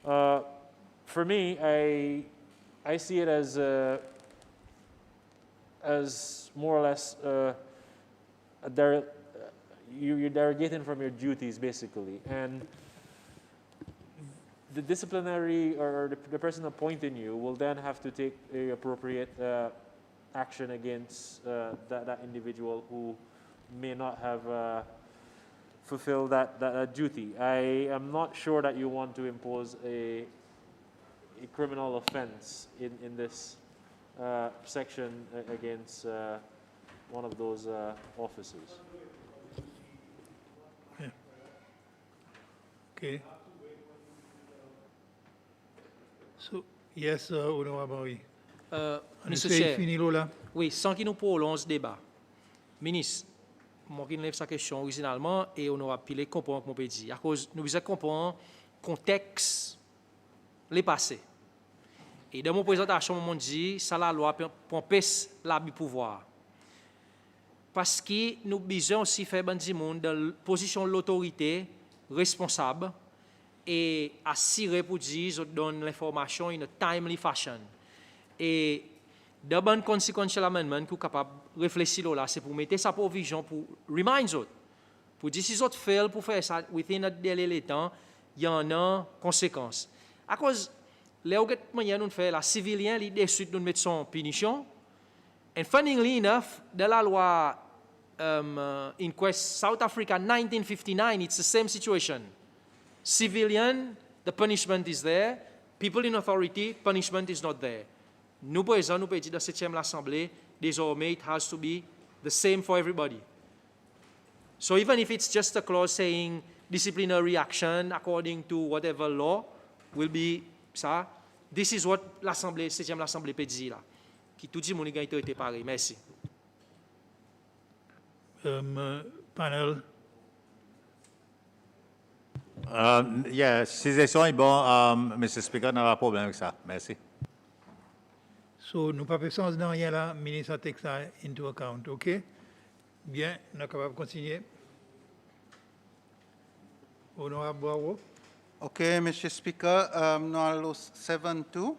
For me, I see it as more or less you're derogating from your duties, basically. And the disciplinary or the person appointing you will then have to take the appropriate action against that individual who may not have fulfilled that duty. I am not sure that you want to impose a criminal offense in this section against one of those officers. Yeah. Okay. So, yes, Honorable. Mr. Chair, oui, sans qu'il nous prolonge ce débat, ministre, moi qui lève sa question originalement et Honorable Pillay comprend ce qu'on peut dire. À cause, nous devons comprendre le contexte, les passés. Et dans mon présentation, je dis que la loi empêche l'abus de pouvoir. Parce que nous besoin aussi faire bandi monde dans la position de l'autorité responsable et assurer pour dire je donne l'information in a timely fashion. Et dans le consequential amendment que vous capable de réfléchir là, c'est pour mettre sa provision pour remind autres. Pour dire si autres fail pour faire ça within a délai de temps, il y en a conséquences. À cause les manière nous fait la civilienne li décide de mettre son punition. And funnily enough, dans la loi inquest South Africa 1959, it's the same situation. Civilian, the punishment is there. People in authority, punishment is not there. Nous présents, nous pédit dans la 7e l'Assemblée, désormais it has to be the same for everybody. So even if it's just a clause saying disciplinary action according to whatever law will be ça, this is what l'Assemblée, 7e l'Assemblée pédit là. Qui tout dit mon été pareil. Merci. Panel. Si session est bon, Mr. Speaker, n'a pas de problème avec ça. Merci. So, nous pas fait sens dans rien là, ministre take ça into account, OK? Bien, nous sommes capables de continuer. Honorable Boiro. OK, Mr. Speaker, nous allons 7-2.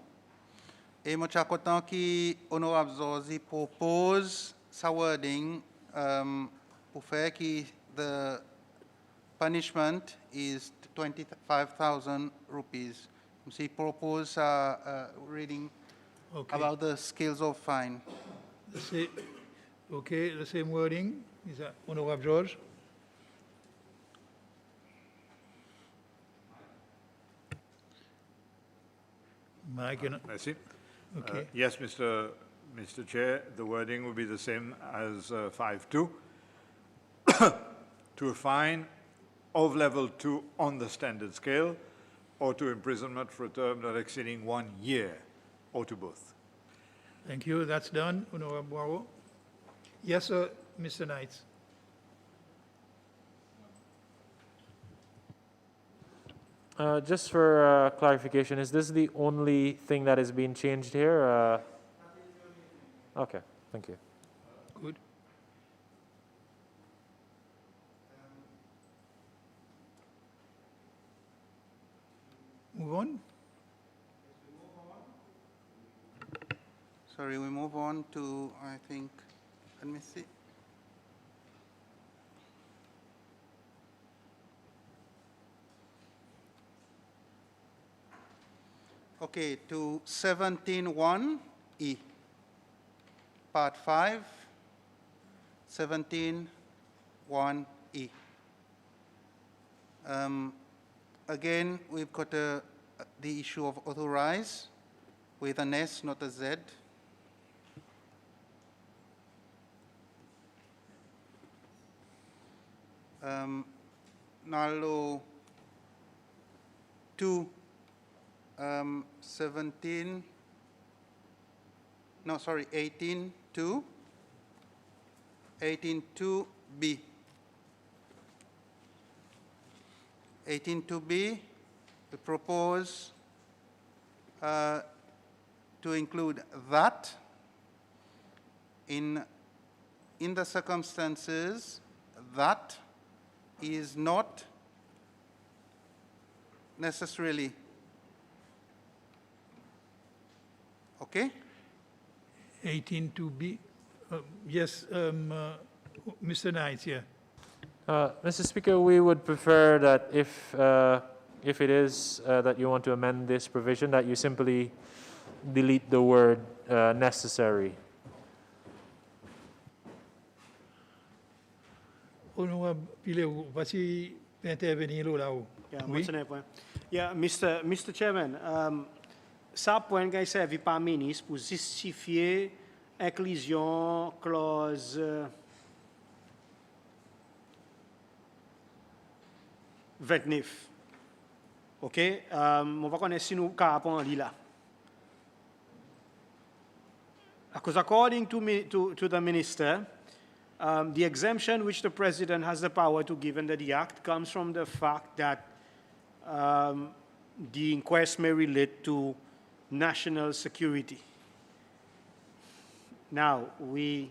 Et moi, je suis content que Honorable Zorzi propose sa wording pour faire que the punishment is 25,000 rupees. He propose reading about the scales of fine. Okay, the same wording. Is that Honorable George? Mike, Merci. Okay. Yes, Mr. Chair, the wording will be the same as 5.2. To a fine of level 2 on the standard scale, or to imprisonment for a term not exceeding 1 year, or to both. Thank you. That's done, Honorable Boiro. Yes, sir, Mr. Knights. Just for clarification, is this the only thing that is being changed here? Okay, thank you. Good. Move on. Sorry, we move on to, I think, let me see. Okay, to 17.1E, Part 5, 17.1E. Again, we've got the issue of authorize with an S, not a Z. Nalo 2, 17, no, sorry, 18.2, 18.2B. 18.2B, we propose to include that in the circumstances that is not necessarily. Okay? 18.2B. Yes, Mr. Knights, yeah. Mr. Speaker, we would prefer that if it is that you want to amend this provision, that you simply delete the word necessary. Honorable Pileu, voici intervenir là-haut. Yeah, Oui. Yeah, Mr. Chairman, ça point qui servi par ministre pour justifier inclusion clause 29. OK? On va connaître si nous capons là. Because according to the minister, the exemption which the president has the power to give under the act comes from the fact that the inquest may relate to national security. Now, we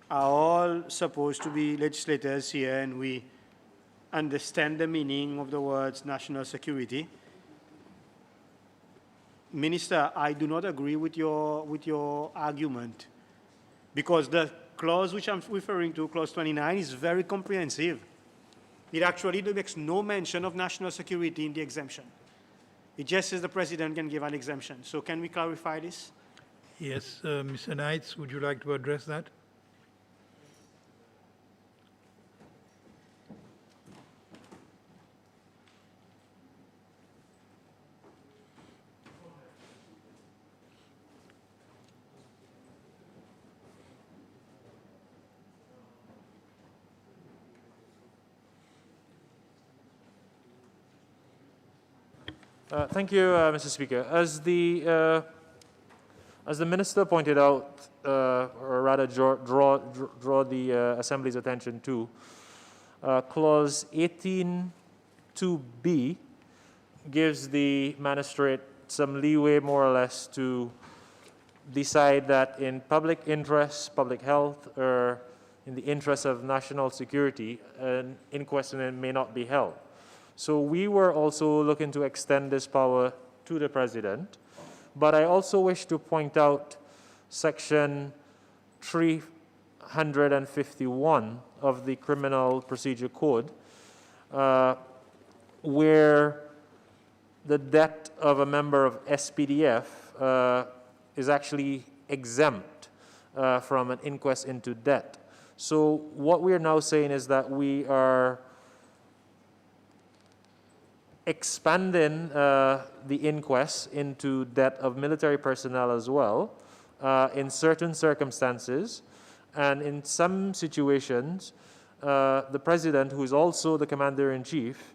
are all supposed to be legislators here, and we understand the meaning of the words national security. Minister, I do not agree with your argument, because the clause which I'm referring to, clause 29, is very comprehensive. It actually makes no mention of national security in the exemption. It just says the president can give an exemption. So can we clarify this? Yes, Mr. Knights, would you like to address that? Thank you, Mr. Speaker. As the As the minister pointed out, or rather draw the Assembly's attention to, Clause 18(2)(b gives the magistrate some leeway, more or less, to decide that in public interest, public health, or in the interest of national security, an inquest may not be held. So we were also looking to extend this power to the president. But I also wish to point out Section 351 of the Criminal Procedure Code, where the death of a member of SPDF is actually exempt from an inquest into death. So what we are now saying is that we are expanding the inquest into death of military personnel as well in certain circumstances, and in some situations the president, who is also the commander-in-chief,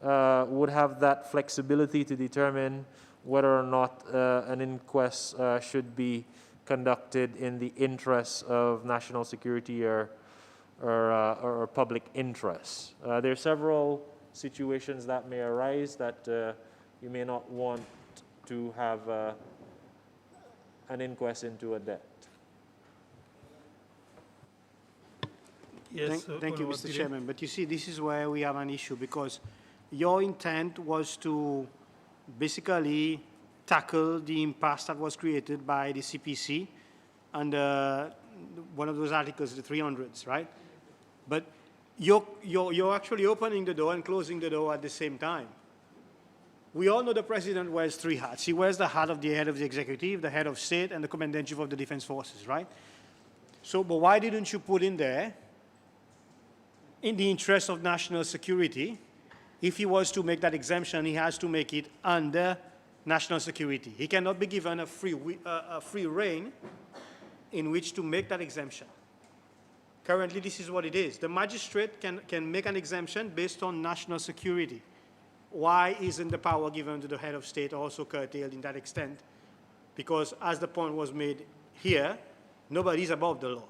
would have that flexibility to determine whether or not an inquest should be conducted in the interests of national security or public interest. There are several situations that may arise that you may not want to have an inquest into a debt. Yes, Thank you, Honorable Mr. Pillay. Chairman. But you see, this is where we have an issue, because your intent was to basically tackle the impasse that was created by the CPC under one of those articles, the 300s, right? But you're actually opening the door and closing the door at the same time. We all know the president wears three hats. He wears the hat of the head of the executive, the head of state, and the commander-in-chief of the defense forces, right? So, but why didn't you put in there, in the interest of national security, if he was to make that exemption, he has to make it under national security. He cannot be given a free rein in which to make that exemption. Currently, this is what it is. The magistrate can make an exemption based on national security. Why isn't the power given to the head of state also curtailed in that extent? Because, as the point was made here, nobody is above the law.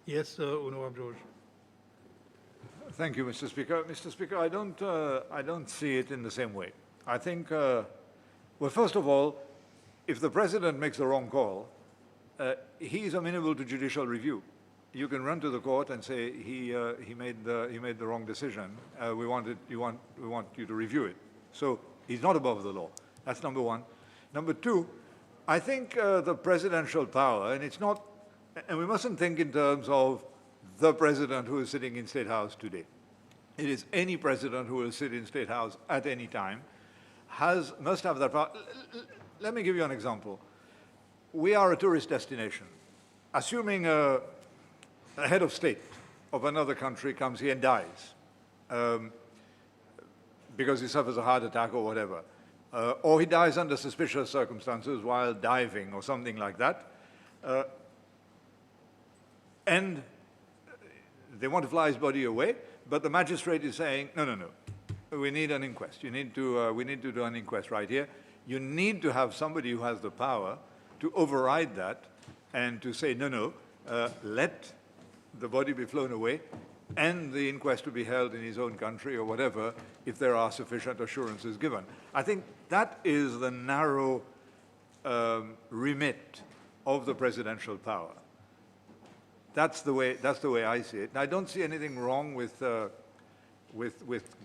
Yes, Honorable George. Thank you, Mr. Speaker. Mr. Speaker, I don't see it in the same way. I think, well, first of all, if the president makes the wrong call, he is amenable to judicial review. You can run to the court and say he made the wrong decision. We want you to review it. So he's not above the law. That's number one. Number two, I think the presidential power, and it's not, and we mustn't think in terms of the president who is sitting in State House today. It is any president who will sit in State House at any time must have that power. Let me give you an example. We are a tourist destination. Assuming a head of state of another country comes here and dies because he suffers a heart attack or whatever, or he dies under suspicious circumstances while diving or something like that, and they want to fly his body away, but the magistrate is saying, no, we need an inquest. We need to do an inquest right here. You need to have somebody who has the power to override that and to say, no, let the body be flown away and the inquest to be held in his own country or whatever, if there are sufficient assurances given. I think that is the narrow remit of the presidential power. That's the way I see it. And I don't see anything wrong with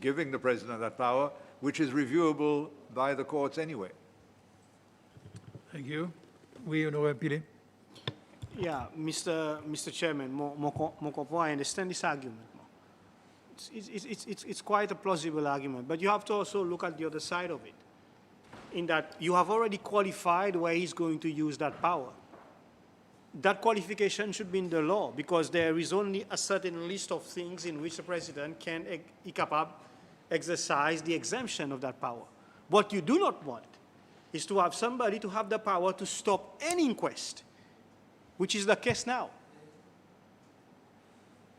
giving the president that power, which is reviewable by the courts anyway. Thank you. Oui, Honorable Pillay. Yeah, Mr. Chairman, I understand this argument. It's quite a plausible argument, but you have to also look at the other side of it, in that you have already qualified where he's going to use that power. That qualification should be in the law, because there is only a certain list of things in which the president can exercise the exemption of that power. What you do not want is to have somebody to have the power to stop any inquest, which is the case now.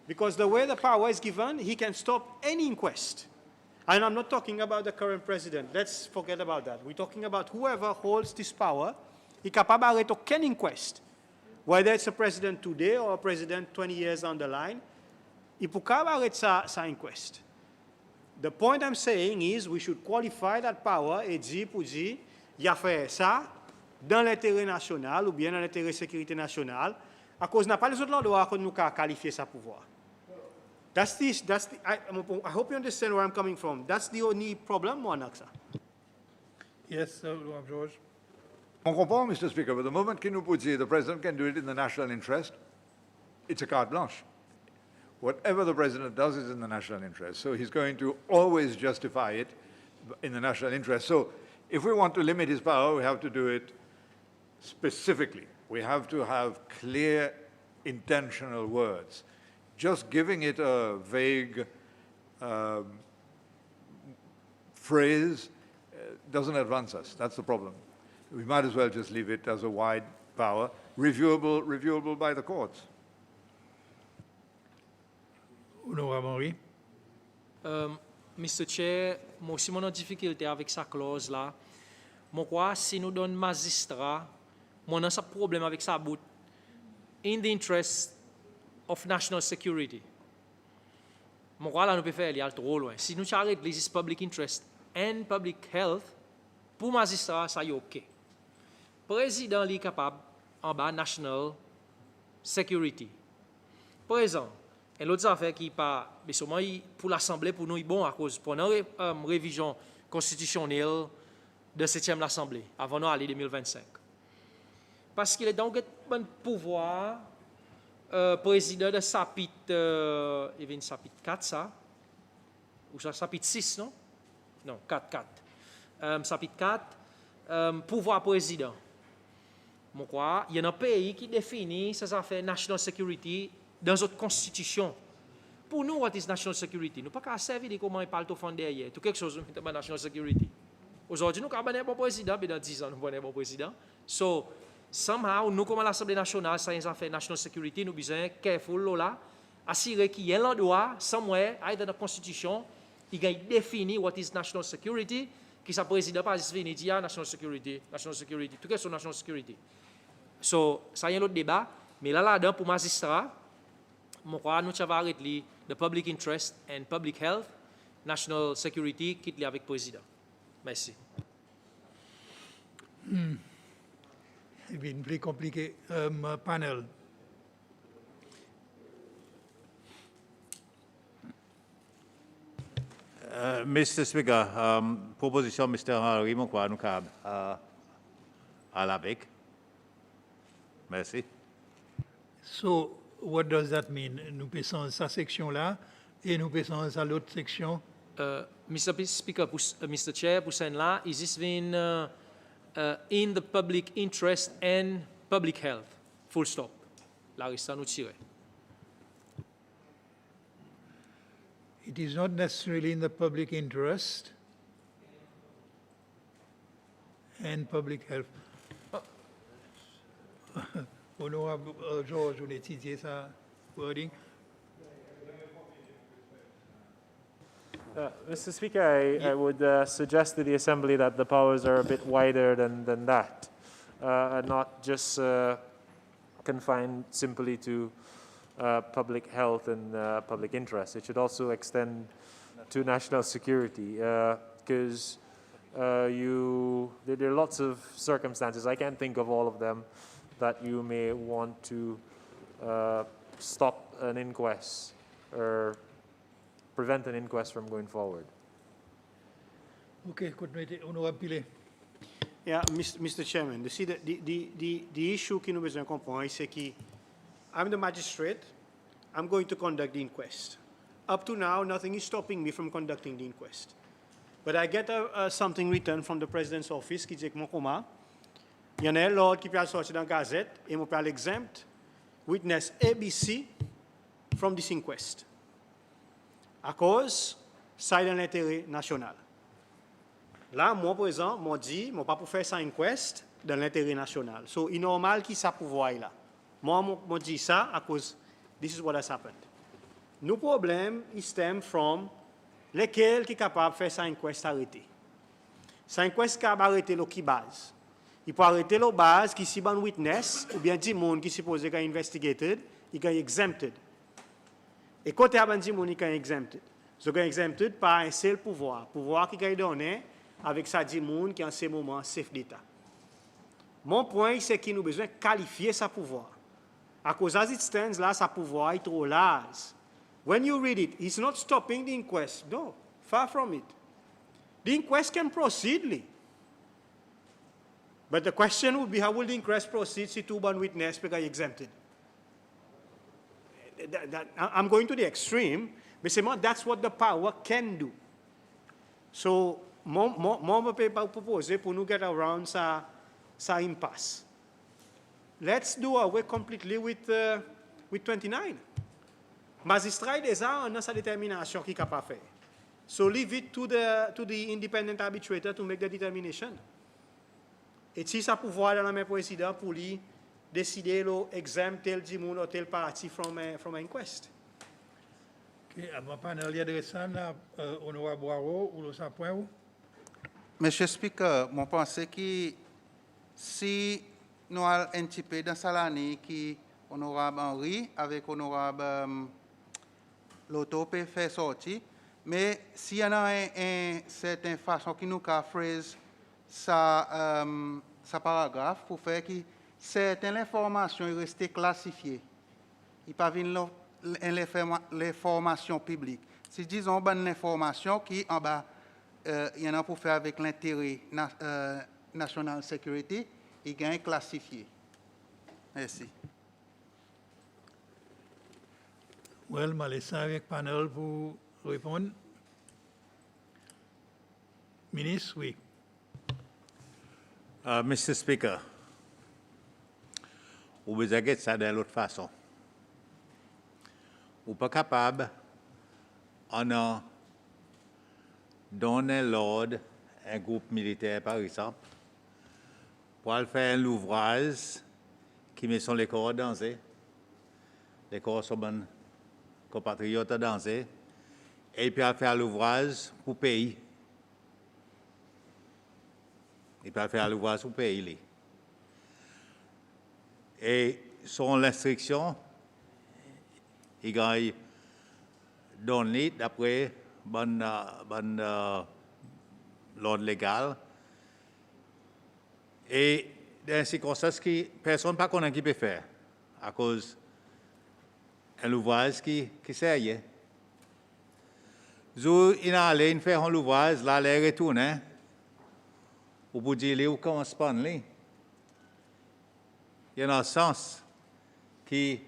Because the way the power is given, he can stop any inquest. And I'm not talking about the current president. Let's forget about that. We're talking about whoever holds this power, is capable d'arrêter aucun inquest. Whether it's a president today or a president 20 years down the line, il peut pas arrêter sa inquest. The point I'm saying is we should qualify that power et dire pour dire, il a fait ça dans l'intérêt national ou bien dans l'intérêt de sécurité nationale, à cause n'a pas les autres endroits que nous qualifier ça pouvoir. I hope you understand where I'm coming from. That's the only problem, Moanaxa. Yes, George. On comprend, Mr. Speaker, but the moment qu'il nous peut dire the president can do it in the national interest, it's a carte blanche. Whatever the president does is in the national interest. So he's going to always justify it in the national interest. So if we want to limit his power, we have to do it specifically. We have to have clear, intentional words. Just giving it a vague phrase doesn't advance us. That's the problem. We might as well just leave it as a wide power, reviewable by the courts. Honorable Henry. Mr. Chair, moi aussi, mon difficulté avec sa clause là. Moi, quoi, si nous donnons magistrat, moi, on a un problème avec sa bout. In the interest of national security. Moi, quoi, là, nous pouvons faire, il y a trop loin. Si nous arrêtons les public interest and public health, pour magistrat, ça y est OK. Président est capable en bas national security. Par exemple, et l'autre affaire qui pas, mais seulement pour l'Assemblée, pour nous, est bon à cause pendant la révision constitutionnelle de 7e l'Assemblée, avant nous aller 2025. Parce qu'il est donc un pouvoir président de chapitre, il y a une chapitre 4, ça, ou ça, chapitre 6, non? Non, 4. Chapitre 4, pouvoir président. Moi, quoi, il y a un pays qui définit ces affaires national security dans notre constitution. Pour nous, what is national security? Nous ne pouvons pas servir comment il parle au fond derrière. Tout quelque chose de national security. Aujourd'hui, nous avons un bon président, mais dans 10 ans, nous avons un bon président. So, somehow, nous, comme l'Assemblée nationale, ça y affaires national security, nous besoin careful là, assurer qu'il y a l'endroit, somewhere, dans la constitution, il a défini what is national security, qui sa président pas juste venir dire national security, tout quelque chose national security. So, ça y a l'autre débat, mais là-dedans, pour magistrat, nous avons arrêté the public interest and public health, national security, qui est avec le président. Merci. C'est bien plus compliqué. Panel. Mr. Speaker, proposition Mr. Henry, mon quoi, nous cab à l'AVEC. Merci. So, what does that mean? Nous passons sa section-là et nous passons à l'autre section. Mr. Speaker, Mr. Chair, pour celle-là, is this been in the public interest and public health? Full stop. La resta nous tirer. It is not necessarily in the public interest and public health. Honorable George, vous étudiez ça wording? Mr. Speaker, I would suggest to the Assembly that the powers are a bit wider than that, and not just confined simply to public health and public interest. It should also extend to national security, because there are lots of circumstances, I can't think of all of them, that you may want to stop an inquest or prevent an inquest from going forward. Okay, Honorable Pile. Yeah, Mr. Chairman, you see, the issue que nous besoin comprendre, c'est que I'm the magistrate, I'm going to conduct the inquest. Up to now, nothing is stopping me from conducting the inquest. But I get something written from the President's office qui dit que mon comment, il y en a un l'ordre qui peut sortir dans la gazette et mon peut exempt witness ABC from this inquest. À cause, ça est dans l'intérêt national. Là, moi, par exemple, moi dit, moi pas pour faire ça inquest dans l'intérêt national. So, il est normal qu'il ça pouvoir là. Moi, dis ça à cause, this is what has happened. No problem is stem from lesquels qui est capable de faire sa inquest arrêté. Sa inquest capable arrêter le qui base. Il peut arrêter le base qui si bon witness ou bien dit monde qui supposé qu'il investigated, il est exempted. Et côté à dit monde qui est exempted. So est exempted par un seul pouvoir qui est donné avec ça dit monde qui en ce moment chef d'État. Mon point c'est qu'il nous besoin qualifier sa pouvoir. À cause as it stands là sa pouvoir est trop large. When you read it, it's not stopping the inquest. No, far from it. The inquest can proceed. But the question would be, how will the inquest proceed if two-born witness become exempted? I'm going to the extreme, but that's what the power can do. So, more paper propose pour nous get around sa impasse. Let's do away completely with 29. Magistrat déjà a sa détermination qui est capable de faire. So leave it to the independent arbitrator to make the determination. Et si ça pouvoir dans la main président pour lui décider d'exempter tel dimoun ou tel parti from inquest. Ok, avant panel, il y a des honorable Boiro ou le point. Monsieur Speaker, je pense que si nous allons un petit peu dans Salani, qui honorable Henri avec honorable l'auto peut faire sortir, mais s'il y en a une certaine façon qui nous a phrase sa paragraphe pour faire que certaines informations restent classifiées. Il pas venir l'information publique. Si disons bonne information qui en bas il y en a pour faire avec l'intérêt national security, il gagne classifié. Merci. Well, je vais laisser avec le panel pour répondre. Ministre, oui. Mr. Speaker, vous besoin de ça de l'autre façon. Vous pas capable, en donner l'ordre à un groupe militaire, par exemple, pour faire un ouvrage qui met sur les corps danger, les corps sont bons compatriotes danger, et puis faire l'ouvrage pour le pays. Il peut faire l'ouvrage pour le pays. Et son l'instruction, il gagne donné d'après l'ordre légal. Et dans ces circonstances qui personne pas connaît qui peut faire à cause d'un ouvrage qui sérieux. Zou il a allé faire un ouvrage là les retourner ou pour dire où commence pas là. Il y a un sens qui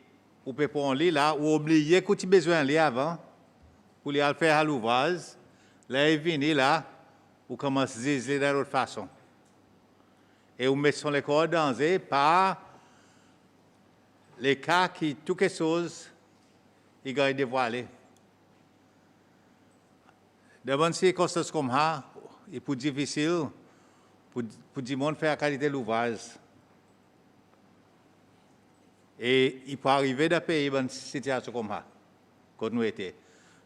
ou peut prendre là ou oublier que tu besoin là avant pour aller faire l'ouvrage là il vient là ou commence à dire de l'autre façon. Et vous mettez les corps dans danger par les cas qui, toutes les choses, ils gagnent dévoilé. Dans une circonstance comme ça, il est plus difficile pour du monde faire la qualité de l'ouvrage. Et il peut arriver dans pays dans une situation comme ça, quand nous étions.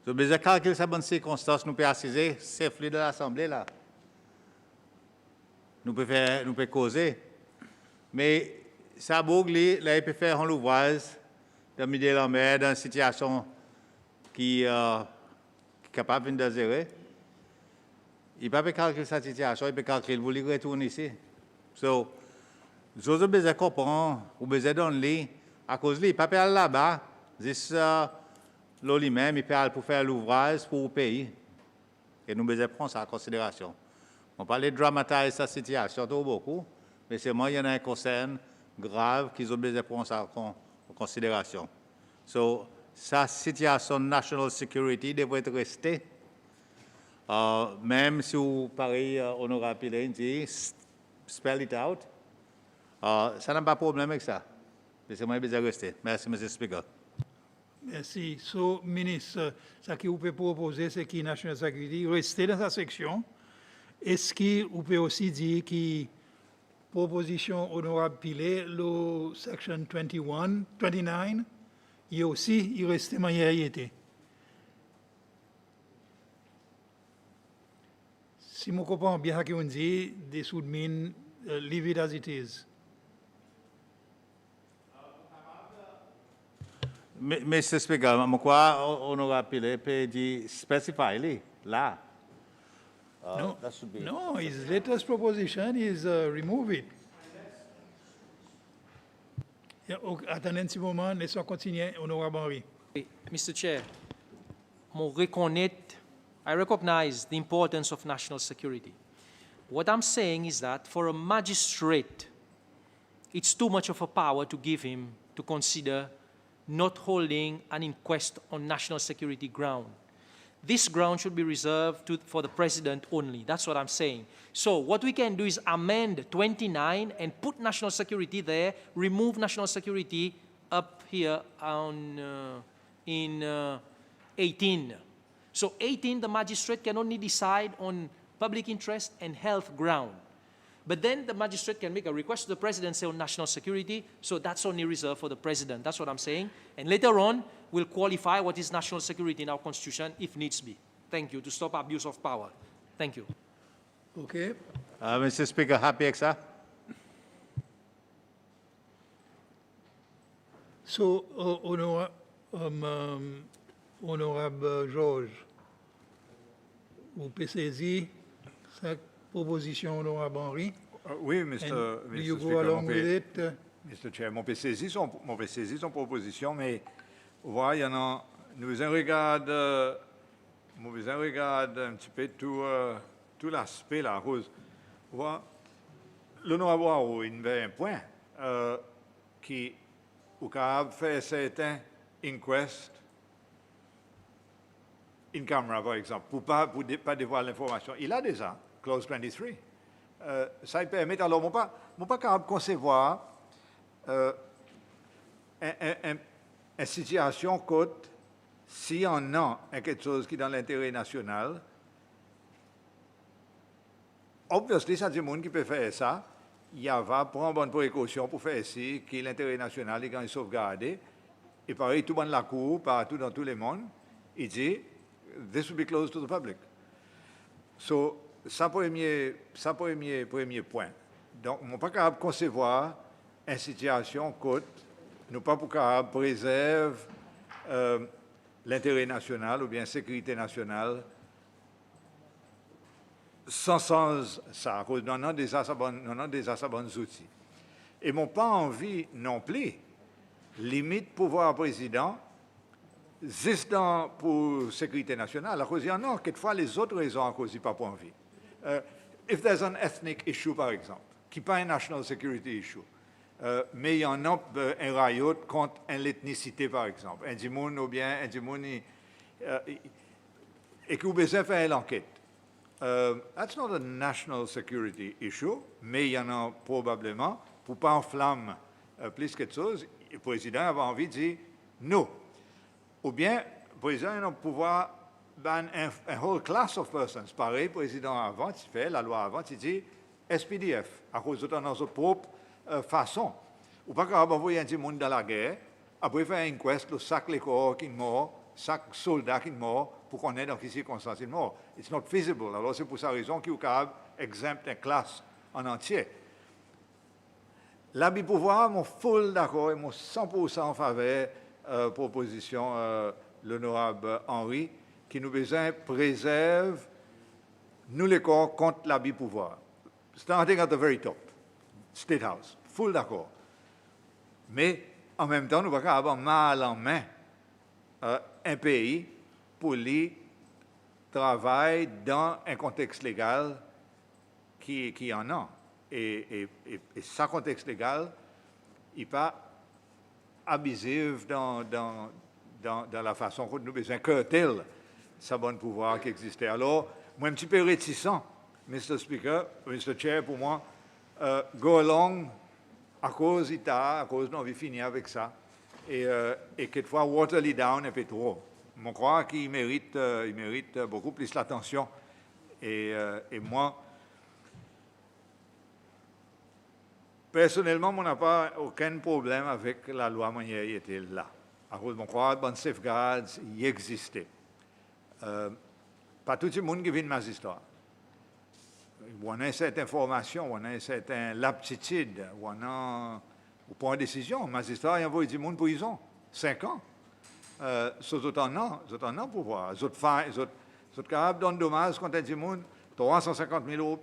Donc, besoin de calculer ces bonnes circonstances, nous pouvons assiser, c'est flux de l'Assemblée là. Nous pouvons causer. Mais ça bouge, là, il peut faire un ouvrage dans le milieu de la mer, dans une situation qui est capable de gérer. Il ne peut pas calculer cette situation, il peut calculer, vous voulez retourner ici. Donc, je veux besoin de comprendre, ou besoin de donner, à cause de il ne peut pas aller là-bas, juste lui-même, il peut aller pour faire l'ouvrage pour le pays. Et nous devons prendre ça en considération. On parlait de dramatiser cette situation tout beaucoup, mais c'est moi, il y en a un concern grave qu'ils ont besoin de prendre ça en considération. So, sa situation national security devrait être restée, même si vous parlez, honorable Pilin dit, spell it out, ça n'a pas de problème avec ça. Mais c'est moi qui besoin de rester. Merci, M. Speaker. Merci. So, ministre, ce que vous pouvez proposer, c'est que National Security reste dans sa section. Est-ce que vous pouvez aussi dire que proposition honorable Pilet, le section 29, il reste manière y était? si je comprends bien ce qu'on dit, this would mean leave it as it is. Mr. Speaker, je crois honorable Pile peut dire specify là. No, That should be. no, his latest proposition is remove it. Yeah, attendez un petit moment, laissons continuer, honorable Henry. Mr. Chair, I recognize the importance of national security. What I'm saying is that for a magistrate, it's too much of a power to give him to consider not holding an inquest on national security ground. This ground should be reserved for the president only. That's what I'm saying. So what we can do is amend 29 and put national security there, remove national security up here in 18. So 18, the magistrate can only decide on public interest and health ground. But then the magistrate can make a request to the presidency on national security, so that's only reserved for the president. That's what I'm saying. And later on, we'll qualify what is national security in our constitution if needs be. Thank you, to stop abuse of power. Thank you. Okay. Mr. Speaker, happy exa? So, honorable George, vous pouvez saisir cette proposition, honorable Henry? Oui, And Mr. will you Mr. go Speaker, along with it? Mr. Chair, mon PCSI son proposition, mais voilà, il y en a, nous regardons un petit peu tout l'aspect là, cause, voilà, l'honorable Wao, il y a un point qui, au cas fait certains inquests in camera, par exemple, pour pas dévoiler l'information. Il a déjà, clause 23. Ça lui permet, alors, mon pas capable de concevoir une situation côte si on a quelque chose qui est dans l'intérêt national. Obviously, ça, c'est le monde qui peut faire ça. Il va prendre bonne précaution pour faire ici que l'intérêt national est sauvegardé. Et pareil, tout le monde la cour, partout dans tous les mondes, il dit, this will be closed to the public. So, ça premier point. Donc, on n'est pas capable de concevoir une situation côte, nous pas capable de préserver l'intérêt national ou bien la sécurité nationale sans ça, à cause nous avons déjà ça bons outils. Et m'ont pas envie non plus limite pouvoir président juste pour sécurité nationale, à cause il y en a quelquefois les autres raisons à cause il pas pour envie. If there's an ethnic issue, par exemple, qui n'est pas un national security issue, mais il y en a un riot contre l'ethnicité, par exemple, un dimoun ou bien un dimoun, et que vous besoin de faire l'enquête. That's not a national security issue, mais il y en a probablement, pour ne pas enflammer plus quelque chose, le président avait envie de dire non. Ou bien, le président a le pouvoir ban un whole class of persons. Pareil, le président avant, il fait la loi avant, il dit SPDF, à cause de notre propre façon. Ou pas capable d'envoyer un monde dans la guerre, après faire un inquest, le sac les corps qui est mort, chaque soldat qui est mort, pour qu'on ait dans quelles circonstances il est mort. It's not feasible. Alors c'est pour sa raison qu'il est capable d'exempter une classe en entier. L'habit pouvoir, mon full d'accord et mon 100% en faveur proposition l'honorable Henry, qui nous besoin préserve nous les corps contre l'habit pouvoir. Starting at the very top, State House, full d'accord. Mais en même temps, nous ne pouvons pas avoir mal en main un pays pour lui travailler dans un contexte légal qui en a. Et ce contexte légal n'est pas abusif dans la façon que nous besoin curtail sa bonne pouvoir qui existait. Alors, moi, un petit peu réticent, Mr. Speaker, Mr. Chair, pour moi, go along à cause nous avons fini avec ça. Et quelquefois, water it down un peu trop. Je crois qu'il mérite beaucoup plus l'attention. Et moi, personnellement, on n'a pas aucun problème avec la loi manière qui était là. À cause, je crois que bonne safeguards y existait. Pas tout le monde qui vient de magistrat. on a cette information, on a une certaine aptitude, on prend une décision. Le magistrat a envoyé du monde en prison, 5 ans. Ils ont pouvoir. Ils sont capables de donner dommage contre du monde, 350 000 euros.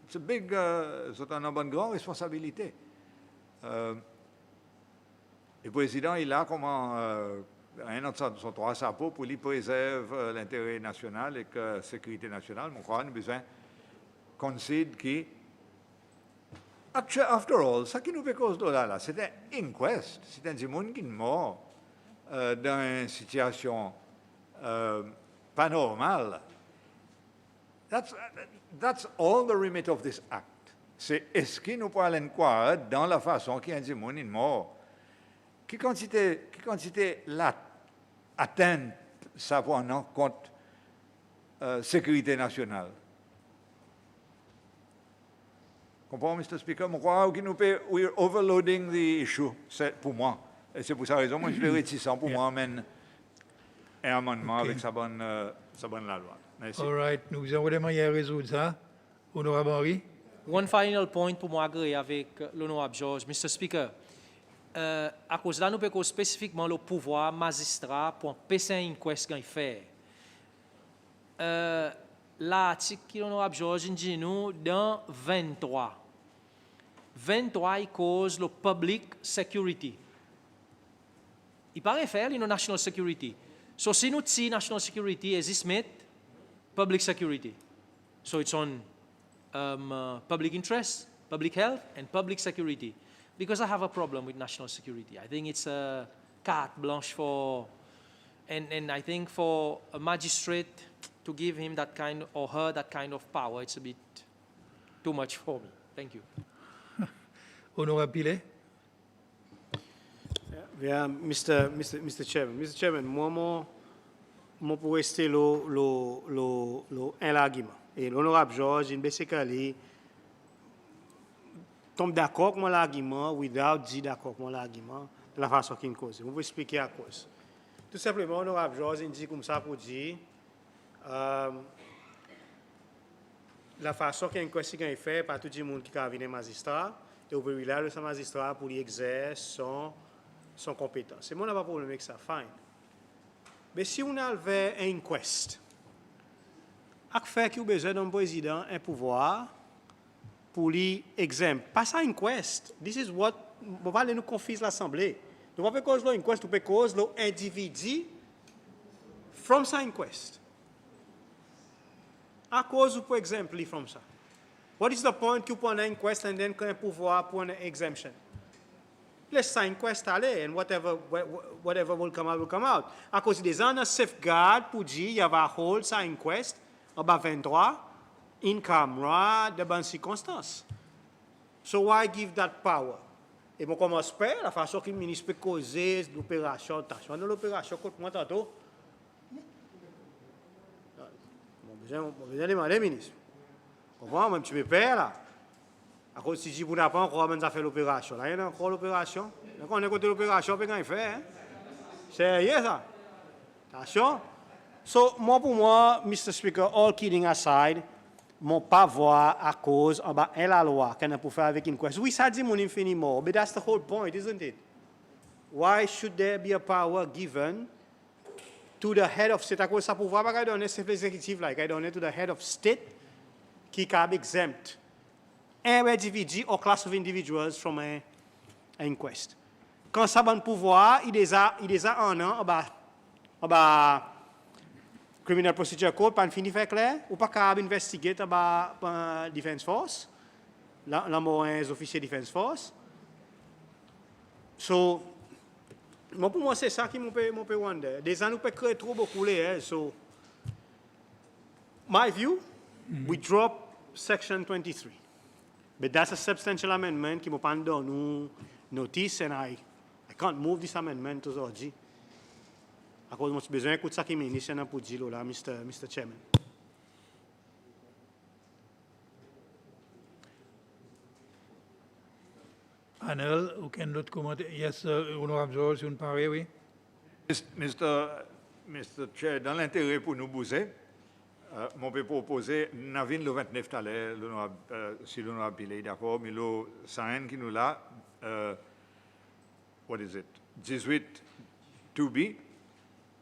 C'est big, ils ont une grande responsabilité. Le président, il a comment un autre son trois chapeaux pour lui préserver l'intérêt national et la sécurité nationale. Mon crois, nous avons besoin concède que, after all, ce qui nous fait cause de là, c'est un inquest, c'est un monde qui est mort dans une situation pas normale. That's all the remit of this act. C'est est-ce que nous pouvons croire dans la façon qu'il y a un monde est mort? Qui quantité là atteint ça pour un compte sécurité nationale? Comprends, Mr. Speaker? Je crois que nous we're overloading the issue, pour moi. Et c'est pour cette raison que je suis réticent pour moi amène un amendement avec sa bonne la loi. Merci. All right, nous avons des moyens de résoudre ça. Honorable Henry. One final point pour moi agréer avec l'honorable George. Mr. Speaker, à cause de là, nous pouvons spécifiquement le pouvoir magistrat pour empêcher un inquest qu'il fait. L'article que l'honorable George dit nous dans 23. 23, il cause le public security. Il paraît faire le national security. So, si nous disons national security, existe public security. So, it's on public interest, public health, and public security. Because I have a problem with national security. I think it's a carte blanche for, and I think for a magistrate to give him that kind or her that kind of power, it's a bit too much for me. Thank you. Honorable Pilet. Yeah, Mr. Chairman. Mr. Chairman, moi pour rester un argument. Et l'honorable George, il basically tombe d'accord avec mon argument without dire d'accord avec mon argument de la façon qu'il me cause. Je vais vous expliquer à cause. Tout simplement, l'honorable George, il dit comme ça pour dire la façon qu'il est fait par tout le monde qui a venir magistrat, et au là le magistrat pour lui exercer son compétence. C'est moi, on n'a pas de problème avec ça, fine. Mais si on avait un inquest, à faire qu'il y a besoin d'un président un pouvoir pour lui examiner. Pas ça inquest. This is what on va nous confier l'Assemblée. Nous ne pouvons pas cause l'inquest, nous pouvons cause l'individu from ça inquest. À cause, pour exemple, from ça. What is the point que pour un inquest and then un pouvoir pour une exemption? Let's sign inquest aller and whatever will come out. À cause des ans, safeguard pour dire il y a hold ça inquest en bas 23 in camera de bonnes circonstances. So why give that power? Et mon commence par la façon que le ministre peut causer l'opération, attention de l'opération contre moi tantôt. Bon, besoin demander ministre. Comment même tu me perds là? À cause si je vous n'ai pas encore même fait l'opération. Là il y a encore l'opération. Donc on est côté l'opération puis quand il fait hein. Sérieux ça? Attention. So, pour moi, Mr. Speaker, all kidding aside, mon pas voir à cause en bas la loi qu'on a pour faire avec une question. Oui, ça dit mon infiniment, but that's the whole point, isn't it? Why should there be a power given to the head of state? À cause ça pouvoir pas donner c'est l'exécutif là, qu'il donner to the head of state qui can exempt un individu or class of individuals from an inquest. Quand ça bon pouvoir, il les a un an en bas Criminal Procedure Code, pas fini fait clair, ou pas capable d'investiguer par Defense Force, les officiers Defense Force. So, pour moi, c'est ça qui m'a fait wonder. Des ans, nous peut créer trop beaucoup les. So, my view, we drop Section 23. But that's a substantial amendment qui m'a pas donné notice, and I can't move this amendment aujourd'hui. À cause de besoin de ça qui ministre pour dire là, Mr. Chairman. Panel, aucun autre commentaire? Yes, Honorable George, une parole, oui. Mr. Chair, dans l'intérêt pour nous bouger, Mon peut proposer, Navin le 29 talé, si l'honorable Billy d'accord, mais le sign qui nous l'a, what is it? 18 to be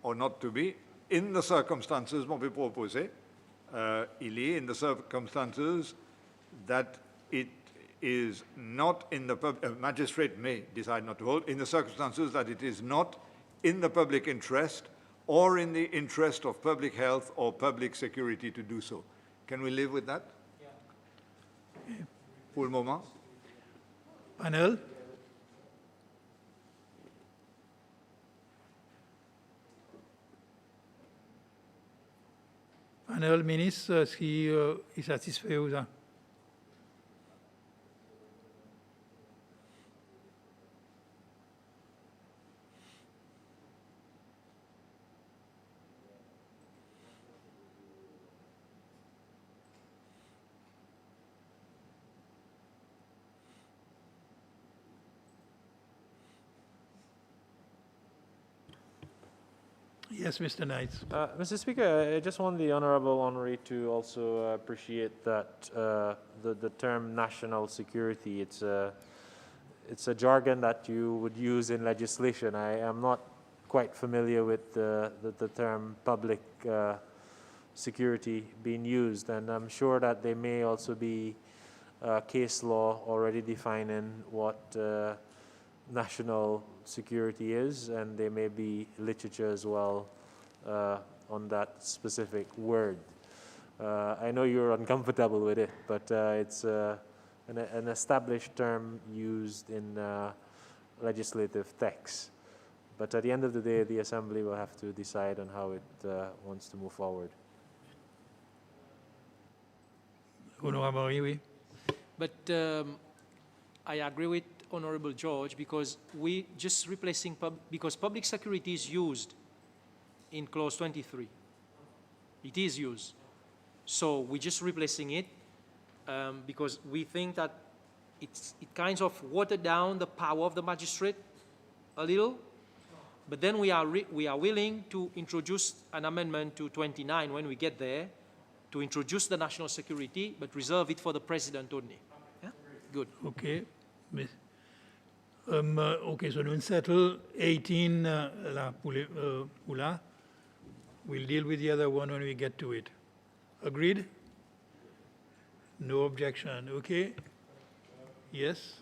or not to be, in the circumstances, mon peut proposer, il est in the circumstances that it is not in the magistrate may decide not to hold, in the circumstances that it is not in the public interest or in the interest of public health or public security to do so. Can we live with that? Yeah. Pour le moment. Panel? Panel, ministre, est-ce qu'il est satisfait ou ça? Yes, Mr. Knights. Mr. Speaker, I just want the honourable honoree to also appreciate that the term national security, it's a jargon that you would use in legislation. I am not quite familiar with the term public security being used, and I'm sure that there may also be case law already defining what national security is, and there may be literature as well on that specific word. I know you're uncomfortable with it, but it's an established term used in legislative texts. But at the end of the day, the Assembly will have to decide on how it wants to move forward. Honorable, oui. But I agree with Honorable George, because we just replacing because public security is used in clause 23. It is used. So we're just replacing it because we think that it kind of watered down the power of the magistrate a little. But then we are willing to introduce an amendment to 29 when we get there, to introduce the national security, but reserve it for the president only. Yeah? Good. Okay. Okay, so nous settle 18 là pour là. We'll deal with the other one when we get to it. Agreed? No objection. Okay? Yes?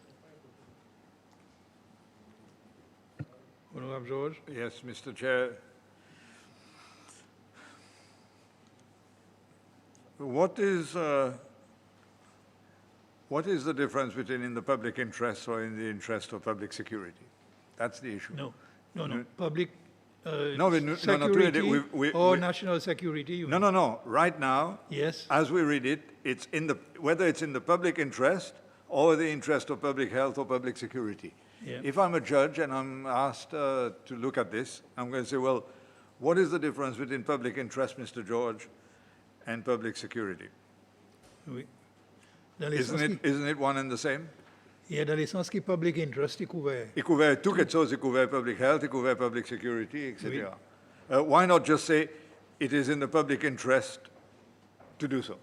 Honorable George? Yes, Mr. Chair. What is the difference between in the public interest or in the interest of public security? That's the issue. No. Public security or national security? No. Right now, yes, as we read it, it's whether it's in the public interest or the interest of public health or public security. Yeah. If I'm a judge and I'm asked to look at this, I'm going to say, well, what is the difference between public interest, Mr. George, and public security? Oui. Isn't it one and the same? Yeah, dans le sens que public interest est couvert. Il couvert tout quelque chose, il couvert public health, il couvert public security, etc. Why not just say it is in the public interest to do so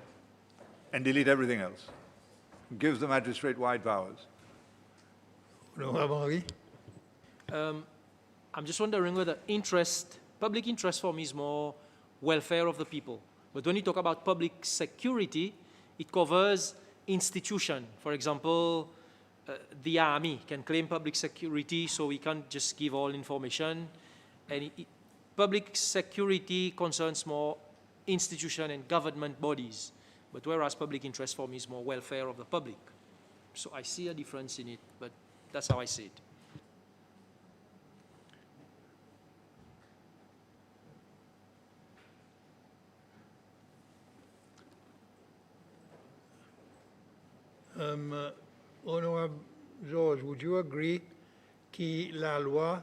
and delete everything else? Gives the magistrate wide powers. I'm just wondering whether public interest for me is more welfare of the people. But when you talk about public security, it covers institution. For example, the army can claim public security, so we can't just give all information. And public security concerns more institution and government bodies. But whereas public interest for me is more welfare of the public. So I see a difference in it, but that's how I see it. Honorable George, would you agree que la loi,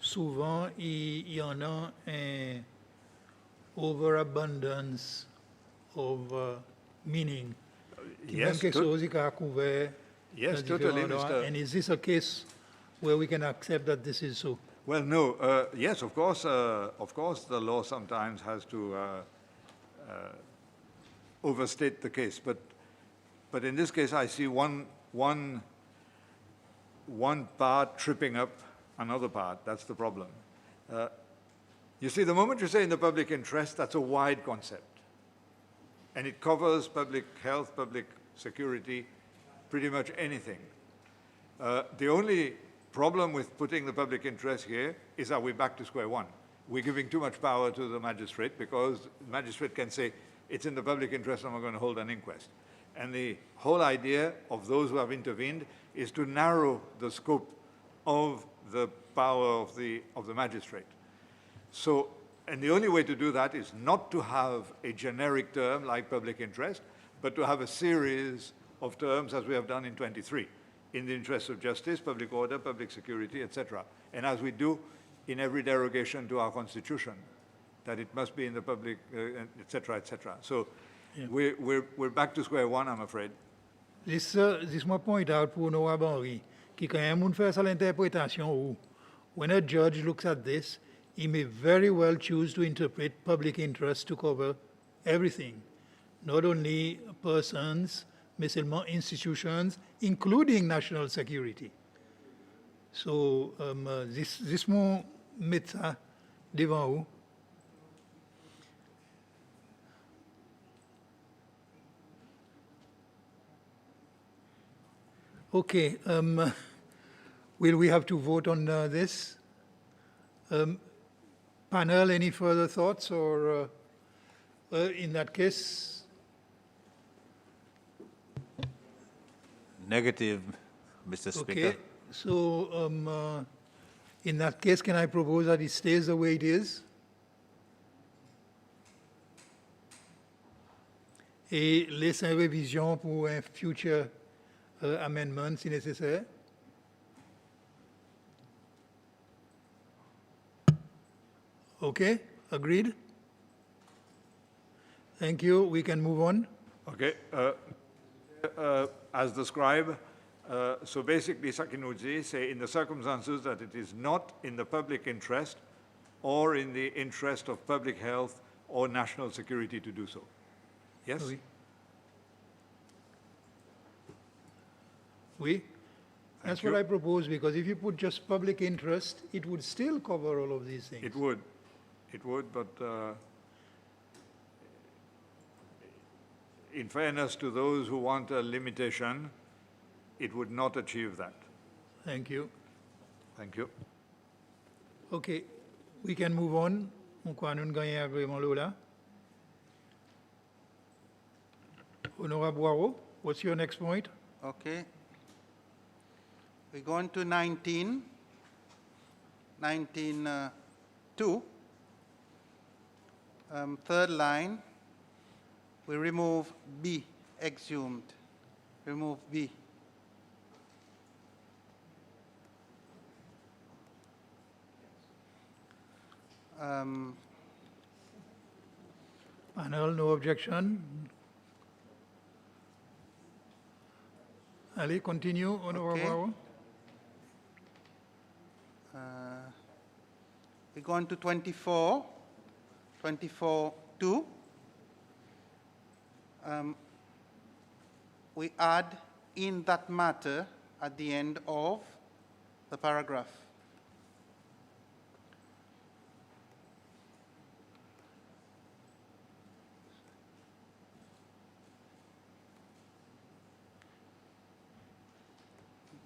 souvent, il y en a un overabundance of meaning? Yes, totally, Mr. And is this a case where we can accept that this is so? Well, no. Yes, of course, the law sometimes has to overstate the case. But in this case, I see one part tripping up another part. That's the problem. You see, the moment you say in the public interest, that's a wide concept. And it covers public health, public security, pretty much anything. The only problem with putting the public interest here is that we're back to square one. We're giving too much power to the magistrate because the magistrate can say, it's in the public interest, and we're going to hold an inquest. And the whole idea of those who have intervened is to narrow the scope of the power of the magistrate. So, and the only way to do that is not to have a generic term like public interest, but to have a series of terms as we have done in 23, in the interest of justice, public order, public security, etc. And as we do in every derogation to our constitution, that it must be in the public, etc., etc. So we're back to square one, I'm afraid. This me point out pour Honorable Henry, qui quand un monde fait ça l'interprétation où, when a judge looks at this, he may very well choose to interpret public interest to cover everything, not only persons, mais seulement institutions, including national security. So, this mon met ça devant vous. Okay, will we have to vote on this? Panel, any further thoughts, or in that case? Negative, Mr. Speaker. Okay, so in that case, can I propose that it stays the way it is? Et laisse une révision pour un future amendment si nécessaire. Okay, agreed? Thank you. We can move on. Okay. As described, so basically Sakinudzi say in the circumstances that it is not in the public interest or in the interest of public health or national security to do so. Yes? Oui. Oui. That's what I propose, because if you put just public interest, it would still cover all of these things. It would. It would, but in fairness to those who want a limitation, it would not achieve that. Thank you. Thank you. Okay, we can move on. On croit nous gagner agrément là. Honorable Boiro, what's your next point? Okay. We go on to 19, 2. Third line, we remove B, exhumed. Remove B. Panel, no objection. Allez, continue, Honorable Okay. Boiro. We go on to 24, 24.2. We add in that matter at the end of the paragraph.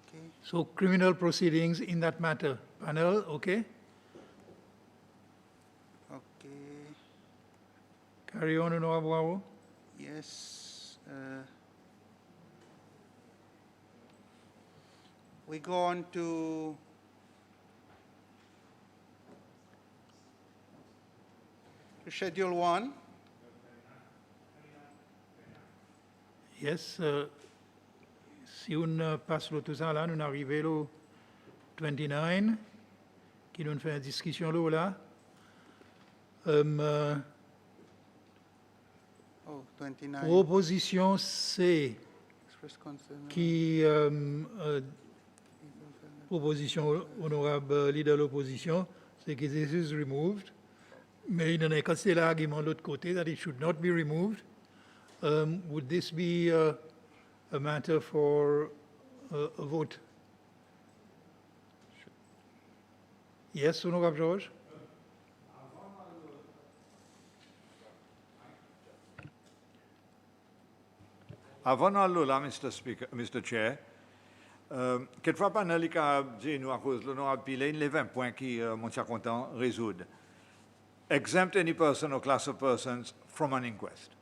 Okay. So criminal proceedings in that matter. Panel, okay? Okay. Carry on, Honorable Boiro. Yes. We go on to Schedule 1. Yes, si on passe le tout ça là, nous arrivons au 29, qui nous fait une discussion là. Oh, 29. Proposition C, Express concern. qui proposition honorable leader de l'opposition, c'est que this is removed, mais il en a cassé l'argument de l'autre côté that it should not be removed. Would this be a matter for a vote? Yes, Honorable George? Avant d'aller là, Mr. Chair, quelquefois, panel qui a dit nous à cause de nous a pilé les 20 points qui m'ont content résoudre. Exempt any person or class of persons from an inquest.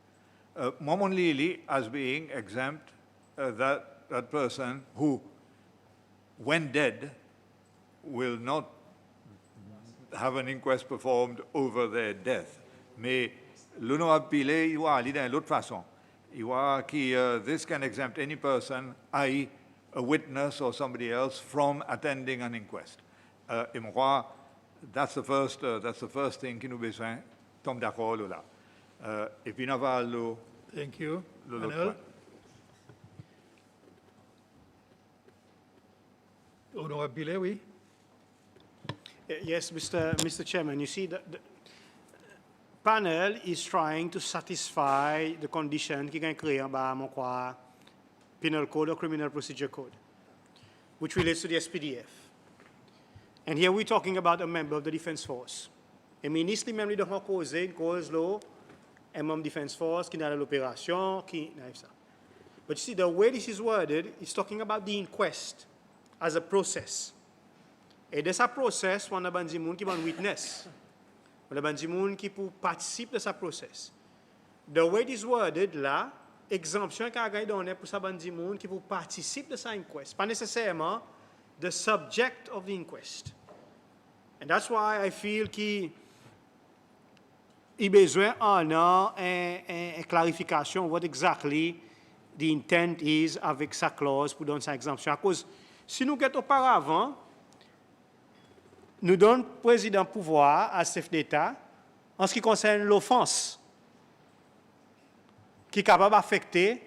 Momon Lili as being exempt that person who, when dead, will not have an inquest performed over their death. Mais l'honorable Pilé, il va aller dans l'autre façon. Il va qui this can exempt any person, i.e. a witness or somebody else, from attending an inquest. Et moi, that's the first thing qui nous besoin. Tombe d'accord là. Et puis nous va le. Thank you. l'autre Panel? point. Honorable Pillay, oui? Yes, Mr. Chairman, you see, the panel is trying to satisfy the condition qui est créé by mon Penal Code or Criminal Procedure Code, which relates to the SPDF. And here we're talking about a member of the Defense Force. Et ministre lui-même, il doit causer une cause là, un membre Defense Force qui n'a l'opération, qui n'a ça. But you see, the way this is worded, it's talking about the inquest as a process. Et de ce process, on a des gens qui vont witness. On a des gens qui peuvent participer de ce process. The way it is worded là, exemption qu'a donné pour ces gens qui peuvent participer de cette inquest, pas nécessairement the subject of the inquest. And that's why I feel qu'il y a besoin d'une clarification what exactly the intent is avec sa clause pour donner cette exemption. À cause, si nous avons auparavant, nous donnons au président pouvoir à chef d'État en ce qui concerne l'offense qui est capable d'affecter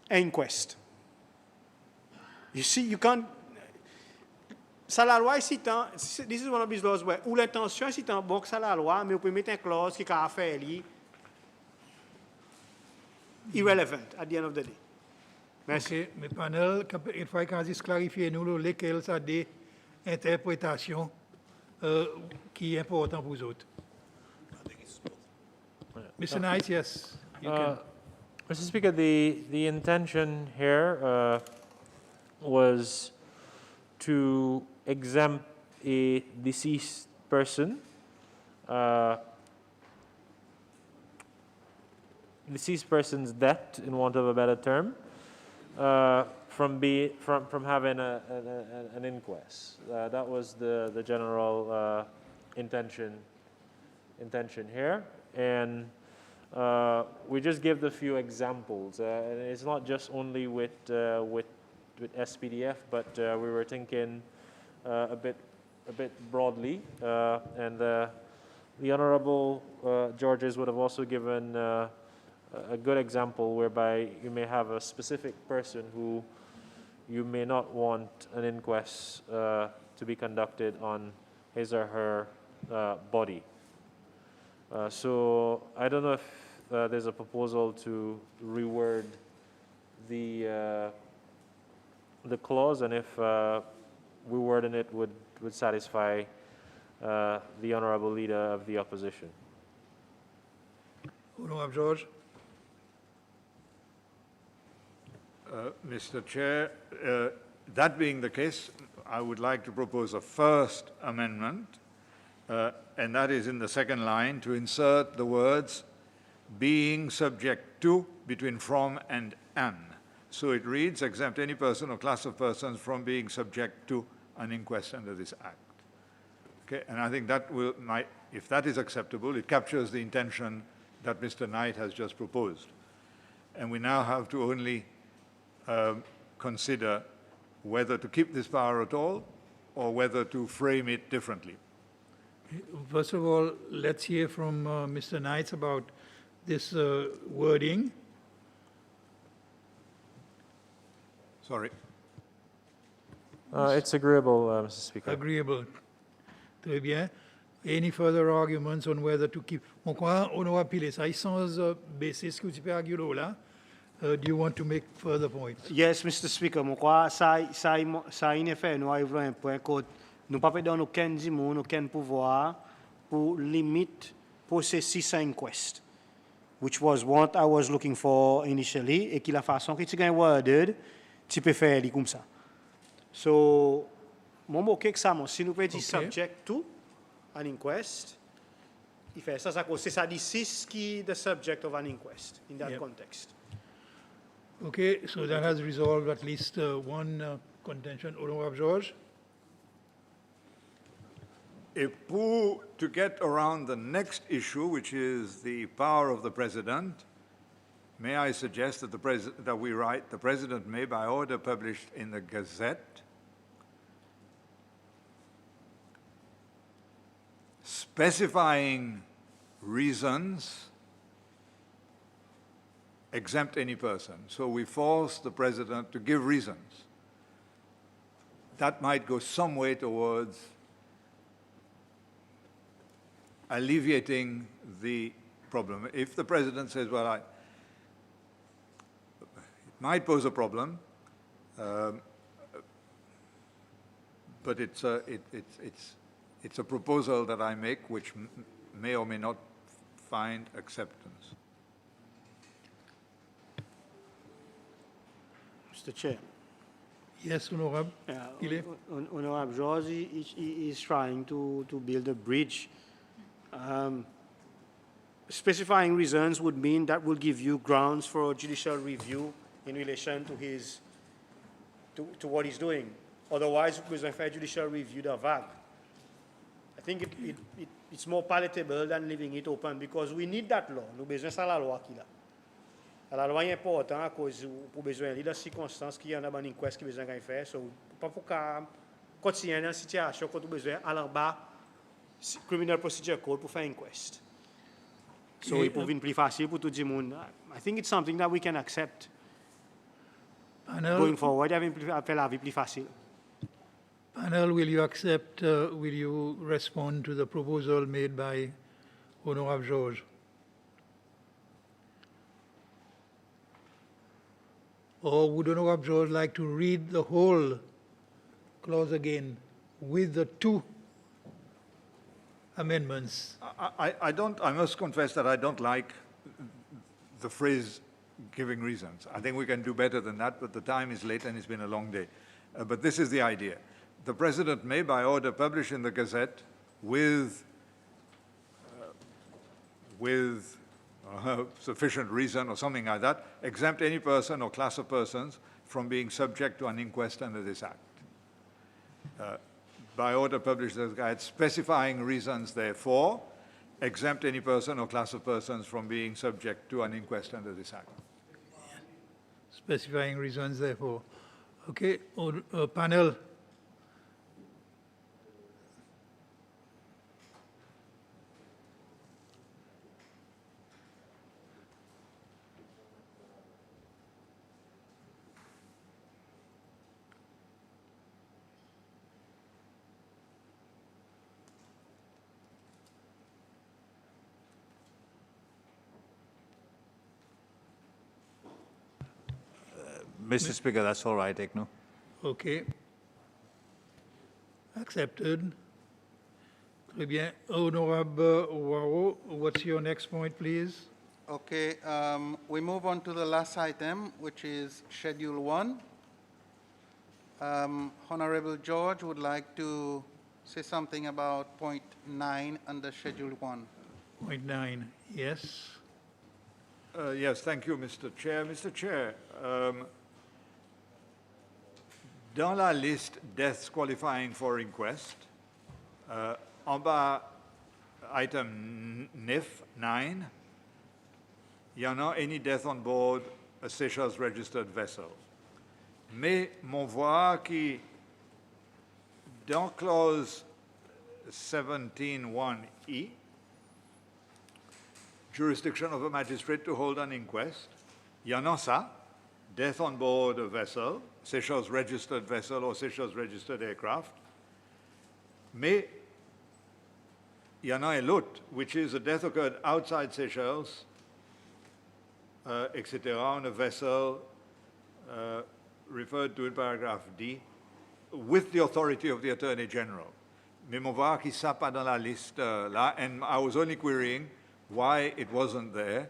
un inquest. You see, you can't. Ça, la loi ici, this is one of these laws where, où l'intention ici, bon que ça la loi, mais vous pouvez mettre une clause qui a fait irrelevant at the end of the day. Merci. OK, mais panel, il faut qu'on dise clarifier nous lesquelles ça des interprétations qui est important pour vous autres. Mr. Knight, yes, you can. Mr. Speaker, the intention here was to exempt a deceased person, deceased person's death, in want of a better term, from having an inquest. That was the general intention here, and we just give the few examples. And it's not just only with SPDF, but we were thinking a bit broadly, and the Honourable Georges would have also given a good example whereby you may have a specific person who you may not want an inquest to be conducted on his or her body. So I don't know if there's a proposal to reword the clause, and if rewording it would satisfy the Honourable Leader of the Opposition. Honorable George. Mr. Chair, that being the case, I would like to propose a first amendment, and that is in the second line to insert the words being subject to between from and an. So it reads, exempt any person or class of persons from being subject to an inquest under this Act. Okay, and I think that if that is acceptable, it captures the intention that Mr. Knight has just proposed. And we now have to only consider whether to keep this power at all or whether to frame it differently. First of all, let's hear from Mr. Knight about this wording. Sorry. It's agreeable, Mr. Speaker. Agreeable. Très bien. Any further arguments on whether to keep? On croit, honorable Piles, ça, sans basis que tu peux arguer là. Do you want to make further points? Yes, Mr. Speaker, je crois que ça en effet, nous arrivons à un point que nous ne pouvons pas donner aucun dimanche, aucun pouvoir pour limiter le processus inquest, which was what I was looking for initially, et que la façon que tu as worded, tu peux faire comme ça. So, mon mot que ça, si nous pouvons dire subject to an inquest, il fait ça, c'est ça dit 6 qui est the subject of an inquest in that context. Okay, so that has resolved at least one contention. Honorable George? To get around the next issue, which is the power of the President, may I suggest that, that we write, the President may, by order published in the Gazette, specifying reasons, exempt any person. So we force the President to give reasons. That might go some way towards alleviating the problem. If the President says, well, it might pose a problem, but it's a proposal that I make which may or may not find acceptance. Mr. Chair. Yes, Honorable. Honorable George is trying to build a bridge. Specifying reasons would mean that will give you grounds for judicial review in relation to to what he's doing. Otherwise, with a fair judicial review, they're vague. I think it's more palatable than leaving it open because we need that law. Nous besoin de la loi qui là. La loi est importante à cause pour besoin de circonstances qui y en a dans inquest qui besoin de faire. So pas pour continuer dans situation quand besoin à l'en-bas criminal procedure code pour faire inquest. So it will be plus facile pour tout le monde. I think it's something that we can accept. Going forward, having fait la vie plus facile. Panel, will you accept, will you respond to the proposal made by Honorable George? Or would Honorable George like to read the whole clause again with the two amendments? I must confess that I don't like the phrase giving reasons. I think we can do better than that, but the time is late and it's been a long day. But this is the idea. The President may, by order, publish in the Gazette with sufficient reason or something like that, exempt any person or class of persons from being subject to an inquest under this Act. By order published in the Gazette, specifying reasons therefore, exempt any person or class of persons from being subject to an inquest under this Act. Specifying reasons therefore. Okay, panel. Mr. Speaker, that's all right, Igno. Okay. Accepted. Très bien. Honorable Waro, what's your next point, please? Okay, we move on to the last item, which is Schedule 1. Honorable George would like to say something about point 9 under Schedule 1. Point 9, yes. Yes, thank you, Mr. Chair. Mr. Chair, dans la liste deaths qualifying for inquest, en bas, item 9, il y en a any death on board a Seychelles registered vessel. Mais mon voir qui, dans clause 17.1e, jurisdiction of a magistrate to hold an inquest, il y en a ça, death on board a vessel, Seychelles registered vessel or Seychelles registered aircraft, mais Yana Elot, which is a death occurred outside Seychelles, etc., on a vessel referred to in paragraph D, with the authority of the Attorney General. Mais on voit qu'il n'est pas dans la liste là, and I was only querying why it wasn't there,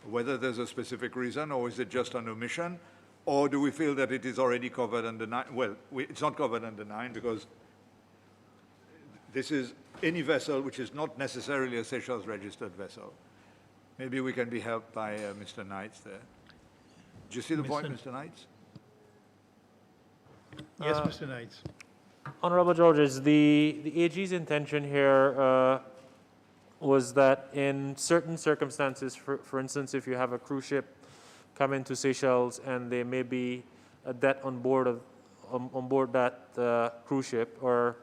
whether there's a specific reason, or is it just an omission, or do we feel that it is already covered under 9? Well, it's not covered under 9 because this is any vessel which is not necessarily a Seychelles registered vessel. Maybe we can be helped by Mr. Knights there. Do you see the point, Mr. Knights? Yes, Mr. Knights. Honorable Georges, the AG's intention here was that in certain circumstances, for instance, if you have a cruise ship come into Seychelles and there may be a debt on board that cruise ship or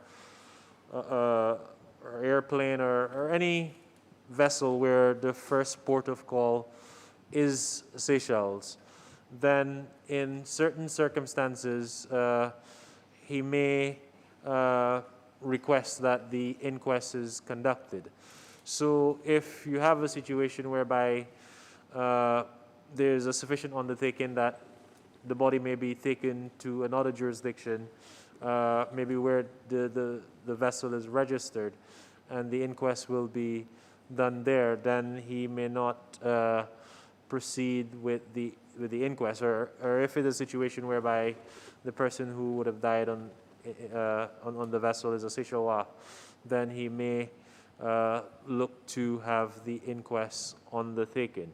airplane or any vessel where the first port of call is Seychelles, then in certain circumstances he may request that the inquest is conducted. So if you have a situation whereby there's a sufficient undertaking that the body may be taken to another jurisdiction, maybe where the vessel is registered, and the inquest will be done there, then he may not proceed with the inquest. Or if it is a situation whereby the person who would have died on the vessel is a Seychellois, then he may look to have the inquest undertaken.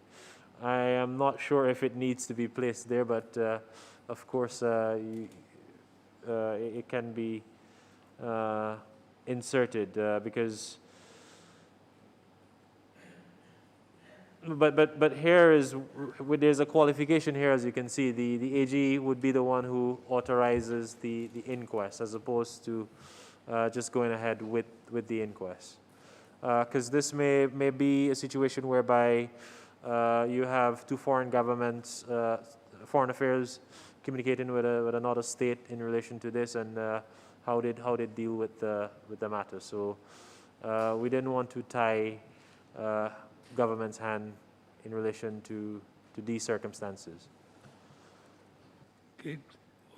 I am not sure if it needs to be placed there, but of course it can be inserted because. But here there's a qualification here, as you can see. The AG would be the one who authorizes the inquest, as opposed to just going ahead with the inquest. Because this may be a situation whereby you have two foreign governments, foreign affairs, communicating with another state in relation to this, and how they deal with the matter. So we didn't want to tie government's hand in relation to these circumstances. Okay,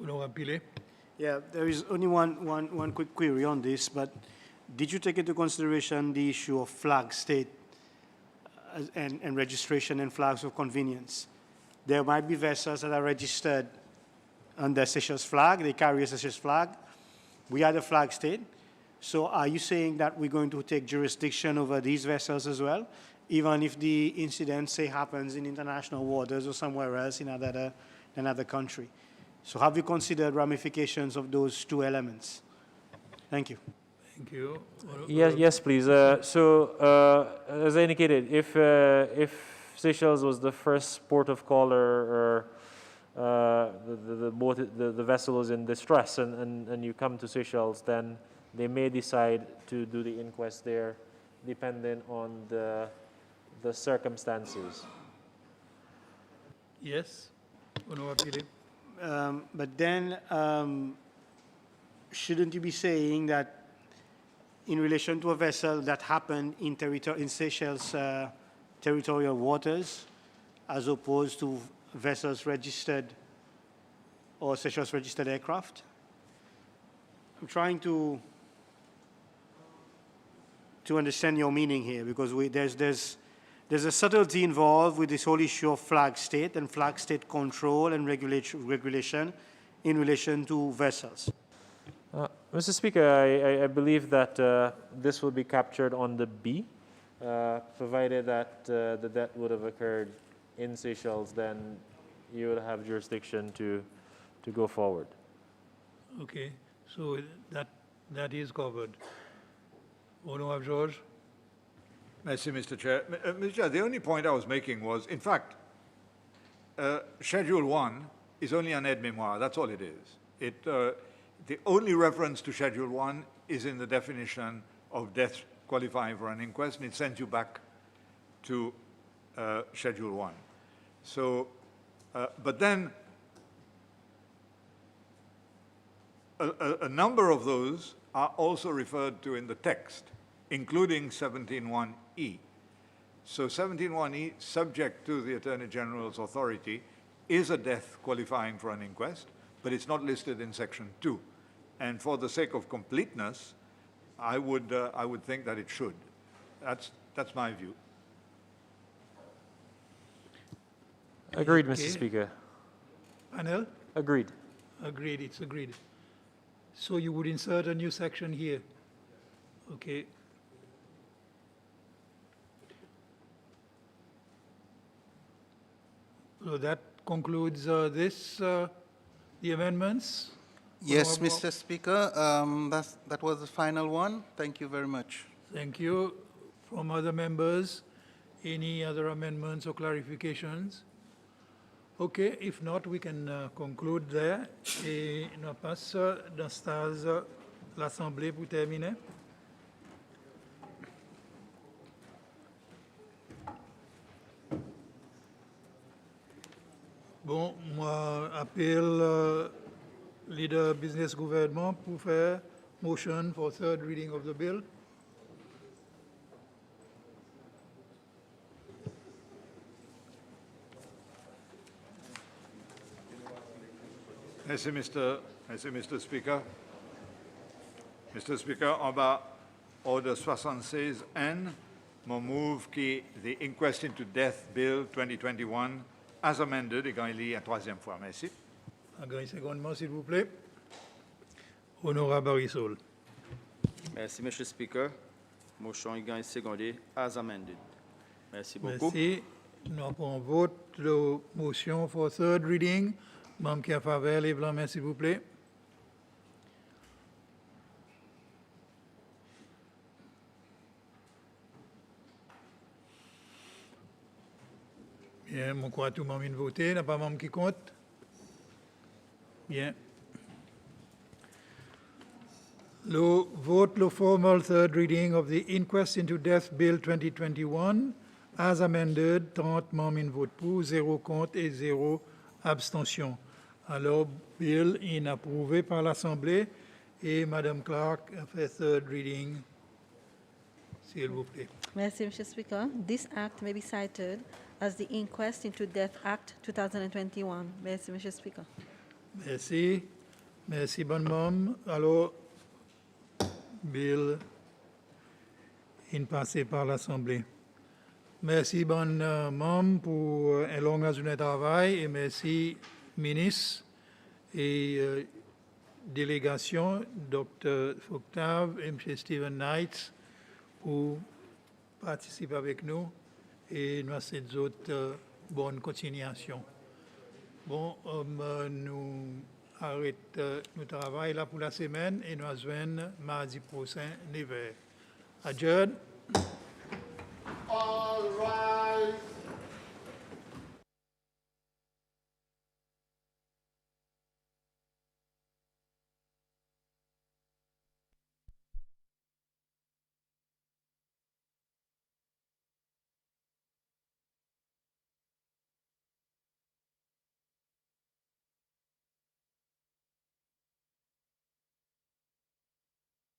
Honorable Pile. Yeah, there is only one quick query on this, but did you take into consideration the issue of flag state and registration and flags of convenience? There might be vessels that are registered under Seychelles flag, they carry a Seychelles flag. We are the flag state. So are you saying that we're going to take jurisdiction over these vessels as well, even if the incident, say, happens in international waters or somewhere else in another country? So have you considered ramifications of those two elements? Thank you. Thank you. Yes, please. As I indicated, if Seychelles was the first port of call or the vessel is in distress and you come to Seychelles, then they may decide to do the inquest there, depending on the circumstances. Yes, Honorable Pile. But then, shouldn't you be saying that in relation to a vessel that happened in Seychelles territorial waters, as opposed to vessels registered or Seychelles registered aircraft? I'm trying to understand your meaning here, because there's a subtlety involved with this whole issue of flag state and flag state control and regulation in relation to vessels. Mr. Speaker, I believe that this will be captured on the B, provided that the death would have occurred in Seychelles, then you will have jurisdiction to go forward. Okay, so that is covered. Honorable George. Merci, Mr. Chair. Mr. Chair, the only point I was making was, in fact, Schedule 1 is only an aide-mémoire. That's all it is. The only reference to Schedule 1 is in the definition of death qualifying for an inquest, and it sends you back to Schedule 1. So, but then a number of those are also referred to in the text. including 17.1e. So 17.1e, subject to the Attorney General's authority, is a death qualifying for an inquest, but it's not listed in Section 2. And for the sake of completeness, I would think that it should. That's my view. Agreed, Mr. Okay. Speaker. Panel? Agreed. Agreed, it's agreed. So you would insert a new section here. Okay. So that concludes the amendments. Yes, Honorable- Mr. Speaker, that was the final one. Thank you very much. Thank you. From other members, any other amendments or clarifications? Okay, if not, we can conclude there. Et on passe d'instance l'Assemblée pour terminer. Bon, moi, appelle leader business gouvernement pour faire motion for third reading of the bill. Merci, Mr. Speaker. Mr. Speaker, en bas, Order 76N, mon move qui the Inquest into Death Bill 2021 as amended, et il y a troisième fois. Merci. Un secondement, s'il vous plaît. Honorable Barisol. Merci, Mr. Speaker. Motion est secondé as amended. Merci beaucoup. Merci. Nous avons vote de motion for third reading. Membre qui a faveur, lève la main, s'il vous plaît. Bien, je crois que tout le monde a voté. Il n'y a pas de membre qui compte. Bien. Le vote, le formal third reading of the Inquest into Death Bill 2021, as amended, 30 membres votent pour, 0 contre et 0 abstention. Alors, bill est approuvé par l'Assemblée et Madame Clark a fait third reading, s'il vous plaît. Merci, Mr. Speaker. This act may be cited as the Inquest into Death Act 2021. Merci, Mr. Speaker. Merci. Merci, bonne membre. Alors, bill est passé par l'Assemblée. Merci, bonne membre, pour une longue journée de travail et merci, ministre et délégation, Dr. Octave et M. Stephen Knight, pour participer avec nous et nous cette autres bonne continuation. Bon, nous arrêtons notre travail là pour la semaine et nous rejoignons mardi prochain, 9h. Adjourn.